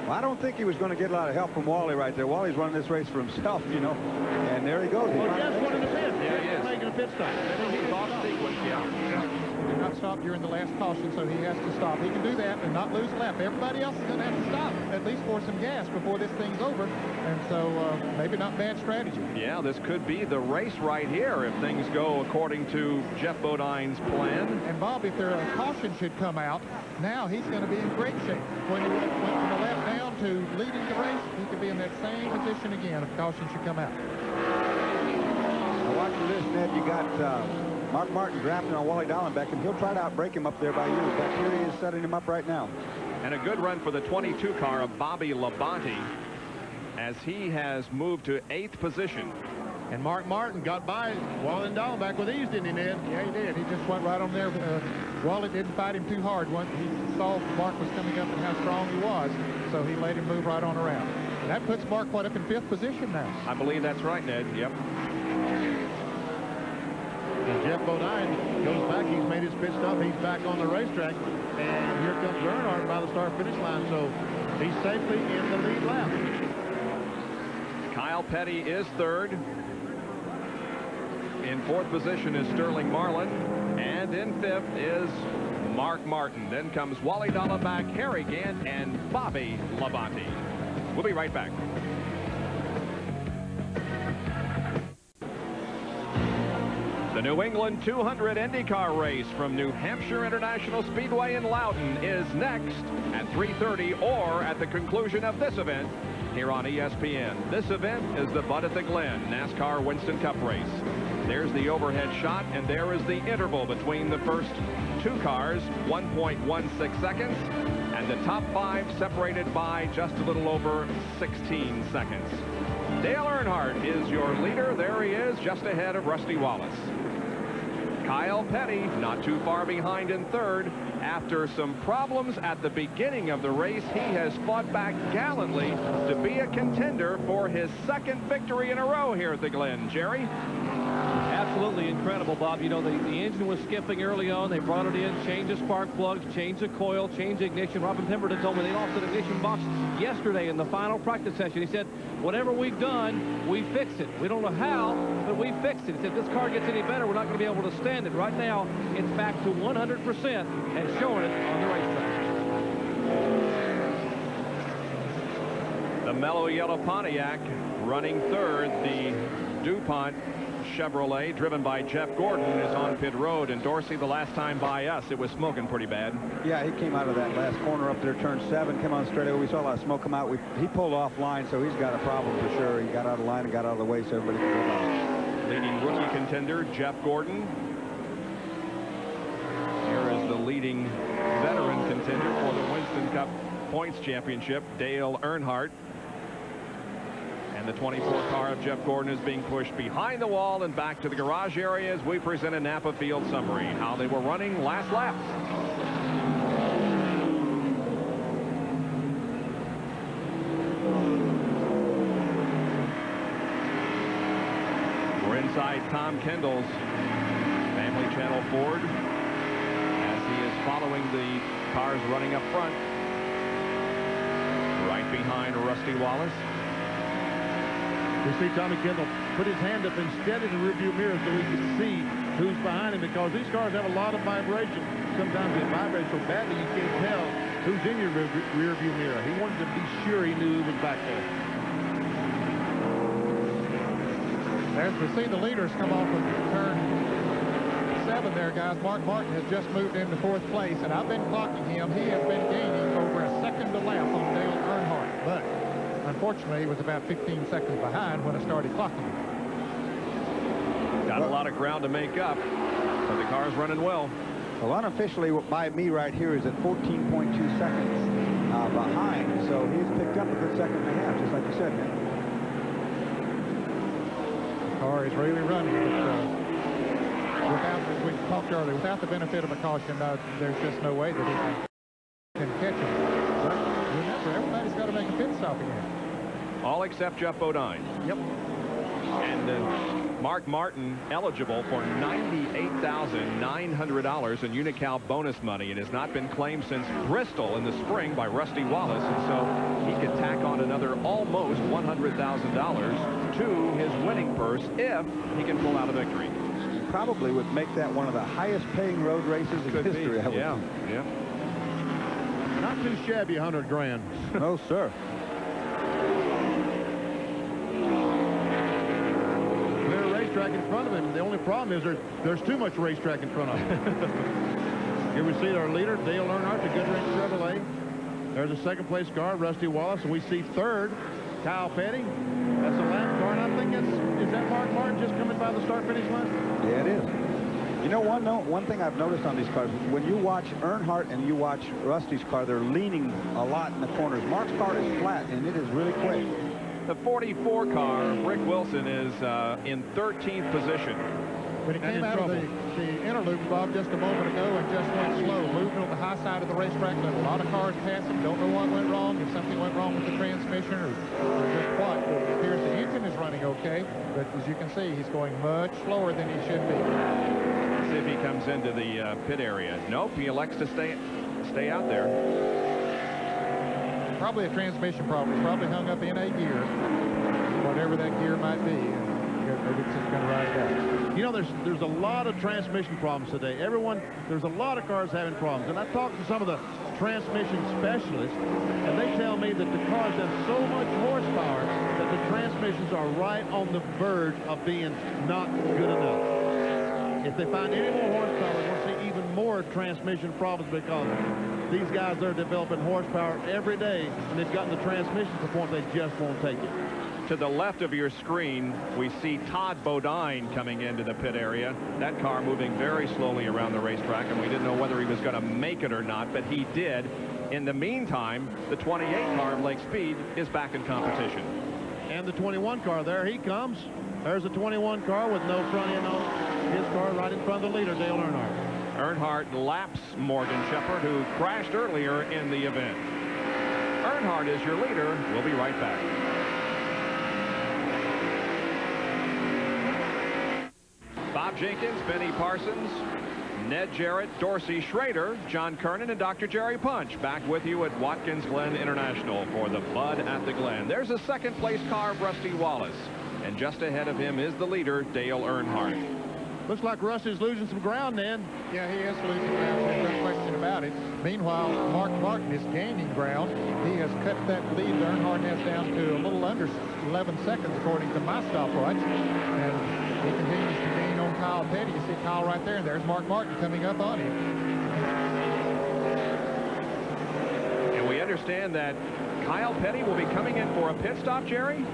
[SPEAKER 8] Well, I don't think he was going to get a lot of help from Wally right there. Wally's running this race for himself, you know. And there he goes.
[SPEAKER 4] Well, Jeff's running the pit.
[SPEAKER 7] There he is.
[SPEAKER 4] Making a pit stop.
[SPEAKER 5] He did not stop during the last caution, so he has to stop. He can do that and not lose a lap. Everybody else is going to have to stop, at least for some gas before this thing's over. And so maybe not bad strategy.
[SPEAKER 1] Yeah, this could be the race right here if things go according to Jeff Bodine's plan.
[SPEAKER 5] And Bob, if there a caution should come out, now he's going to be in great shape. When he went from the left down to leading the race, he could be in that same position again if caution should come out.
[SPEAKER 8] Now watching this, Ned, you got Mark Martin drafting on Wally Dallenbeck, and he'll try to outbreak him up there by you. But here he is setting him up right now.
[SPEAKER 1] And a good run for the 22 car of Bobby Labonte as he has moved to 8th position.
[SPEAKER 4] And Mark Martin got by Wally Dallenbeck with ease, didn't he, Ned?
[SPEAKER 5] Yeah, he did. He just went right on there. Wally didn't fight him too hard. Once he saw Mark was coming up and how strong he was, so he let him move right on around. And that puts Mark, what, up in 5th position now?
[SPEAKER 1] I believe that's right, Ned. Yep.
[SPEAKER 4] And Jeff Bodine goes back. He's made his pit stop. He's back on the racetrack. And here comes Earnhardt by the start-finish line. So he's safely in the lead lap.
[SPEAKER 1] Kyle Petty is 3rd. In 4th position is Sterling Marlin. And in 5th is Mark Martin. Then comes Wally Dallenbeck, Harry Gant, and Bobby Labonte. We'll be right back. The New England 200 IndyCar race from New Hampshire International Speedway in Loudon is next at 3:30 or at the conclusion of this event here on ESPN. This event is the Bud at the Glen NASCAR Winston Cup race. There's the overhead shot, and there is the interval between the first 2 cars, 1.16 seconds, and the top 5 separated by just a little over 16 seconds. Dale Earnhardt is your leader. There he is, just ahead of Rusty Wallace. Kyle Petty not too far behind in 3rd. After some problems at the beginning of the race, he has fought back gallantly to be a contender for his 2nd victory in a row here at the Glen. Jerry?
[SPEAKER 2] Absolutely incredible, Bob. You know, the engine was skipping early on. They brought it in, changed the spark plugs, changed the coil, changed the ignition. Robin Pemberton told me they lost the ignition box yesterday in the final practice session. He said, whatever we've done, we fix it. We don't know how, but we fixed it. He said, if this car gets any better, we're not going to be able to stand it. Right now, it's back to 100% and showing it on the racetrack.
[SPEAKER 1] The mellow yellow Pontiac running 3rd. The DuPont Chevrolet, driven by Jeff Gordon, is on pit road. And Dorsey, the last time by us, it was smoking pretty bad.
[SPEAKER 8] Yeah, he came out of that last corner up there, turn 7, came on straight over. We saw a lot of smoke come out. He pulled off line, so he's got a problem for sure. He got out of line and got out of the way so everybody could go by.
[SPEAKER 1] Leading rookie contender, Jeff Gordon. Here is the leading veteran contender for the Winston Cup Points Championship, Dale Earnhardt. And the 24 car of Jeff Gordon is being pushed behind the wall and back to the garage area as we present a Napa Field summary. How they were running last lap. We're inside Tom Kendall's Family Channel Ford as he is following the cars running up front. Right behind Rusty Wallace.
[SPEAKER 4] You see Tommy Kendall put his hand up instead of the rearview mirror so we can see who's behind him, because these cars have a lot of vibration. Sometimes it vibrates so badly you can't tell who's in your rearview mirror. He wanted to be sure he knew who was back there.
[SPEAKER 5] As we see the leaders come off of turn 7 there, guys. Mark Martin has just moved into 4th place, and I've been clocking him. He has been gaining over a second a lap on Dale Earnhardt, but unfortunately, he was about 15 seconds behind when I started clocking him.
[SPEAKER 1] Got a lot of ground to make up, but the car's running well.
[SPEAKER 8] Well, unofficially, by me right here is at 14.2 seconds behind, so he's picked up a good second and a half, just like you said, man.
[SPEAKER 5] The car is really running. Without, as we talked earlier, without the benefit of a caution, there's just no way that he can catch him. But remember, everybody's got to make a pit stop again.
[SPEAKER 1] All except Jeff Bodine.
[SPEAKER 5] Yep.
[SPEAKER 1] And Mark Martin eligible for $98,900 in Unocal bonus money. It has not been claimed since Bristol in the spring by Rusty Wallace, and so he could tack on another almost $100,000 to his winning purse if he can pull out a victory.
[SPEAKER 8] Probably would make that one of the highest paying road races in history.
[SPEAKER 1] Yeah.
[SPEAKER 4] Not too shabby, 100 grand.
[SPEAKER 8] No, sir.
[SPEAKER 4] Clear racetrack in front of him. The only problem is there's too much racetrack in front of him. Here we see our leader, Dale Earnhardt, the Goodrich Chevrolet. There's a second place car, Rusty Wallace, and we see third, Kyle Petty. That's a lap car, and I think is that Mark Martin just coming by the start-finish line?
[SPEAKER 8] Yeah, it is. You know, one thing I've noticed on these cars, when you watch Earnhardt and you watch Rusty's car, they're leaning a lot in the corners. Mark's car is flat, and it is really quick.
[SPEAKER 1] The 44 car, Rick Wilson, is in 13th position.
[SPEAKER 5] But he came out of the interloop, Bob, just a moment ago and just went slow, moving on the high side of the racetrack. Let a lot of cars pass him. Don't know what went wrong, if something went wrong with the transmission or just what. It appears the engine is running okay, but as you can see, he's going much slower than he should be.
[SPEAKER 1] See if he comes into the pit area. Nope, he elects to stay out there.
[SPEAKER 5] Probably a transmission problem. It's probably hung up in a gear, whatever that gear might be. Maybe it's just going to ride it out.
[SPEAKER 4] You know, there's a lot of transmission problems today. There's a lot of cars having problems. And I talked to some of the transmission specialists, and they tell me that the cars have so much horsepower that the transmissions are right on the verge of being not good enough. If they find any more horsepower, we're going to see even more transmission problems because these guys are developing horsepower every day, and they've gotten the transmission to the point they just won't take it.
[SPEAKER 1] To the left of your screen, we see Todd Bodine coming into the pit area. That car moving very slowly around the racetrack, and we didn't know whether he was going to make it or not, but he did. In the meantime, the 28 car of Lake Speed is back in competition.
[SPEAKER 4] And the 21 car, there he comes. There's the 21 car with no front end on his car right in front of the leader, Dale Earnhardt.
[SPEAKER 1] Earnhardt laps Morgan Shepherd, who crashed earlier in the event. Earnhardt is your leader. We'll be right back. Bob Jenkins, Benny Parsons, Ned Jarrett, Dorsey Schrader, John Kernan, and Dr. Jerry Punch back with you at Watkins Glen International for the Bud at the Glen. There's a second place car of Rusty Wallace, and just ahead of him is the leader, Dale Earnhardt.
[SPEAKER 4] Looks like Rusty's losing some ground, Ned.
[SPEAKER 5] Yeah, he is losing ground. There's no question about it. Meanwhile, Mark Martin is gaining ground. He has cut that lead Earnhardt has down to a little under 11 seconds, according to my stopwatch. And he continues to gain on Kyle Petty. You see Kyle right there, and there's Mark Martin coming up on him.
[SPEAKER 1] And we understand that Kyle Petty will be coming in for a pit stop, Jerry?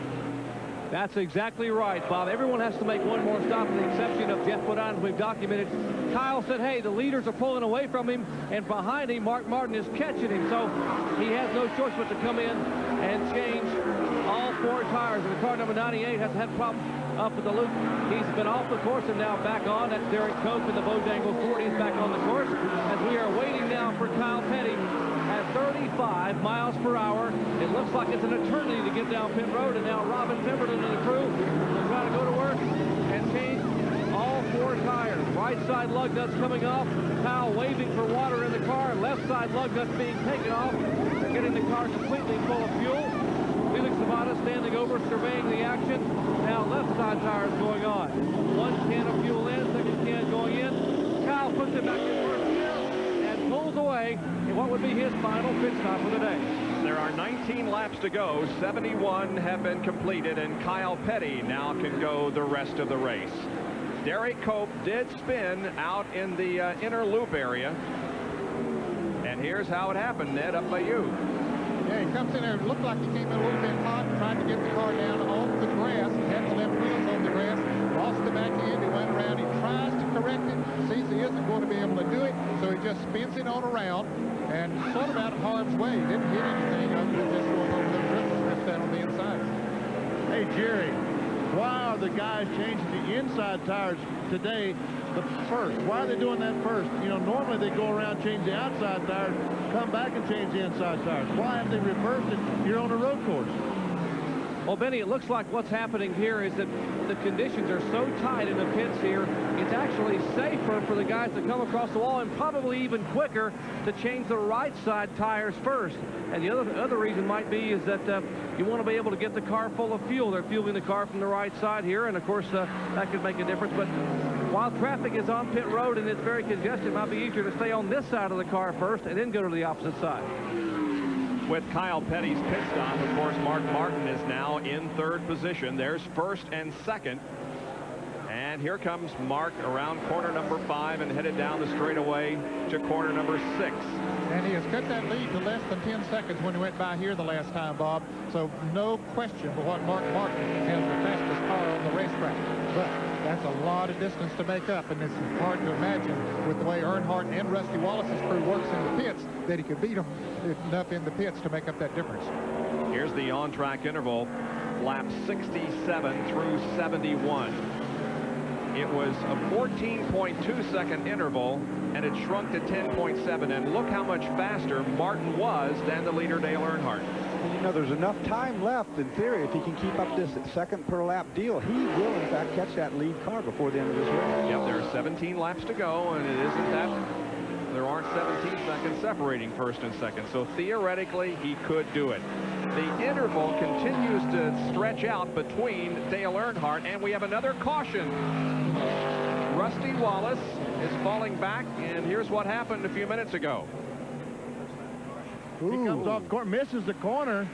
[SPEAKER 2] That's exactly right, Bob. Everyone has to make one more stop, with the exception of Jeff Bodine, as we've documented. Kyle said, hey, the leaders are pulling away from him, and behind him, Mark Martin is catching him. So he has no choice but to come in and change all four tires. And the car number 98 has had problems up at the loop. He's been off the course and now back on. That's Derek Cope in the Bojangle 40 is back on the course. As we are waiting now for Kyle Petty at 35 miles per hour. It looks like it's an eternity to get down pit road, and now Robin Pemberton and the crew will try to go to work and change all four tires. Right side lug nuts coming off. Kyle waving for water in the car. Left side lug nuts being taken off. They're getting the car completely full of fuel. Felix Zavada standing over, surveying the action. Now left side tires going on. One can of fuel in, second can going in. Kyle puts it back in first gear and pulls away in what would be his final pit stop for the day.
[SPEAKER 1] There are 19 laps to go. 71 have been completed, and Kyle Petty now can go the rest of the race. Derek Cope did spin out in the inner loop area. And here's how it happened, Ned, up by you.
[SPEAKER 5] Yeah, he comes in there. It looked like he came in a little bit hot, tried to get the car down on the grass. He had the left wheels on the grass, lost the back end. He went around. He tries to correct it, sees he isn't going to be able to do it, so just spins it on around and sort of out of harm's way. He didn't hit anything other than just going over the dribble strips down on the inside.
[SPEAKER 4] Hey, Jerry, why are the guys changing the inside tires today the first? Why are they doing that first? You know, normally they go around, change the outside tires, come back and change the inside tires. Why have they reversed it here on the road course?
[SPEAKER 2] Well, Benny, it looks like what's happening here is that the conditions are so tight in the pits here, it's actually safer for the guys to come across the wall, and probably even quicker to change the right side tires first. And the other reason might be is that you want to be able to get the car full of fuel. They're fueling the car from the right side here, and of course that could make a difference. But while traffic is on pit road and it's very congested, it might be easier to stay on this side of the car first and then go to the opposite side.
[SPEAKER 1] With Kyle Petty's pit stop, of course, Mark Martin is now in third position. There's first and second. And here comes Mark around corner number 5 and headed down the straightaway to corner number 6.
[SPEAKER 5] And he has cut that lead to less than 10 seconds when he went by here the last time, Bob. So no question but what Mark Martin has the fastest car on the racetrack. But that's a lot of distance to make up, and it's hard to imagine with the way Earnhardt and Rusty Wallace's crew works in the pits that he could beat them enough in the pits to make up that difference.
[SPEAKER 1] Here's the on-track interval, lap 67 through 71. It was a 14.2-second interval, and it shrunk to 10.7. And look how much faster Martin was than the leader, Dale Earnhardt.
[SPEAKER 8] And you know, there's enough time left, in theory, if he can keep up this second per lap deal, he will, in fact, catch that lead car before the end of this race.
[SPEAKER 1] Yep, there are 17 laps to go, and it isn't that. There aren't 17 seconds separating first and second, so theoretically, he could do it. The interval continues to stretch out between Dale Earnhardt, and we have another caution. Rusty Wallace is falling back, and here's what happened a few minutes ago.
[SPEAKER 4] He comes off the corner, misses the corner.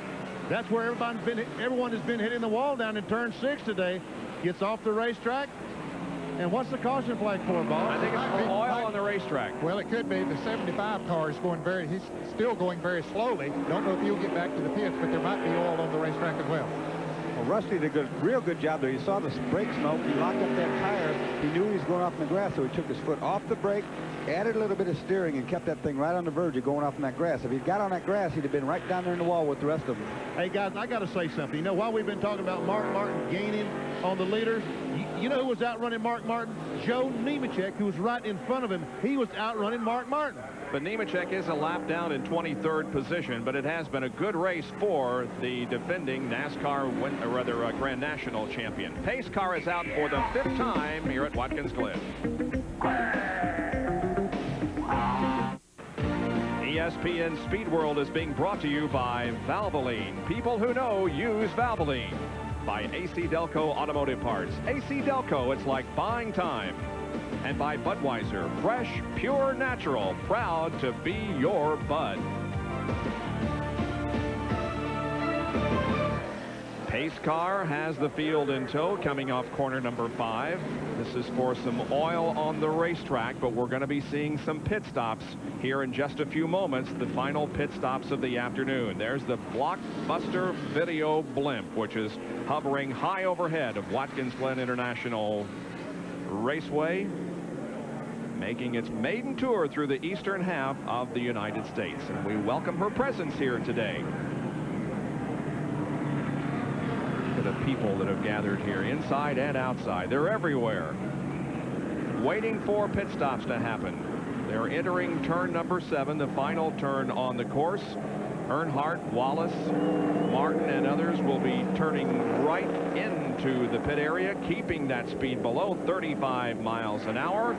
[SPEAKER 4] That's where everyone has been hitting the wall down in turn 6 today. Gets off the racetrack. And what's the caution flag for, Bob?
[SPEAKER 1] I think it's for oil on the racetrack.
[SPEAKER 5] Well, it could be. The 75 car is going he's still going very slowly. Don't know if he'll get back to the pits, but there might be oil on the racetrack as well.
[SPEAKER 8] Well, Rusty did a real good job there. You saw the brake smoke. He locked up that tire. He knew he was going off in the grass, so he took his foot off the brake, added a little bit of steering, and kept that thing right on the verge of going off in that grass. If he'd got on that grass, he'd have been right down there in the wall with the rest of them.
[SPEAKER 4] Hey, guys, I got to say something. You know, while we've been talking about Mark Martin gaining on the leaders, you know who was outrunning Mark Martin? Joe Nemechek, who was right in front of him. He was outrunning Mark Martin.
[SPEAKER 1] But Nemechek is a lap down in 23rd position, but it has been a good race for the defending NASCAR, Grand National champion. Pace car is out for the 5th time here at Watkins Glen. ESPN Speed World is being brought to you by Valvoline. People who know use Valvoline. By AC Delco Automotive Parts. AC Delco, it's like buying time. And by Budweiser, fresh, pure, natural, proud to be your Bud. Pace car has the field in tow coming off corner number 5. This is for some oil on the racetrack, but we're going to be seeing some pit stops here in just a few moments, the final pit stops of the afternoon. There's the Blockbuster Video Blimp, which is hovering high overhead of Watkins Glen International Raceway, making its maiden tour through the eastern half of the United States. And we welcome her presence here today. To the people that have gathered here, inside and outside. They're everywhere, waiting for pit stops to happen. They're entering turn number 7, the final turn on the course. Earnhardt, Wallace, Martin, and others will be turning right into the pit area, keeping that speed below 35 miles an hour.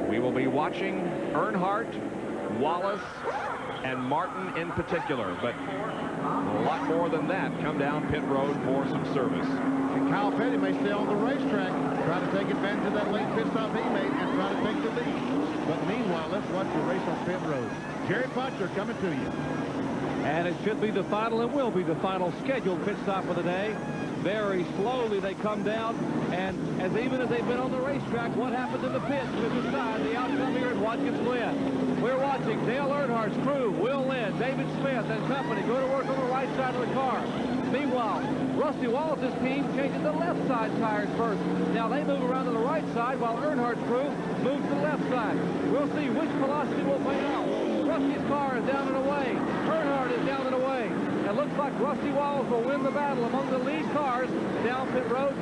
[SPEAKER 1] We will be watching Earnhardt, Wallace, and Martin in particular, but a lot more than that come down pit road for some service.
[SPEAKER 4] And Kyle Petty may stay on the racetrack, try to take advantage of that late pit stop he made and try to take the lead. But meanwhile, let's watch the race on pit road. Jerry Butler coming to you.
[SPEAKER 2] And it should be the final, and will be the final scheduled pit stop of the day. Very slowly they come down, and even as they've been on the racetrack, what happens in the pits to decide the outcome here at Watkins Glen. We're watching Dale Earnhardt's crew, Will Lynn, David Smith, and company go to work on the right side of the car. Meanwhile, Rusty Wallace's team changes the left side tires first. Now they move around to the right side while Earnhardt's crew moves to the left side. We'll see which philosophy will play out. Rusty's car is down and away. Earnhardt is down and away. It looks like Rusty Wallace will win the battle among the lead cars down pit road.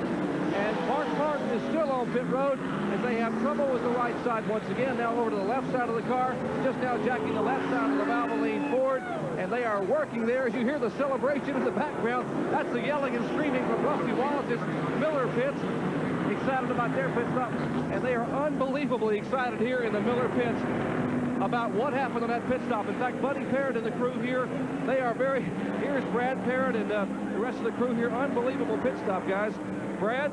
[SPEAKER 2] And Mark Martin is still on pit road as they have trouble with the right side once again. Now over to the left side of the car, just now jacking the left side of the Valvoline Ford. And they are working there. As you hear the celebration in the background, that's the yelling and screaming from Rusty Wallace's Miller pits. Excited about their pit stop. And they are unbelievably excited here in the Miller pits about what happened on that pit stop. In fact, Buddy Parrott and the crew here, they are very... Here's Brad Parrott and the rest of the crew here. Unbelievable pit stop, guys. Brad,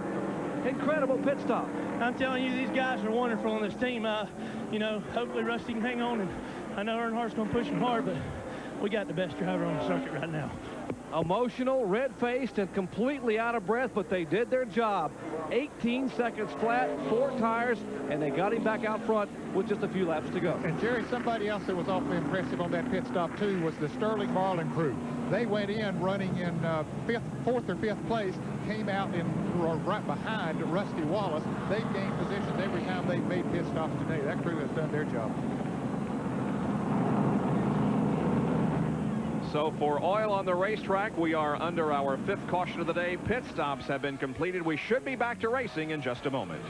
[SPEAKER 2] incredible pit stop.
[SPEAKER 11] I'm telling you, these guys are wonderful on this team. You know, hopefully Rusty can hang on, and I know Earnhardt's going to push him hard, but we got the best driver on the circuit right now.
[SPEAKER 2] Emotional, red-faced, and completely out of breath, but they did their job. 18 seconds flat, 4 tires, and they got him back out front with just a few laps to go.
[SPEAKER 5] And Jerry, somebody else that was awfully impressive on that pit stop too was the Sterling Marlin crew. They went in running in 4th or 5th place, came out in right behind Rusty Wallace. They've gained positions every time they've made pit stops today. That crew has done their job.
[SPEAKER 1] So for oil on the racetrack, we are under our 5th caution of the day. Pit stops have been completed. We should be back to racing in just a moment.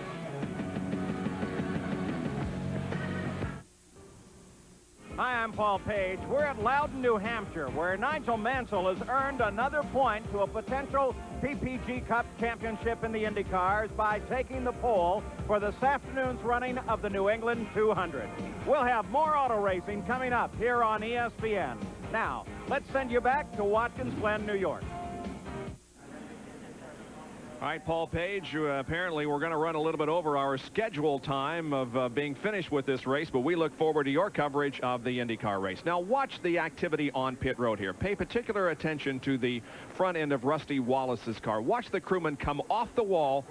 [SPEAKER 9] Hi, I'm Paul Page. We're at Loudon, New Hampshire, where Nigel Mansell has earned another point to a potential PPG Cup championship in the IndyCars by taking the pole for this afternoon's running of the New England 200. We'll have more auto racing coming up here on ESPN. Now, let's send you back to Watkins Glen, New York.
[SPEAKER 1] All right, Paul Page, apparently we're going to run a little bit over our scheduled time of being finished with this race, but we look forward to your coverage of the IndyCar race. Now, watch the activity on pit road here. Pay particular attention to the front end of Rusty Wallace's car. Watch the crewman come off the wall,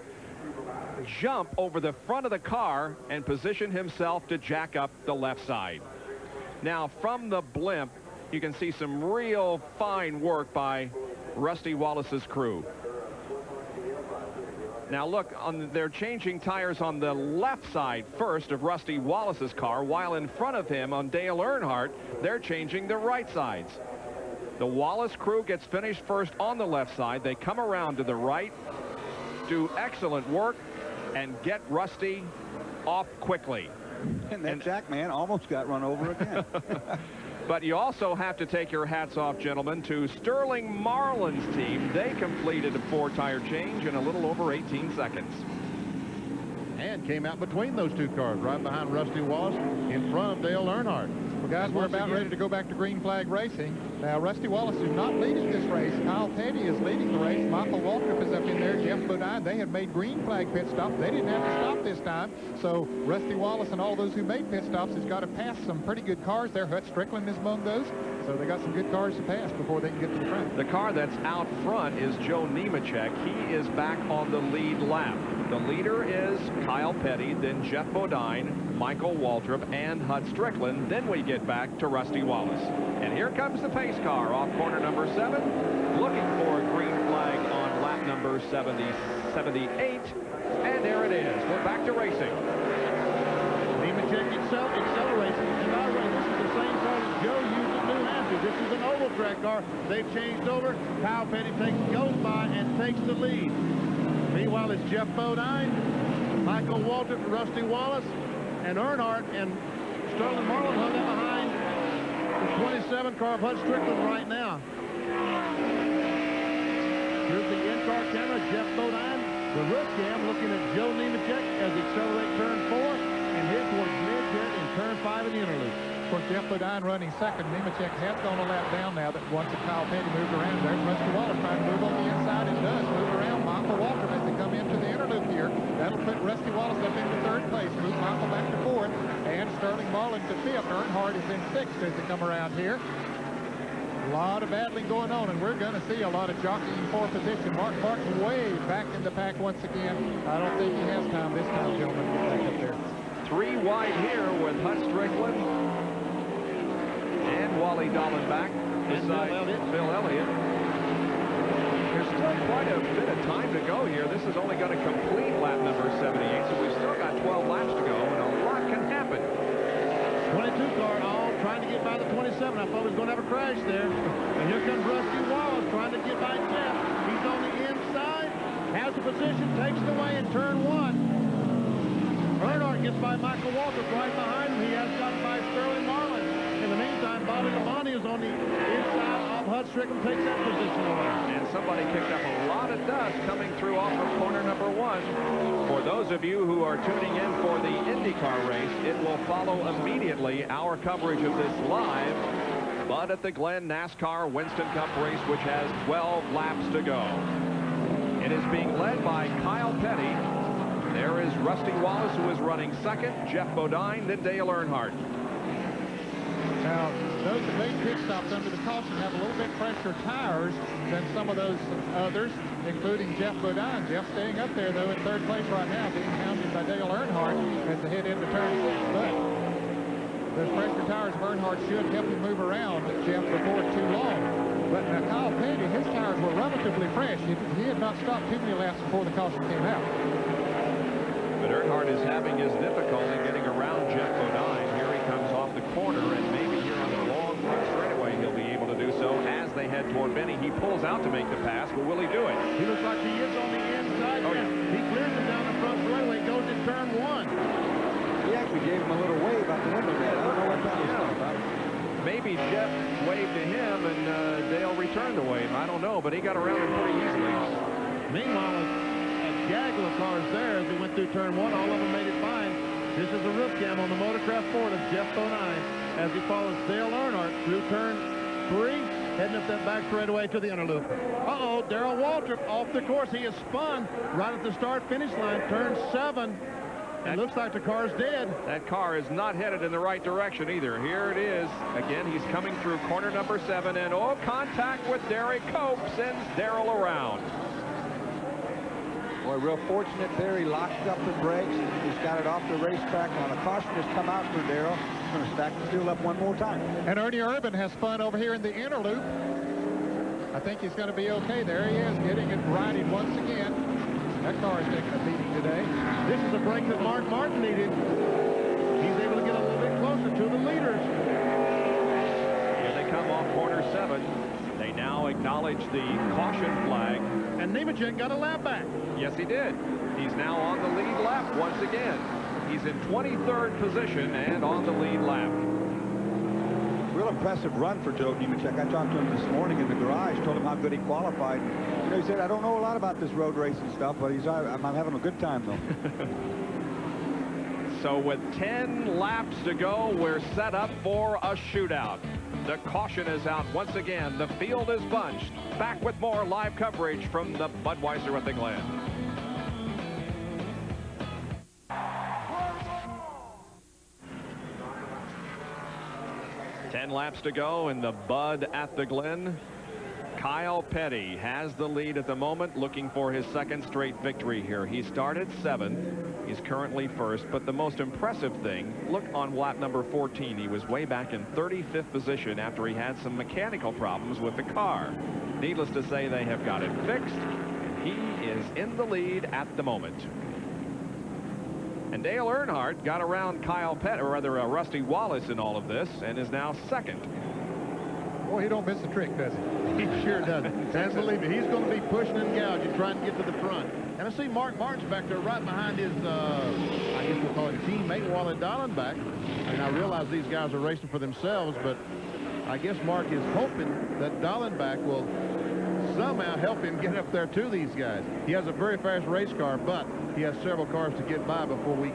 [SPEAKER 1] jump over the front of the car, and position himself to jack up the left side. Now, from the blimp, you can see some real fine work by Rusty Wallace's crew. Now look, they're changing tires on the left side first of Rusty Wallace's car, while in front of him on Dale Earnhardt, they're changing the right sides. The Wallace crew gets finished first on the left side. They come around to the right, do excellent work, and get Rusty off quickly.
[SPEAKER 8] And that Jackman almost got run over again.
[SPEAKER 1] But you also have to take your hats off, gentlemen, to Sterling Marlin's team. They completed a 4-tire change in a little over 18 seconds.
[SPEAKER 4] And came out between those 2 cars, right behind Rusty Wallace, in front of Dale Earnhardt.
[SPEAKER 5] Well, guys, we're about ready to go back to green flag racing. Now, Rusty Wallace is not leading this race. Kyle Petty is leading the race. Michael Waltrip is up in there. Jeff Bodine, they have made green flag pit stops. They didn't have to stop this time. So Rusty Wallace and all those who made pit stops has got to pass some pretty good cars there. Hut Strickland is among those. So they got some good cars to pass before they can get to the front.
[SPEAKER 1] The car that's out front is Joe Nemechek. He is back on the lead lap. The leader is Kyle Petty, then Jeff Bodine, Michael Waltrip, and Hut Strickland. Then we get back to Rusty Wallace. And here comes the pace car off corner number 7, looking for a green flag on lap number 78. And there it is. We're back to racing.
[SPEAKER 4] Nemechek accelerates. And by the way, this is the same car that Joe used at New Hampshire. This is an oval track car. They've changed over. Kyle Petty goes by and takes the lead. Meanwhile, it's Jeff Bodine, Michael Waltrip, Rusty Wallace, and Earnhardt, and Sterling Marlin hung up behind the 27 car of Hut Strickland right now. Here's the in-car camera, Jeff Bodine, the roof cam looking at Joe Nemechek as he accelerates turn 4 and head towards mid-pit in turn 5 in the interlude.
[SPEAKER 5] Of course, Jeff Bodine running second. Nemechek has gone a lap down now that once Kyle Petty moved around. There's Rusty Wallace trying to move on the inside and does move around Michael Waltrip as they come into the interloop here. That'll put Rusty Wallace up into 3rd place, move Michael back to 4th, and Sterling Marlin to 5th. Earnhardt is in 6th as they come around here. A lot of battling going on, and we're going to see a lot of jockeying for position. Mark Martin way back in the pack once again. I don't think he has time this time, gentlemen, to get back up there.
[SPEAKER 1] 3 wide here with Hut Strickland and Wally Dallenbach beside Bill Elliott. quite a bit of time to go here. This is only going to complete lap number 78, so we've still got 12 laps to go, and a lot can happen.
[SPEAKER 4] 22 car all trying to get by the 27. I thought he was going to have a crash there. And here comes Rusty Wallace trying to get by Jeff. He's on the inside, has the position, takes it away in turn 1. Earnhardt gets by Michael Waltrip right behind him. He has gotten by Sterling Marlin. In the meantime, Bobby Labonte is on the inside of Hud Strickland, takes that position away.
[SPEAKER 1] And somebody kicked up a lot of dust coming through off of corner number 1. For those of you who are tuning in for the IndyCar race, it will follow immediately our coverage of this live Bud at the Glen NASCAR Winston Cup race, which has 12 laps to go. It is being led by Kyle Petty. There is Rusty Wallace, who is running second, Jeff Bodine, then Dale Earnhardt.
[SPEAKER 5] Now, those that made pit stops under the caution have a little bit fresher tires than some of those others, including Jeff Bodine. Jeff staying up there, though, in third place right now, being hounded by Dale Earnhardt as they head into turn 6. But those fresher tires of Earnhardt should help him move around Jeff before too long. But now Kyle Petty, his tires were relatively fresh. He had not stopped too many laps before the caution came out.
[SPEAKER 1] But Earnhardt is having his difficulty getting around Jeff Bodine. Here he comes off the corner, and maybe here on the long front straightaway he'll be able to do so as they head toward Benny. He pulls out to make the pass, but will he do it?
[SPEAKER 4] He looks like he is on the inside.
[SPEAKER 1] Oh, yeah.
[SPEAKER 4] He clears him down the front straightaway, goes to turn 1.
[SPEAKER 8] He actually gave him a little wave out the window there. I don't know what that was all about.
[SPEAKER 1] Maybe Jeff waved to him and Dale returned the wave. I don't know, but he got around him pretty easily.
[SPEAKER 4] Meanwhile, a gaggle of cars there as they went through turn 1. All of them made it fine. This is a roof cam on the Motorcraft Ford of Jeff Bodine as he follows Dale Earnhardt through turn 3, heading up that back straightaway to the inner loop. Uh-oh, Darrell Waltrip off the course. He is spun right at the start-finish line, turn 7. It looks like the car's dead.
[SPEAKER 1] That car is not headed in the right direction either. Here it is. Again, he's coming through corner number 7, and contact with Derek Cope sends Darrell around.
[SPEAKER 8] Boy, real fortunate there. He locked up the brakes. He's got it off the racetrack. Now the caution has come out for Darrell. He's going to stack the field up one more time.
[SPEAKER 5] And Ernie Urban has spun over here in the inner loop. I think he's going to be okay. There he is, getting it righted once again. That car is taking a beating today.
[SPEAKER 4] This is a break that Mark Martin needed. He's able to get a little bit closer to the leaders.
[SPEAKER 1] Here they come off corner 7. They now acknowledge the caution flag.
[SPEAKER 4] And Nemechek got a lap back.
[SPEAKER 1] Yes, he did. He's now on the lead lap once again. He's in 23rd position and on the lead lap.
[SPEAKER 8] Real impressive run for Joe Nemechek. I talked to him this morning in the garage, told him how good he qualified. You know, he said, I don't know a lot about this road racing stuff, but I'm having a good time, though.
[SPEAKER 1] So with 10 laps to go, we're set up for a shootout. The caution is out once again. The field is bunched. Back with more live coverage from the Budweiser at the Glen. Ten laps to go in the Bud at the Glen. Kyle Petty has the lead at the moment, looking for his second straight victory here. He started 7th. He's currently 1st, but the most impressive thing, look on lap number 14. He was way back in 35th position after he had some mechanical problems with the car. Needless to say, they have got it fixed. He is in the lead at the moment. And Dale Earnhardt got around Kyle Petty, or rather Rusty Wallace in all of this, and is now 2nd.
[SPEAKER 5] Boy, he don't miss a trick, does he?
[SPEAKER 4] He sure doesn't. And believe me, he's going to be pushing and gouging, trying to get to the front. And I see Mark Martin's back there right behind his, I guess we'll call it teammate, Wally Dallenbach. And I realize these guys are racing for themselves, but I guess Mark is hoping that Dallenbach will somehow help him get up there to these guys. He has a very fast race car, but he has several cars to get by before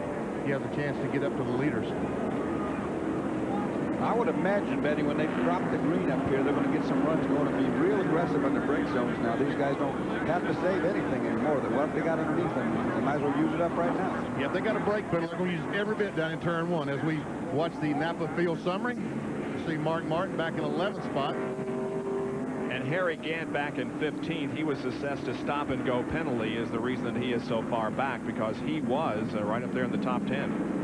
[SPEAKER 4] he has a chance to get up to the leaders.
[SPEAKER 8] I would imagine, Betty, when they drop the green up here, they're going to get some runs going and be real aggressive on the brake zones now. These guys don't have to save anything anymore. What they got underneath them, they might as well use it up right now.
[SPEAKER 4] Yeah, if they got a brake pedal, they're going to use every bit down in turn 1. As we watch the Napa field summary, you see Mark Martin back in 11th spot.
[SPEAKER 1] And Harry Gant back in 15th. He was assessed a stop-and-go penalty is the reason that he is so far back, because he was right up there in the top 10.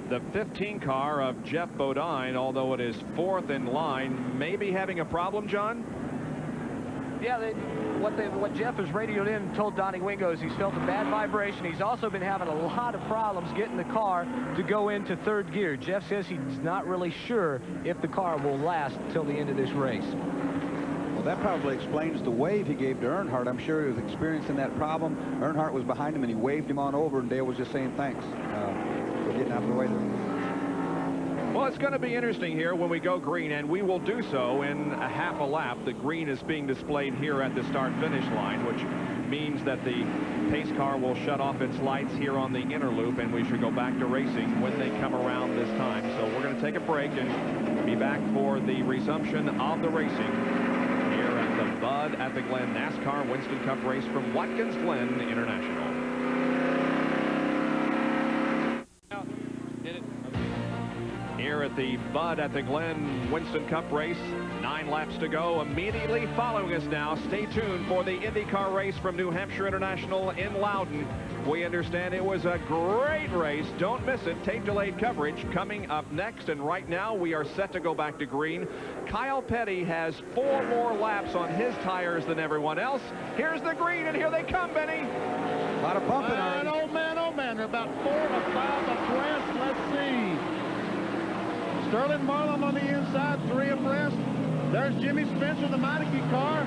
[SPEAKER 1] The 15 car of Jeff Bodine, although it is 4th in line, may be having a problem, John?
[SPEAKER 3] Yeah, what Jeff has radioed in and told Donnie Wingo is he's felt a bad vibration. He's also been having a lot of problems getting the car to go into 3rd gear. Jeff says he's not really sure if the car will last until the end of this race.
[SPEAKER 8] Well, that probably explains the wave he gave to Earnhardt. I'm sure he was experiencing that problem. Earnhardt was behind him, and he waved him on over, and Dale was just saying thanks for getting out of the way there.
[SPEAKER 1] Well, it's going to be interesting here when we go green, and we will do so in a half a lap. The green is being displayed here at the start-finish line, which means that the pace car will shut off its lights here on the inner loop, and we should go back to racing when they come around this time. So we're going to take a break and be back for the resumption of the racing here at the Bud at the Glen NASCAR Winston Cup race from Watkins Glen International. Here at the Bud at the Glen Winston Cup race, 9 laps to go. Immediately following us now, stay tuned for the IndyCar race from New Hampshire International in Loudon. We understand it was a great race. Don't miss it. Tape delayed coverage coming up next. And right now we are set to go back to green. Kyle Petty has 4 more laps on his tires than everyone else. Here's the green, and here they come, Benny.
[SPEAKER 8] A lot of pumping already.
[SPEAKER 4] Oh man, they're about 4 or 5 abreast. Let's see. Sterling Marlin on the inside, 3 abreast. There's Jimmy Spencer, the Meineke car.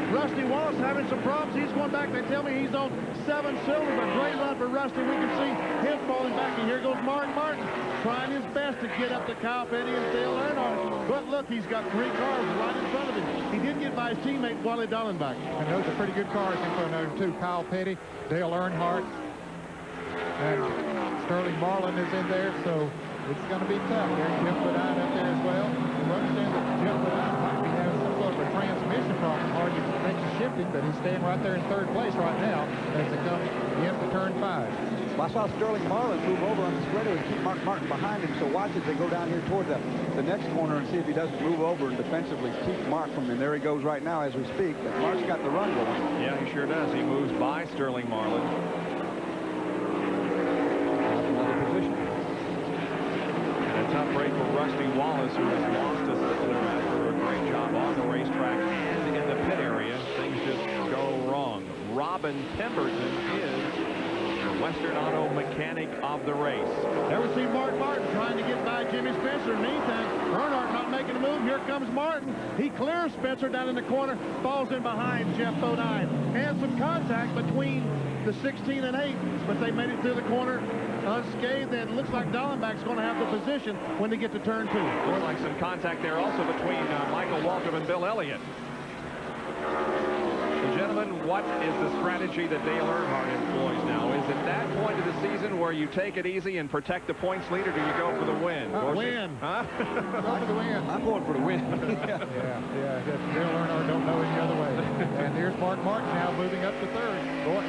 [SPEAKER 4] Rusty Wallace having some problems. He's going back. They tell me he's on 7 cylinders. A great run for Rusty. We can see him falling back. And here goes Mark Martin trying his best to get up to Kyle Petty and Dale Earnhardt. But look, he's got 3 cars right in front of him. He did get by his teammate Wally Dallenbach.
[SPEAKER 5] And those are pretty good cars in front of him, too. Kyle Petty, Dale Earnhardt, and Sterling Marlin is in there. So it's going to be tough. There's Jeff Bodine up there as well. We understand that Jeff Bodine might be having some sort of a transmission problem, hard to make the shifting, but he's staying right there in 3rd place right now as they come into turn 5.
[SPEAKER 8] Well, I saw Sterling Marlin move over on the spreader and keep Mark Martin behind him, so watch as they go down here toward the next corner and see if he doesn't move over and defensively keep Mark from him. There he goes right now as we speak. But Mark's got the run going.
[SPEAKER 1] Yeah, he sure does. He moves by Sterling Marlin. Tough break for Rusty Wallace, who has lost a cylinder after a great job on the racetrack and in the pit area. Things just go wrong. Robin Pemberton is the Western Auto mechanic of the race.
[SPEAKER 4] There we see Mark Martin trying to get by Jimmy Spencer. Meantime, Earnhardt not making a move. Here comes Martin. He clears Spencer down in the corner, falls in behind Jeff Bodine. And some contact between the 16 and 8, but they made it through the corner unscathed, and it looks like Dallenbach's going to have the position when they get to turn 2.
[SPEAKER 1] Looks like some contact there also between Michael Waltrip and Bill Elliott. So, gentlemen, what is the strategy that Dale Earnhardt employs now? Is it that point of the season where you take it easy and protect the points lead, or do you go for the win?
[SPEAKER 4] Win.
[SPEAKER 5] Go for the win.
[SPEAKER 8] I'm going for the win.
[SPEAKER 5] yeah. Dale Earnhardt don't know any other way. And here's Mark Martin now moving up to 3rd. Boy,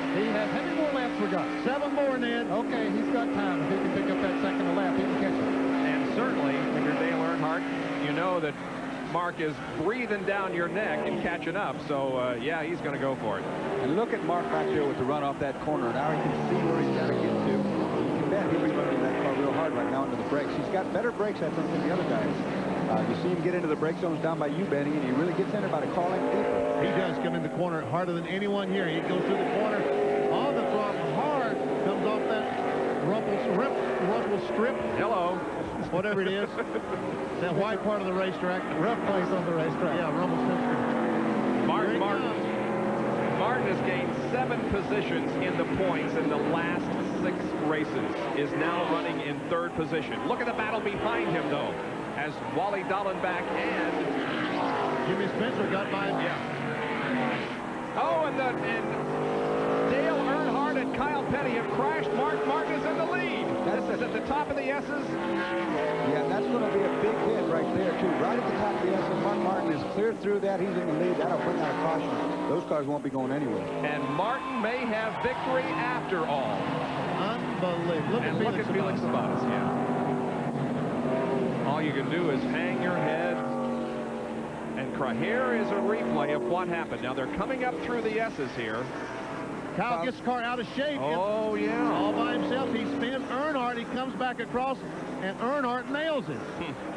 [SPEAKER 5] he has, how many more laps we got?
[SPEAKER 4] 7 more, Ned.
[SPEAKER 5] Okay, he's got time. If he can pick up that 2nd lap, he can catch it.
[SPEAKER 1] And certainly, if you're Dale Earnhardt, you know that Mark is breathing down your neck and catching up. So, yeah, he's going to go for it.
[SPEAKER 8] And look at Mark back there with the run off that corner. Now he can see where he's got to get to. You can bet he'll be running that car real hard right now into the brakes. He's got better brakes, I think, than the other guys. You see him get into the brake zones down by you, Benny, and he really gets in there by the car length deeper.
[SPEAKER 4] He does come in the corner harder than anyone here. He goes through the corner on the throttle hard, comes off that rumble strip.
[SPEAKER 1] Hello.
[SPEAKER 4] Whatever it is. That white part of the racetrack.
[SPEAKER 5] Rough place on the racetrack.
[SPEAKER 4] Yeah, rumble strip.
[SPEAKER 1] Martin has gained 7 positions in the points in the last 6 races. Is now running in 3rd position. Look at the battle behind him, though, as Wally Dallenbach and
[SPEAKER 4] Jimmy Spencer got by him.
[SPEAKER 1] Yeah. Oh, and Dale Earnhardt and Kyle Petty have crashed. Mark Martin is in the lead. This is at the top of the S's.
[SPEAKER 8] Yeah, that's going to be a big hit right there, too. Right at the top of the S's, Mark Martin is clear through that. He's in the lead. That'll bring out a caution. Those cars won't be going anywhere.
[SPEAKER 1] And Martin may have victory after all.
[SPEAKER 4] Unbelievable.
[SPEAKER 1] Look at Felix Sabates, yeah. All you can do is hang your head and cry. Here is a replay of what happened. Now, they're coming up through the S's here.
[SPEAKER 4] Kyle gets the car out of shape.
[SPEAKER 3] Oh, yeah.
[SPEAKER 4] All by himself. He spins Earnhardt. He comes back across, and Earnhardt nails it.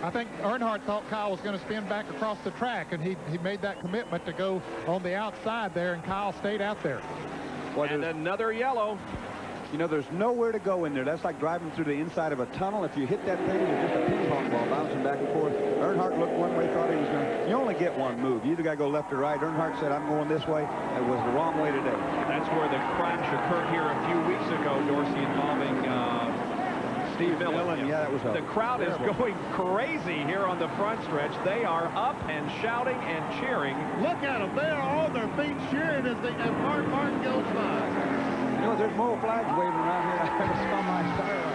[SPEAKER 5] I think Earnhardt thought Kyle was going to spin back across the track, and he made that commitment to go on the outside there, and Kyle stayed out there.
[SPEAKER 3] Well, and another yellow.
[SPEAKER 8] You know, there's nowhere to go in there. That's like driving through the inside of a tunnel. If you hit that thing, it's just a ping pong ball bouncing back and forth. Earnhardt looked one way, thought he was going to. You only get one move. You either got to go left or right. Earnhardt said, I'm going this way. It was the wrong way today.
[SPEAKER 1] That's where the crash occurred here a few weeks ago, Dorsey, involving Steve Millen.
[SPEAKER 8] Yeah, that was
[SPEAKER 1] the crowd is going crazy here on the front stretch. They are up and shouting and cheering.
[SPEAKER 4] Look at them. They are on their feet cheering as Mark Martin goes by.
[SPEAKER 8] You know, there's more flags waving around here. I haven't spun my tire.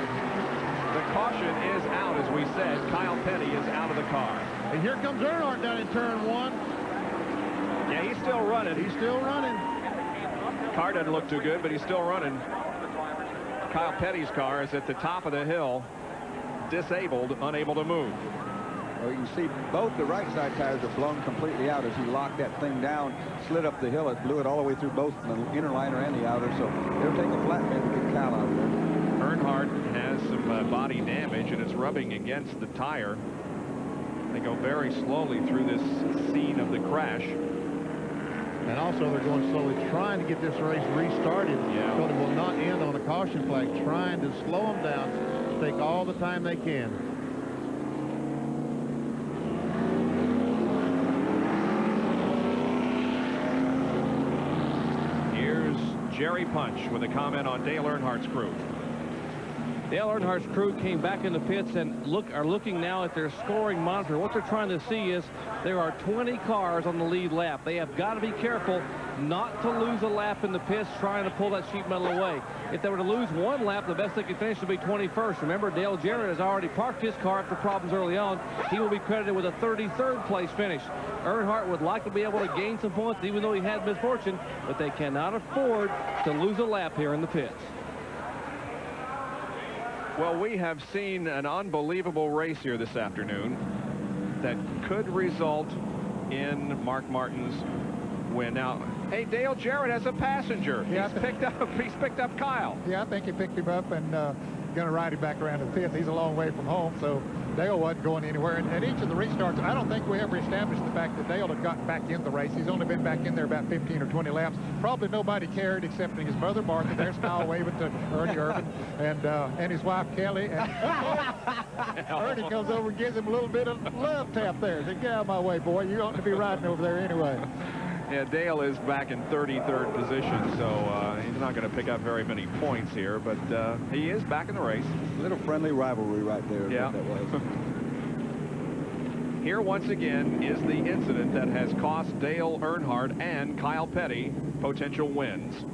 [SPEAKER 1] The caution is out, as we said. Kyle Petty is out of the car.
[SPEAKER 4] And here comes Earnhardt down in turn 1.
[SPEAKER 1] Yeah, he's still running.
[SPEAKER 4] He's still running.
[SPEAKER 1] Car doesn't look too good, but he's still running. Kyle Petty's car is at the top of the hill, disabled, unable to move.
[SPEAKER 8] Well, you can see both the right side tires are blown completely out as he locked that thing down, slid up the hill. It blew it all the way through both the inner liner and the outer, so it'll take a flatbed to get Kyle out of there.
[SPEAKER 1] Earnhardt has some body damage, and it's rubbing against the tire. They go very slowly through this scene of the crash.
[SPEAKER 4] And also they're going slowly, trying to get this race restarted.
[SPEAKER 1] Yeah.
[SPEAKER 4] So it will not end on a caution flag, trying to slow them down, take all the time they can.
[SPEAKER 1] Jerry Punch with a comment on Dale Earnhardt's crew.
[SPEAKER 2] Dale Earnhardt's crew came back in the pits and are looking now at their scoring monitor. What they're trying to see is there are 20 cars on the lead lap. They have got to be careful not to lose a lap in the pits trying to pull that sheet metal away. If they were to lose one lap, the best they could finish would be 21st. Remember, Dale Jarrett has already parked his car after problems early on. He will be credited with a 33rd place finish. Earnhardt would like to be able to gain some points even though he had misfortune, but they cannot afford to lose a lap here in the pits.
[SPEAKER 1] Well, we have seen an unbelievable race here this afternoon that could result in Mark Martin's win. Now, hey, Dale Jarrett has a passenger.
[SPEAKER 5] Yeah,
[SPEAKER 1] He's picked up Kyle.
[SPEAKER 5] Yeah, I think he picked him up and going to ride him back around to the fifth. He's a long way from home, so Dale wasn't going anywhere. And each of the restarts, I don't think we ever established the fact that Dale had gotten back in the race. He's only been back in there about 15 or 20 laps. Probably nobody cared except his mother, Martha. There's Kyle waving to Ernie Irvin and his wife, Kelly. And Ernie comes over and gives him a little bit of love tap there. Said, get out of my way, boy. You ought to be riding over there anyway.
[SPEAKER 1] Yeah, Dale is back in 33rd position, so he's not going to pick up very many points here, but he is back in the race.
[SPEAKER 8] A little friendly rivalry right there.
[SPEAKER 1] Yeah.
[SPEAKER 8] That was.
[SPEAKER 1] Here once again is the incident that has cost Dale Earnhardt and Kyle Petty potential wins.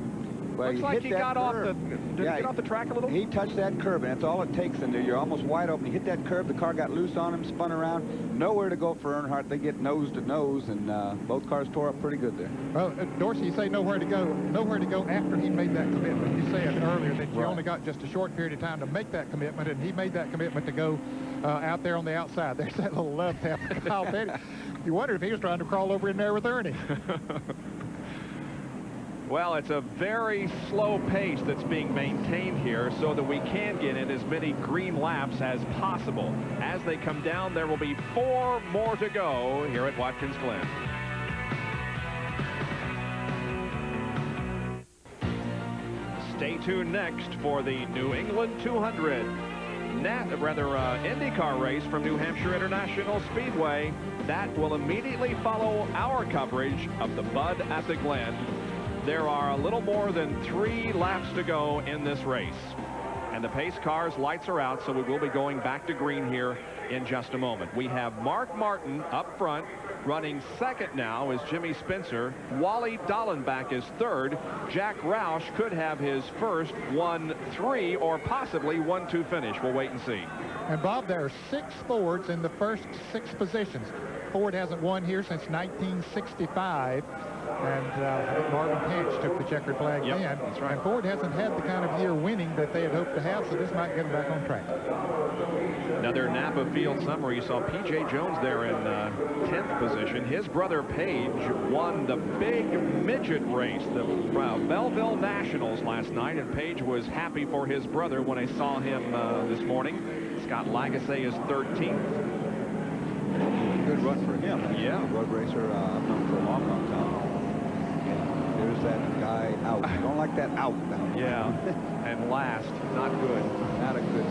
[SPEAKER 8] Well,
[SPEAKER 1] Looks like he got off the, did he get off the track a little?
[SPEAKER 8] He touched that curb, and that's all it takes in there. You're almost wide open. He hit that curb, the car got loose on him, spun around. Nowhere to go for Earnhardt. They get nose to nose, and both cars tore up pretty good there.
[SPEAKER 5] Well, Dorsey, you say nowhere to go. Nowhere to go after he made that commitment. You said earlier that you only got just a short period of time to make that commitment, and he made that commitment to go out there on the outside. There's that little love tap to Kyle Petty. You wonder if he was trying to crawl over in there with Ernie.
[SPEAKER 1] Well, it's a very slow pace that's being maintained here so that we can get in as many green laps as possible. As they come down, there will be 4 more to go here at Watkins Glen. Stay tuned next for the New England 200 IndyCar race from New Hampshire International Speedway. That will immediately follow our coverage of the Bud at the Glen. There are a little more than 3 laps to go in this race. And the pace cars' lights are out, so we will be going back to green here in just a moment. We have Mark Martin up front. Running second now is Jimmy Spencer. Wally Dallenbach is third. Jack Roush could have his first 1-3 or possibly 1-2 finish. We'll wait and see.
[SPEAKER 5] And, Bob, there are 6 Fords in the first 6 positions. Ford hasn't won here since 1965. And I think Marvin Pinch took the checkered flag then.
[SPEAKER 2] That's right.
[SPEAKER 5] And Ford hasn't had the kind of year winning that they had hoped to have, so this might get them back on track.
[SPEAKER 1] Another Napa Field summer. You saw P.J. Jones there in 10th position. His brother Page won the big midget race, the Belleville Nationals last night, and Page was happy for his brother when I saw him this morning. Scott Lagasse is 13th.
[SPEAKER 12] Good run for him.
[SPEAKER 1] Yeah.
[SPEAKER 12] Road racer, I've known for a long, long time. There's that guy out. I don't like that out now.
[SPEAKER 1] Yeah. And last, not good.
[SPEAKER 12] Not a good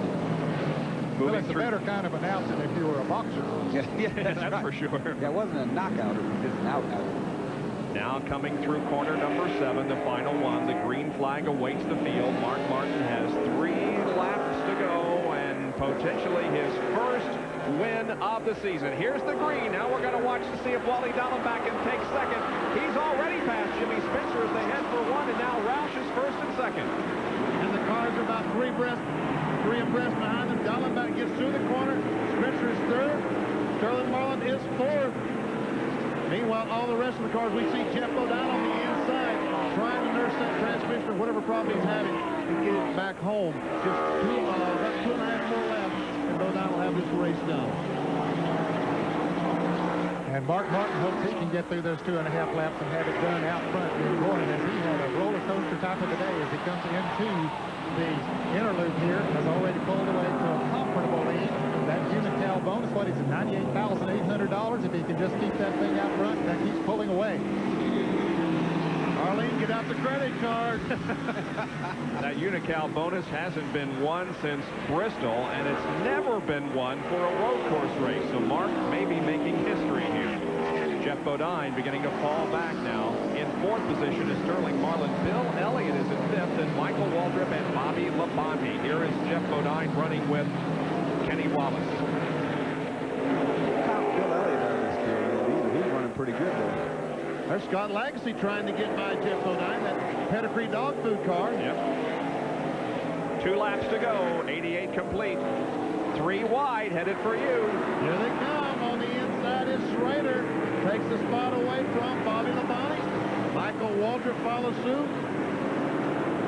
[SPEAKER 5] Well, it's a better kind of an out than if you were a boxer.
[SPEAKER 12] Yeah,
[SPEAKER 1] that's
[SPEAKER 12] right.
[SPEAKER 1] for sure.
[SPEAKER 12] Yeah, it wasn't a knockout. It was just an out.
[SPEAKER 1] Now coming through corner number 7, the final one. The green flag awaits the field. Mark Martin has 3 laps to go and potentially his first win of the season. Here's the green. Now we're going to watch to see if Wally Dallenbach can take second. He's already passed Jimmy Spencer as they head for 1, and now Roush is first and second.
[SPEAKER 4] And the cars are about 3 abreast behind them. Dallenbach gets through the corner. Spencer is 3rd. Sterling Marlin is 4th. Meanwhile, all the rest of the cars, we see Jeff Bodine on the inside trying to nurse that transmission or whatever problem he's having to get it back home. Just about 2.5 more laps, and Bodine will have this race done.
[SPEAKER 5] And Mark Martin hopes he can get through those 2.5 laps and have it done out front in Gordon, as he had a roller coaster type of a day as he comes into the inner loop here, has already pulled away to a comfortable lead. That Unical bonus, what is it, $98,800? If he can just keep that thing out front, that keeps pulling away.
[SPEAKER 4] Arlene, get out the credit card.
[SPEAKER 1] That Unical bonus hasn't been won since Bristol, and it's never been won for a road course race. So Mark may be making history here. Jeff Bodine beginning to fall back now. In 4th position is Sterling Marlin. Bill Elliott is in 5th, and Michael Waldrop and Bobby Labonte. Here is Jeff Bodine running with Kenny Wallace.
[SPEAKER 12] Bill Elliott out of this kid. He's running pretty good there.
[SPEAKER 4] There's Scott Lagasse trying to get by Jeff Bodine, that pedigree dog food car.
[SPEAKER 1] Yep. 2 laps to go. 88 complete. 3 wide, headed for you.
[SPEAKER 4] Here they come. On the inside is Schrader. Takes the spot away from Bobby Labonte. Michael Waldrop follows suit.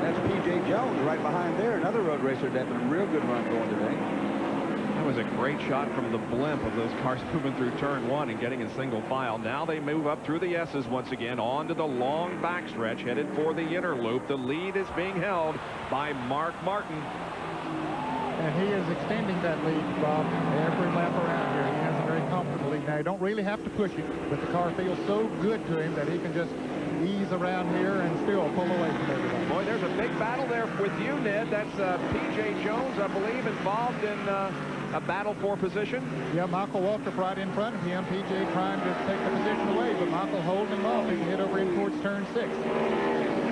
[SPEAKER 12] That's P.J. Jones right behind there. Another road racer that's a real good run going today.
[SPEAKER 1] That was a great shot from the blimp of those cars moving through turn 1 and getting in single file. Now they move up through the S's once again onto the long backstretch headed for the inner loop. The lead is being held by Mark Martin.
[SPEAKER 5] And he is extending that lead, Bob, every lap around here. He has a very comfortable lead. Now, you don't really have to push it, but the car feels so good to him that he can just ease around here and still pull away from everybody.
[SPEAKER 1] Boy, there's a big battle there with you, Ned. That's P.J. Jones, I believe, involved in a battle for position.
[SPEAKER 5] Yeah, Michael Waldrop right in front of him. P.J. trying to take the position away, but Michael holding him off. He can hit over in towards turn 6.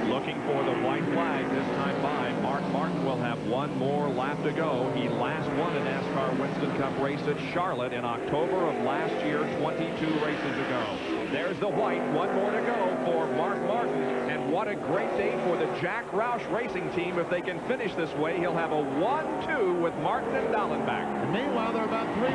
[SPEAKER 1] Looking for the white flag this time by. Mark Martin will have 1 more lap to go. He last won a NASCAR Winston Cup race at Charlotte in October of last year, 22 races ago. There's the white. 1 more to go for Mark Martin. And what a great day for the Jack Roush racing team. If they can finish this way, he'll have a 1-2 with Martin and Dallenbach.
[SPEAKER 4] And meanwhile, they're about 3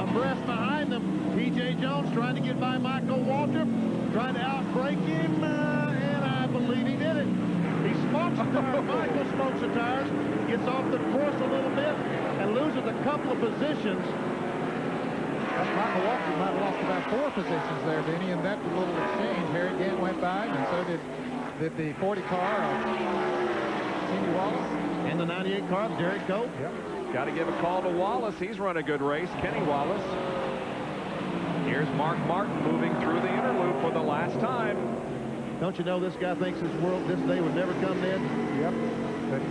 [SPEAKER 4] abreast behind them. P.J. Jones trying to get by Michael Waldrop, trying to outbrake him, and I believe he did it. He smokes the tires. Michael smokes the tires, gets off the course a little bit, and loses a couple of positions.
[SPEAKER 5] Michael Waldrop might have lost about 4 positions there, Benny, and that little exchange. Harry Gant went by, and so did the 40 car of Kenny Wallace.
[SPEAKER 4] And the 98 car of Derek Cope.
[SPEAKER 5] Yep.
[SPEAKER 1] Got to give a call to Wallace. He's run a good race. Kenny Wallace. Here's Mark Martin moving through the inner loop for the last time.
[SPEAKER 4] Don't you know this guy thinks this day would never come, Ned?
[SPEAKER 5] Yep. But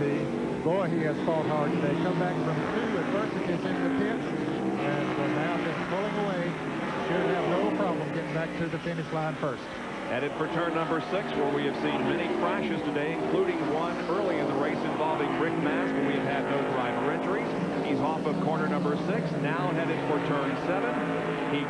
[SPEAKER 5] boy, he has fought hard today. Come back from 2 adversities in the pits, and now just pulling away. Should have no problem getting back to the finish line first.
[SPEAKER 1] Headed for turn number 6, where we have seen many crashes today, including one early in the race involving Rick Mast, but we have had no driver injuries. He's off of corner number 6, now headed for turn 7. He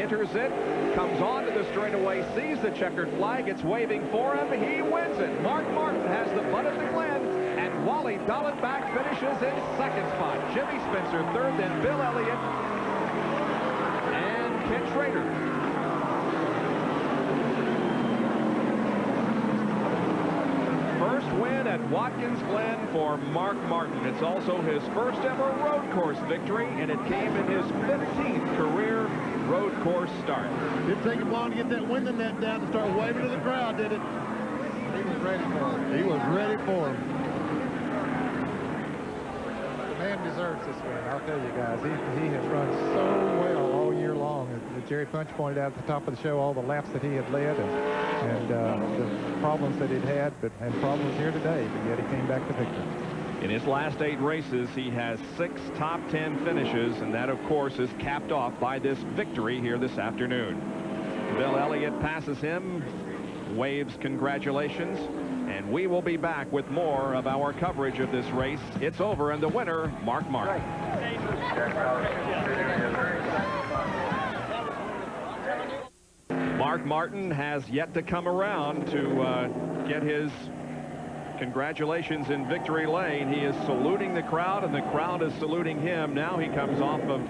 [SPEAKER 1] enters it, comes onto the straightaway, sees the checkered flag, it's waving for him, he wins it. Mark Martin has the Bud at the Glen, and Wally Dallenbach finishes in 2nd spot. Jimmy Spencer 3rd, then Bill Elliott and Ken Schrader. win at Watkins Glen for Mark Martin. It's also his first ever road course victory, and it came in his 15th career road course start.
[SPEAKER 4] Didn't take him long to get that winding net down and start waving to the crowd, did it?
[SPEAKER 5] He was ready for him.
[SPEAKER 4] He was ready for him.
[SPEAKER 5] The man deserves this win, I'll tell you guys. He has run so well all year long. As Jerry Punch pointed out at the top of the show, all the laps that he had led and the problems that he'd had, and problems here today, but yet he came back to victory.
[SPEAKER 1] In his last 8 races, he has 6 top 10 finishes, and that, of course, is capped off by this victory here this afternoon. Bill Elliott passes him, waves congratulations, and we will be back with more of our coverage of this race. It's over, and the winner, Mark Martin. Mark Martin has yet to come around to get his congratulations in victory lane. He is saluting the crowd, and the crowd is saluting him. Now he comes off of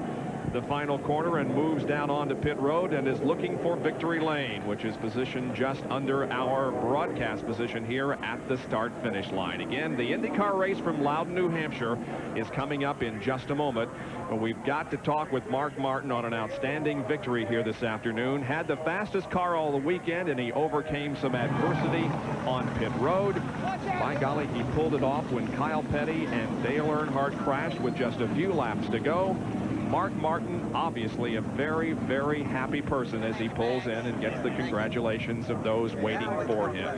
[SPEAKER 1] the final corner and moves down onto pit road and is looking for victory lane, which is positioned just under our broadcast position here at the start-finish line. Again, the IndyCar race from Loudon, New Hampshire is coming up in just a moment, but we've got to talk with Mark Martin on an outstanding victory here this afternoon. Had the fastest car all the weekend, and he overcame some adversity on pit road. By golly, he pulled it off when Kyle Petty and Dale Earnhardt crashed with just a few laps to go. Mark Martin, obviously a very, very happy person as he pulls in and gets the congratulations of those waiting for him.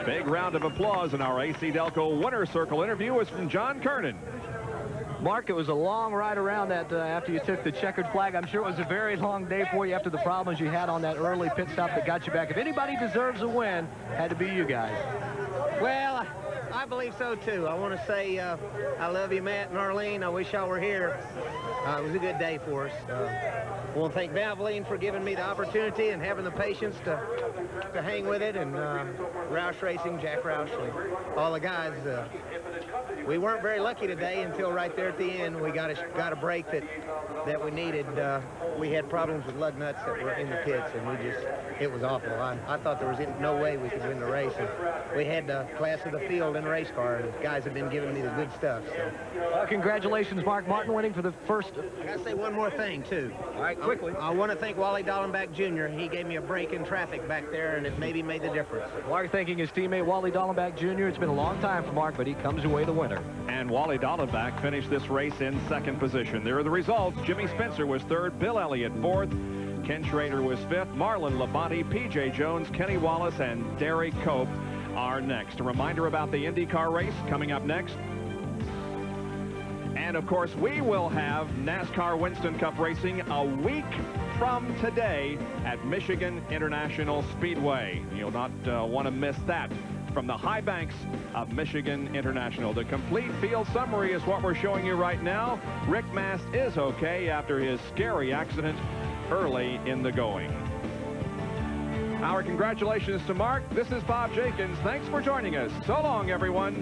[SPEAKER 1] Big round of applause, and our AC Delco Winner Circle interview is from John Kernan.
[SPEAKER 3] Mark, it was a long ride around that after you took the checkered flag. I'm sure it was a very long day for you after the problems you had on that early pit stop that got you back. If anybody deserves a win, it had to be you guys.
[SPEAKER 13] Well, I believe so, too. I want to say I love you, Matt and Arlene. I wish y'all were here. It was a good day for us. I want to thank Valvoline for giving me the opportunity and having the patience to hang with it, and Roush Racing, Jack Roush, and all the guys. We weren't very lucky today until right there at the end. We got a break that we needed. We had problems with lug nuts that were in the pits, and it was awful. I thought there was no way we could win the race. And we had the class of the field in the race car, and the guys have been giving me the good stuff. So.
[SPEAKER 3] Well, congratulations, Mark Martin, winning for the first.
[SPEAKER 13] I got to say one more thing, too.
[SPEAKER 3] All right, quickly.
[SPEAKER 13] I want to thank Wally Dallenbach Jr. He gave me a break in traffic back there, and it maybe made the difference.
[SPEAKER 3] Mark thanking his teammate Wally Dallenbach Jr. It's been a long time for Mark, but he comes away the winner.
[SPEAKER 1] And Wally Dallenbach finished this race in 2nd position. There are the results. Jimmy Spencer was 3rd, Bill Elliott 4th, Ken Schrader was 5th, Marlon Labonte, P.J. Jones, Kenny Wallace, and Derek Cope are next. A reminder about the IndyCar race coming up next. And, of course, we will have NASCAR Winston Cup racing a week from today at Michigan International Speedway. You'll not want to miss that. From the high banks of Michigan International. The complete field summary is what we're showing you right now. Rick Mast is okay after his scary accident early in the going. Our congratulations to Mark. This is Bob Jenkins. Thanks for joining us. So long, everyone.